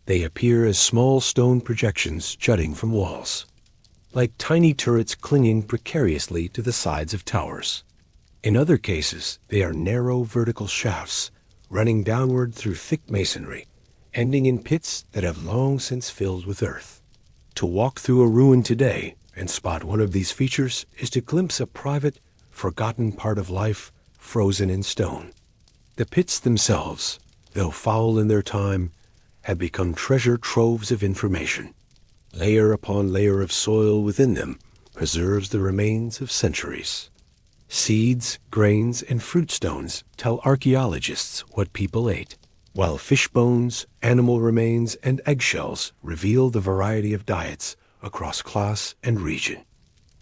They appear as small stone projections jutting from walls, like tiny turrets clinging precariously to the sides of towers. In other cases, they are narrow vertical shafts running downward through thick masonry, ending in pits that have long since filled with earth. To walk through a ruin today and spot one of these features is to glimpse a private, forgotten part of life frozen in stone. The pits themselves, though foul in their time, have become treasure troves of information. Layer upon layer of soil within them preserves the remains of centuries. Seeds, grains, and fruit stones tell archaeologists what people ate, while fish bones, animal remains, and eggshells reveal the variety of diets across class and region.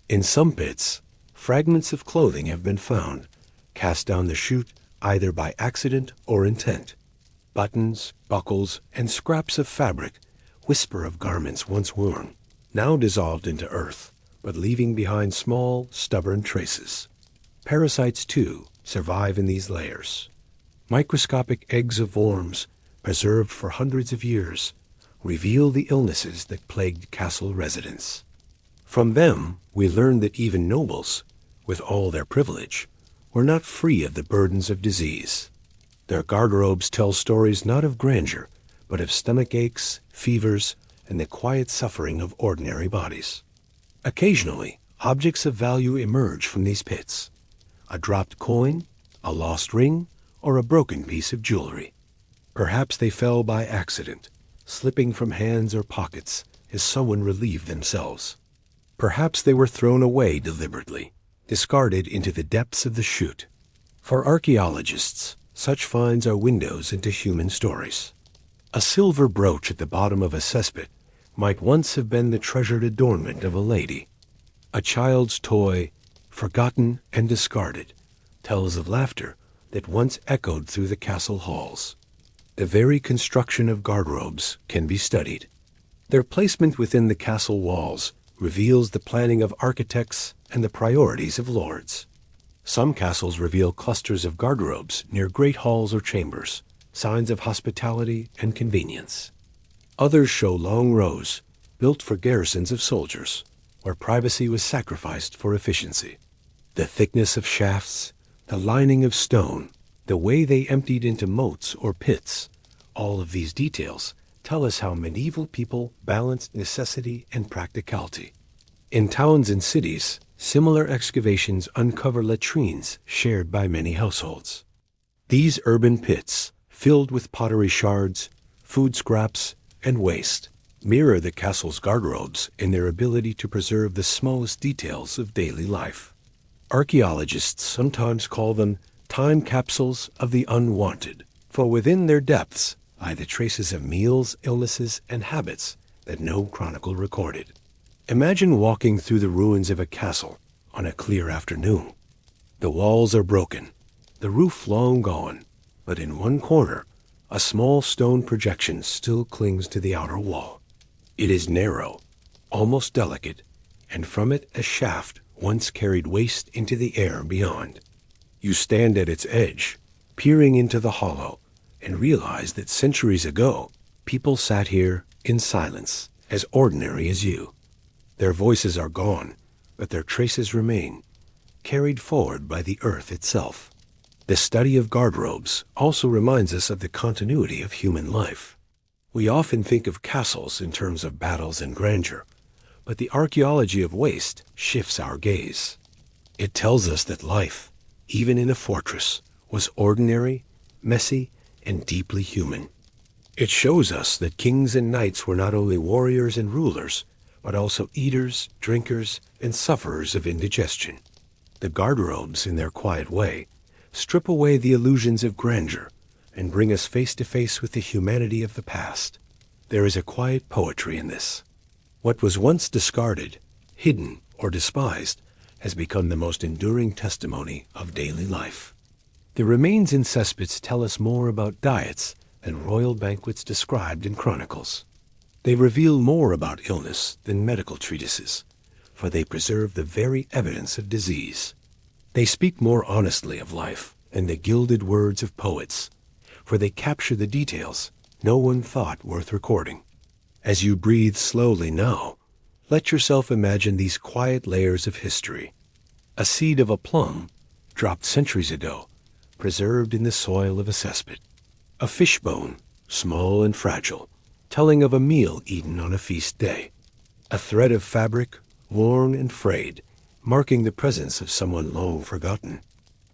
In some pits, fragments of clothing have been found, cast down the chute either by accident or intent. Buttons, buckles, and scraps of fabric whisper of garments once worn, now dissolved into earth, but leaving behind small, stubborn traces. Parasites, too, survive in these layers. Microscopic eggs of worms, preserved for hundreds of years, reveal the illnesses that plagued castle residents. From them, we learn that even nobles, with all their privilege, were not free of the burdens of disease. Their garderobes tell stories not of grandeur, but of stomach aches, fevers, and the quiet suffering of ordinary bodies. Occasionally, objects of value emerge from these pits. A dropped coin, a lost ring, or a broken piece of jewelry. Perhaps they fell by accident, slipping from hands or pockets as someone relieved themselves. Perhaps they were thrown away deliberately, discarded into the depths of the chute. For archaeologists, such finds are windows into human stories. A silver brooch at the bottom of a cesspit might once have been the treasured adornment of a lady. A child's toy, forgotten and discarded, tells of laughter that once echoed through the castle halls. The very construction of garderobes can be studied. Their placement within the castle walls reveals the planning of architects and the priorities of lords. Some castles reveal clusters of garderobes near great halls or chambers, signs of hospitality and convenience. Others show long rows, built for garrisons of soldiers, where privacy was sacrificed for efficiency. The thickness of shafts, the lining of stone, the way they emptied into moats or pits, all of these details tell us how medieval people balanced necessity and practicality. In towns and cities, similar excavations uncover latrines shared by many households. These urban pits, filled with pottery shards, food scraps, and waste, mirror the castle's garderobes in their ability to preserve the smallest details of daily life. Archaeologists sometimes call them time capsules of the unwanted, for within their depths lie the traces of meals, illnesses, and habits that no chronicle recorded. Imagine walking through the ruins of a castle on a clear afternoon. The walls are broken, the roof long gone, but in one corner, a small stone projection still clings to the outer wall. It is narrow, almost delicate, and from it a shaft once carried waste into the air beyond. You stand at its edge, peering into the hollow, and realize that centuries ago, people sat here in silence, as ordinary as you. Their voices are gone, but their traces remain, carried forward by the earth itself. The study of garderobes also reminds us of the continuity of human life. We often think of castles in terms of battles and grandeur, but the archaeology of waste shifts our gaze. It tells us that life, even in a fortress, was ordinary, messy, and deeply human. It shows us that kings and knights were not only warriors and rulers, but also eaters, drinkers, and sufferers of indigestion. The garderobes, in their quiet way, strip away the illusions of grandeur and bring us face to face with the humanity of the past. There is a quiet poetry in this. What was once discarded, hidden, or despised has become the most enduring testimony of daily life. The remains in cesspits tell us more about diets than royal banquets described in chronicles. They reveal more about illness than medical treatises, for they preserve the very evidence of disease. They speak more honestly of life than the gilded words of poets, for they capture the details no one thought worth recording. As you breathe slowly now, let yourself imagine these quiet layers of history. A seed of a plum, dropped centuries ago, preserved in the soil of a cesspit. A fishbone, small and fragile, telling of a meal eaten on a feast day. A thread of fabric, worn and frayed, marking the presence of someone long forgotten.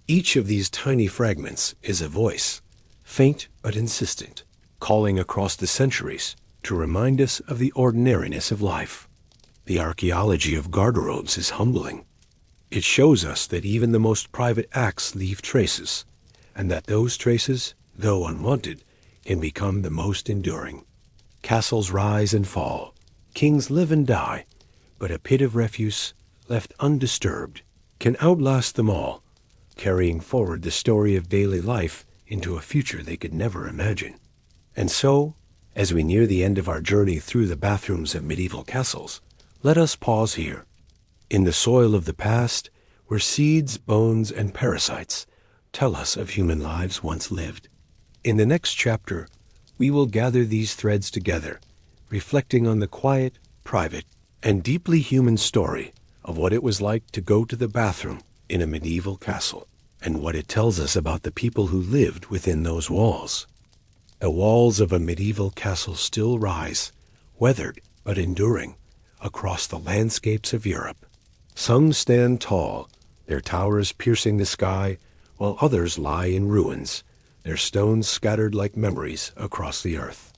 Each of these tiny fragments is a voice, faint but insistent, calling across the centuries to remind us of the ordinariness of life. The archaeology of garderobes is humbling. It shows us that even the most private acts leave traces, and that those traces, though unwanted, can become the most enduring. Castles rise and fall, kings live and die, but a pit of refuse, left undisturbed, can outlast them all, carrying forward the story of daily life into a future they could never imagine. And so, as we near the end of our journey through the bathrooms of medieval castles, let us pause here, in the soil of the past, where seeds, bones, and parasites tell us of human lives once lived. In the next chapter, we will gather these threads together, reflecting on the quiet, private, and deeply human story of what it was like to go to the bathroom in a medieval castle, and what it tells us about the people who lived within those walls. The walls of a medieval castle still rise, weathered but enduring, across the landscapes of Europe. Some stand tall, their towers piercing the sky, while others lie in ruins, their stones scattered like memories across the earth.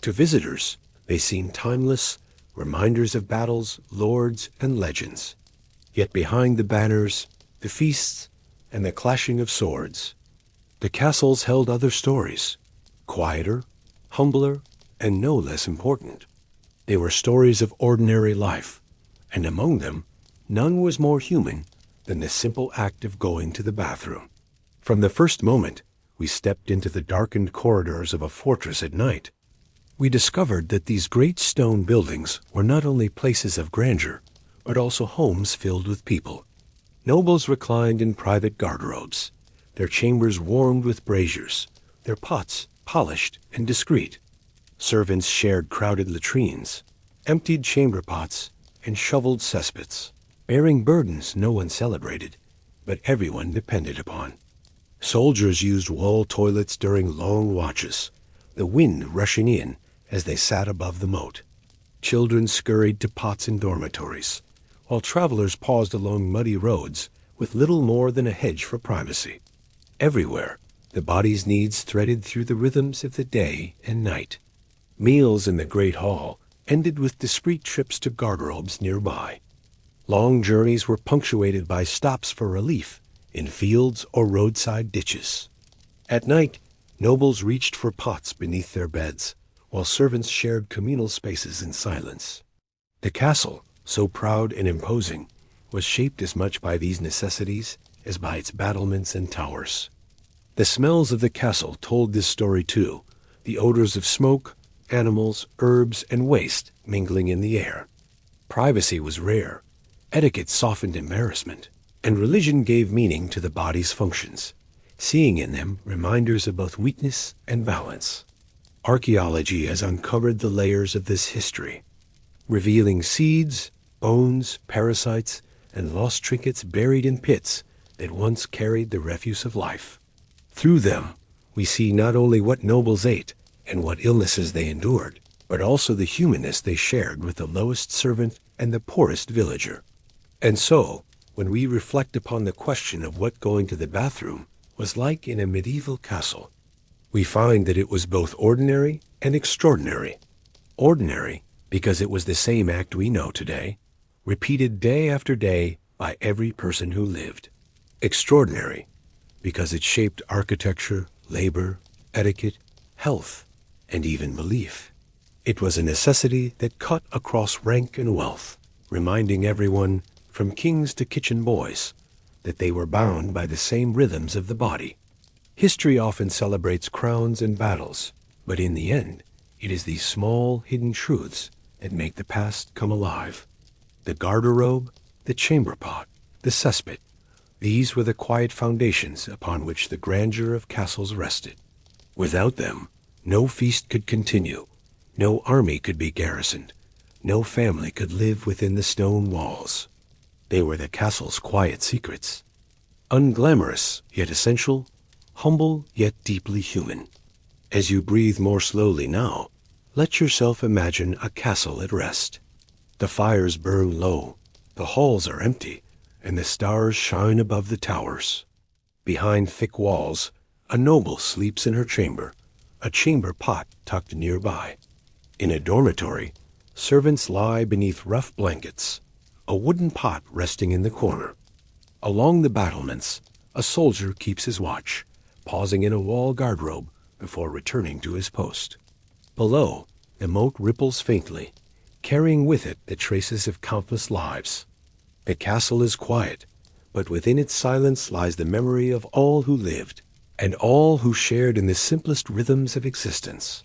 To visitors, they seem timeless, reminders of battles, lords, and legends. Yet behind the banners, the feasts, and the clashing of swords, the castles held other stories, quieter, humbler, and no less important. They were stories of ordinary life, and among them, none was more human than the simple act of going to the bathroom. From the first moment we stepped into the darkened corridors of a fortress at night, we discovered that these great stone buildings were not only places of grandeur, but also homes filled with people. Nobles reclined in private garderobes, their chambers warmed with braziers, their pots polished and discreet. Servants shared crowded latrines, emptied chamber pots, and shoveled cesspits, bearing burdens no one celebrated, but everyone depended upon. Soldiers used wall toilets during long watches, the wind rushing in as they sat above the moat. Children scurried to pots in dormitories, while travelers paused along muddy roads with little more than a hedge for privacy. Everywhere, the body's needs threaded through the rhythms of the day and night. Meals in the great hall ended with discreet trips to garderobes nearby. Long journeys were punctuated by stops for relief in fields or roadside ditches. At night, nobles reached for pots beneath their beds, while servants shared communal spaces in silence. The castle, so proud and imposing, was shaped as much by these necessities as by its battlements and towers. The smells of the castle told this story too, the odors of smoke, animals, herbs, and waste mingling in the air. Privacy was rare, etiquette softened embarrassment, and religion gave meaning to the body's functions, seeing in them reminders of both weakness and balance. Archaeology has uncovered the layers of this history, revealing seeds, bones, parasites, and lost trinkets buried in pits that once carried the refuse of life. Through them, we see not only what nobles ate and what illnesses they endured, but also the humanness they shared with the lowest servant and the poorest villager. And so, when we reflect upon the question of what going to the bathroom was like in a medieval castle, we find that it was both ordinary and extraordinary. Ordinary because it was the same act we know today, repeated day after day by every person who lived. Extraordinary because it shaped architecture, labor, etiquette, health, and even belief. It was a necessity that cut across rank and wealth, reminding everyone, from kings to kitchen boys, that they were bound by the same rhythms of the body. History often celebrates crowns and battles, but in the end, it is these small, hidden truths that make the past come alive. The garderobe, the chamber pot, the cesspit, these were the quiet foundations upon which the grandeur of castles rested. Without them, no feast could continue, no army could be garrisoned, no family could live within the stone walls. They were the castle's quiet secrets. Unglamorous, yet essential, humble, yet deeply human. As you breathe more slowly now, let yourself imagine a castle at rest. The fires burn low, the halls are empty, and the stars shine above the towers. Behind thick walls, a noble sleeps in her chamber, a chamber pot tucked nearby. In a dormitory, servants lie beneath rough blankets, a wooden pot resting in the corner. Along the battlements, a soldier keeps his watch, pausing in a wall garderobe before returning to his post. Below, the moat ripples faintly, carrying with it the traces of countless lives. The castle is quiet, but within its silence lies the memory of all who lived, and all who shared in the simplest rhythms of existence.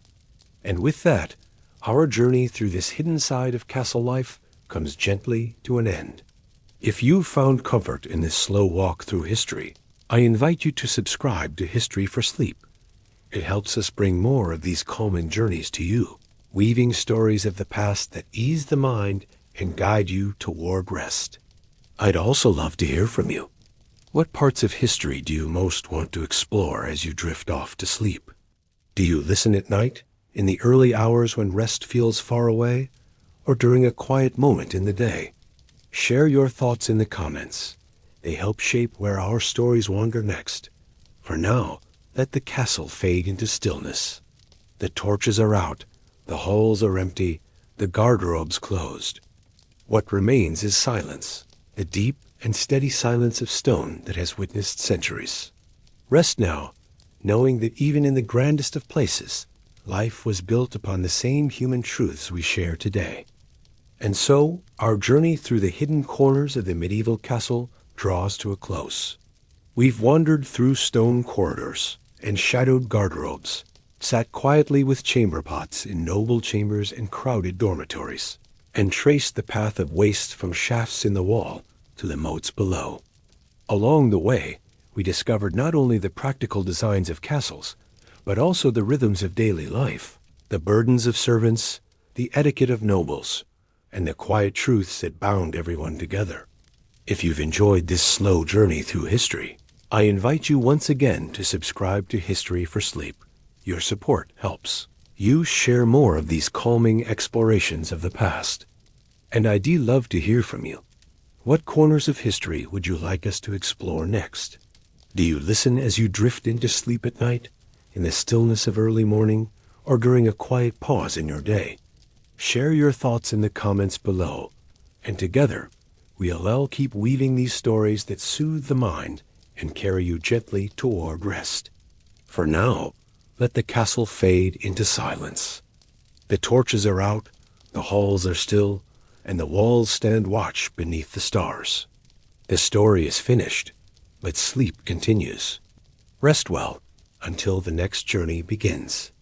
And with that, our journey through this hidden side of castle life comes gently to an end. If you've found comfort in this slow walk through history, I invite you to subscribe to History for Sleep. It helps us bring more of these calming journeys to you, weaving stories of the past that ease the mind and guide you toward rest. I'd also love to hear from you. What parts of history do you most want to explore as you drift off to sleep? Do you listen at night, in the early hours when rest feels far away, or during a quiet moment in the day? Share your thoughts in the comments. They help shape where our stories wander next. For now, let the castle fade into stillness. The torches are out, the halls are empty, the garderobes closed. What remains is silence, the deep and steady silence of stone that has witnessed centuries. Rest now, knowing that even in the grandest of places, life was built upon the same human truths we share today. And so, our journey through the hidden corners of the medieval castle draws to a close. We've wandered through stone corridors and shadowed garderobes, sat quietly with chamber pots in noble chambers and crowded dormitories, and traced the path of waste from shafts in the wall to the moats below. Along the way, we discovered not only the practical designs of castles, but also the rhythms of daily life, the burdens of servants, the etiquette of nobles, and the quiet truths that bound everyone together. If you've enjoyed this slow journey through history, I invite you once again to subscribe to History for Sleep. Your support helps. You share more of these calming explorations of the past. And I'd love to hear from you. What corners of history would you like us to explore next? Do you listen as you drift into sleep at night, in the stillness of early morning, or during a quiet pause in your day? Share your thoughts in the comments below, and together, we'll all keep weaving these stories that soothe the mind and carry you gently toward rest. For now, let the castle fade into silence. The torches are out, the halls are still, and the walls stand watch beneath the stars. The story is finished, but sleep continues. Rest well until the next journey begins.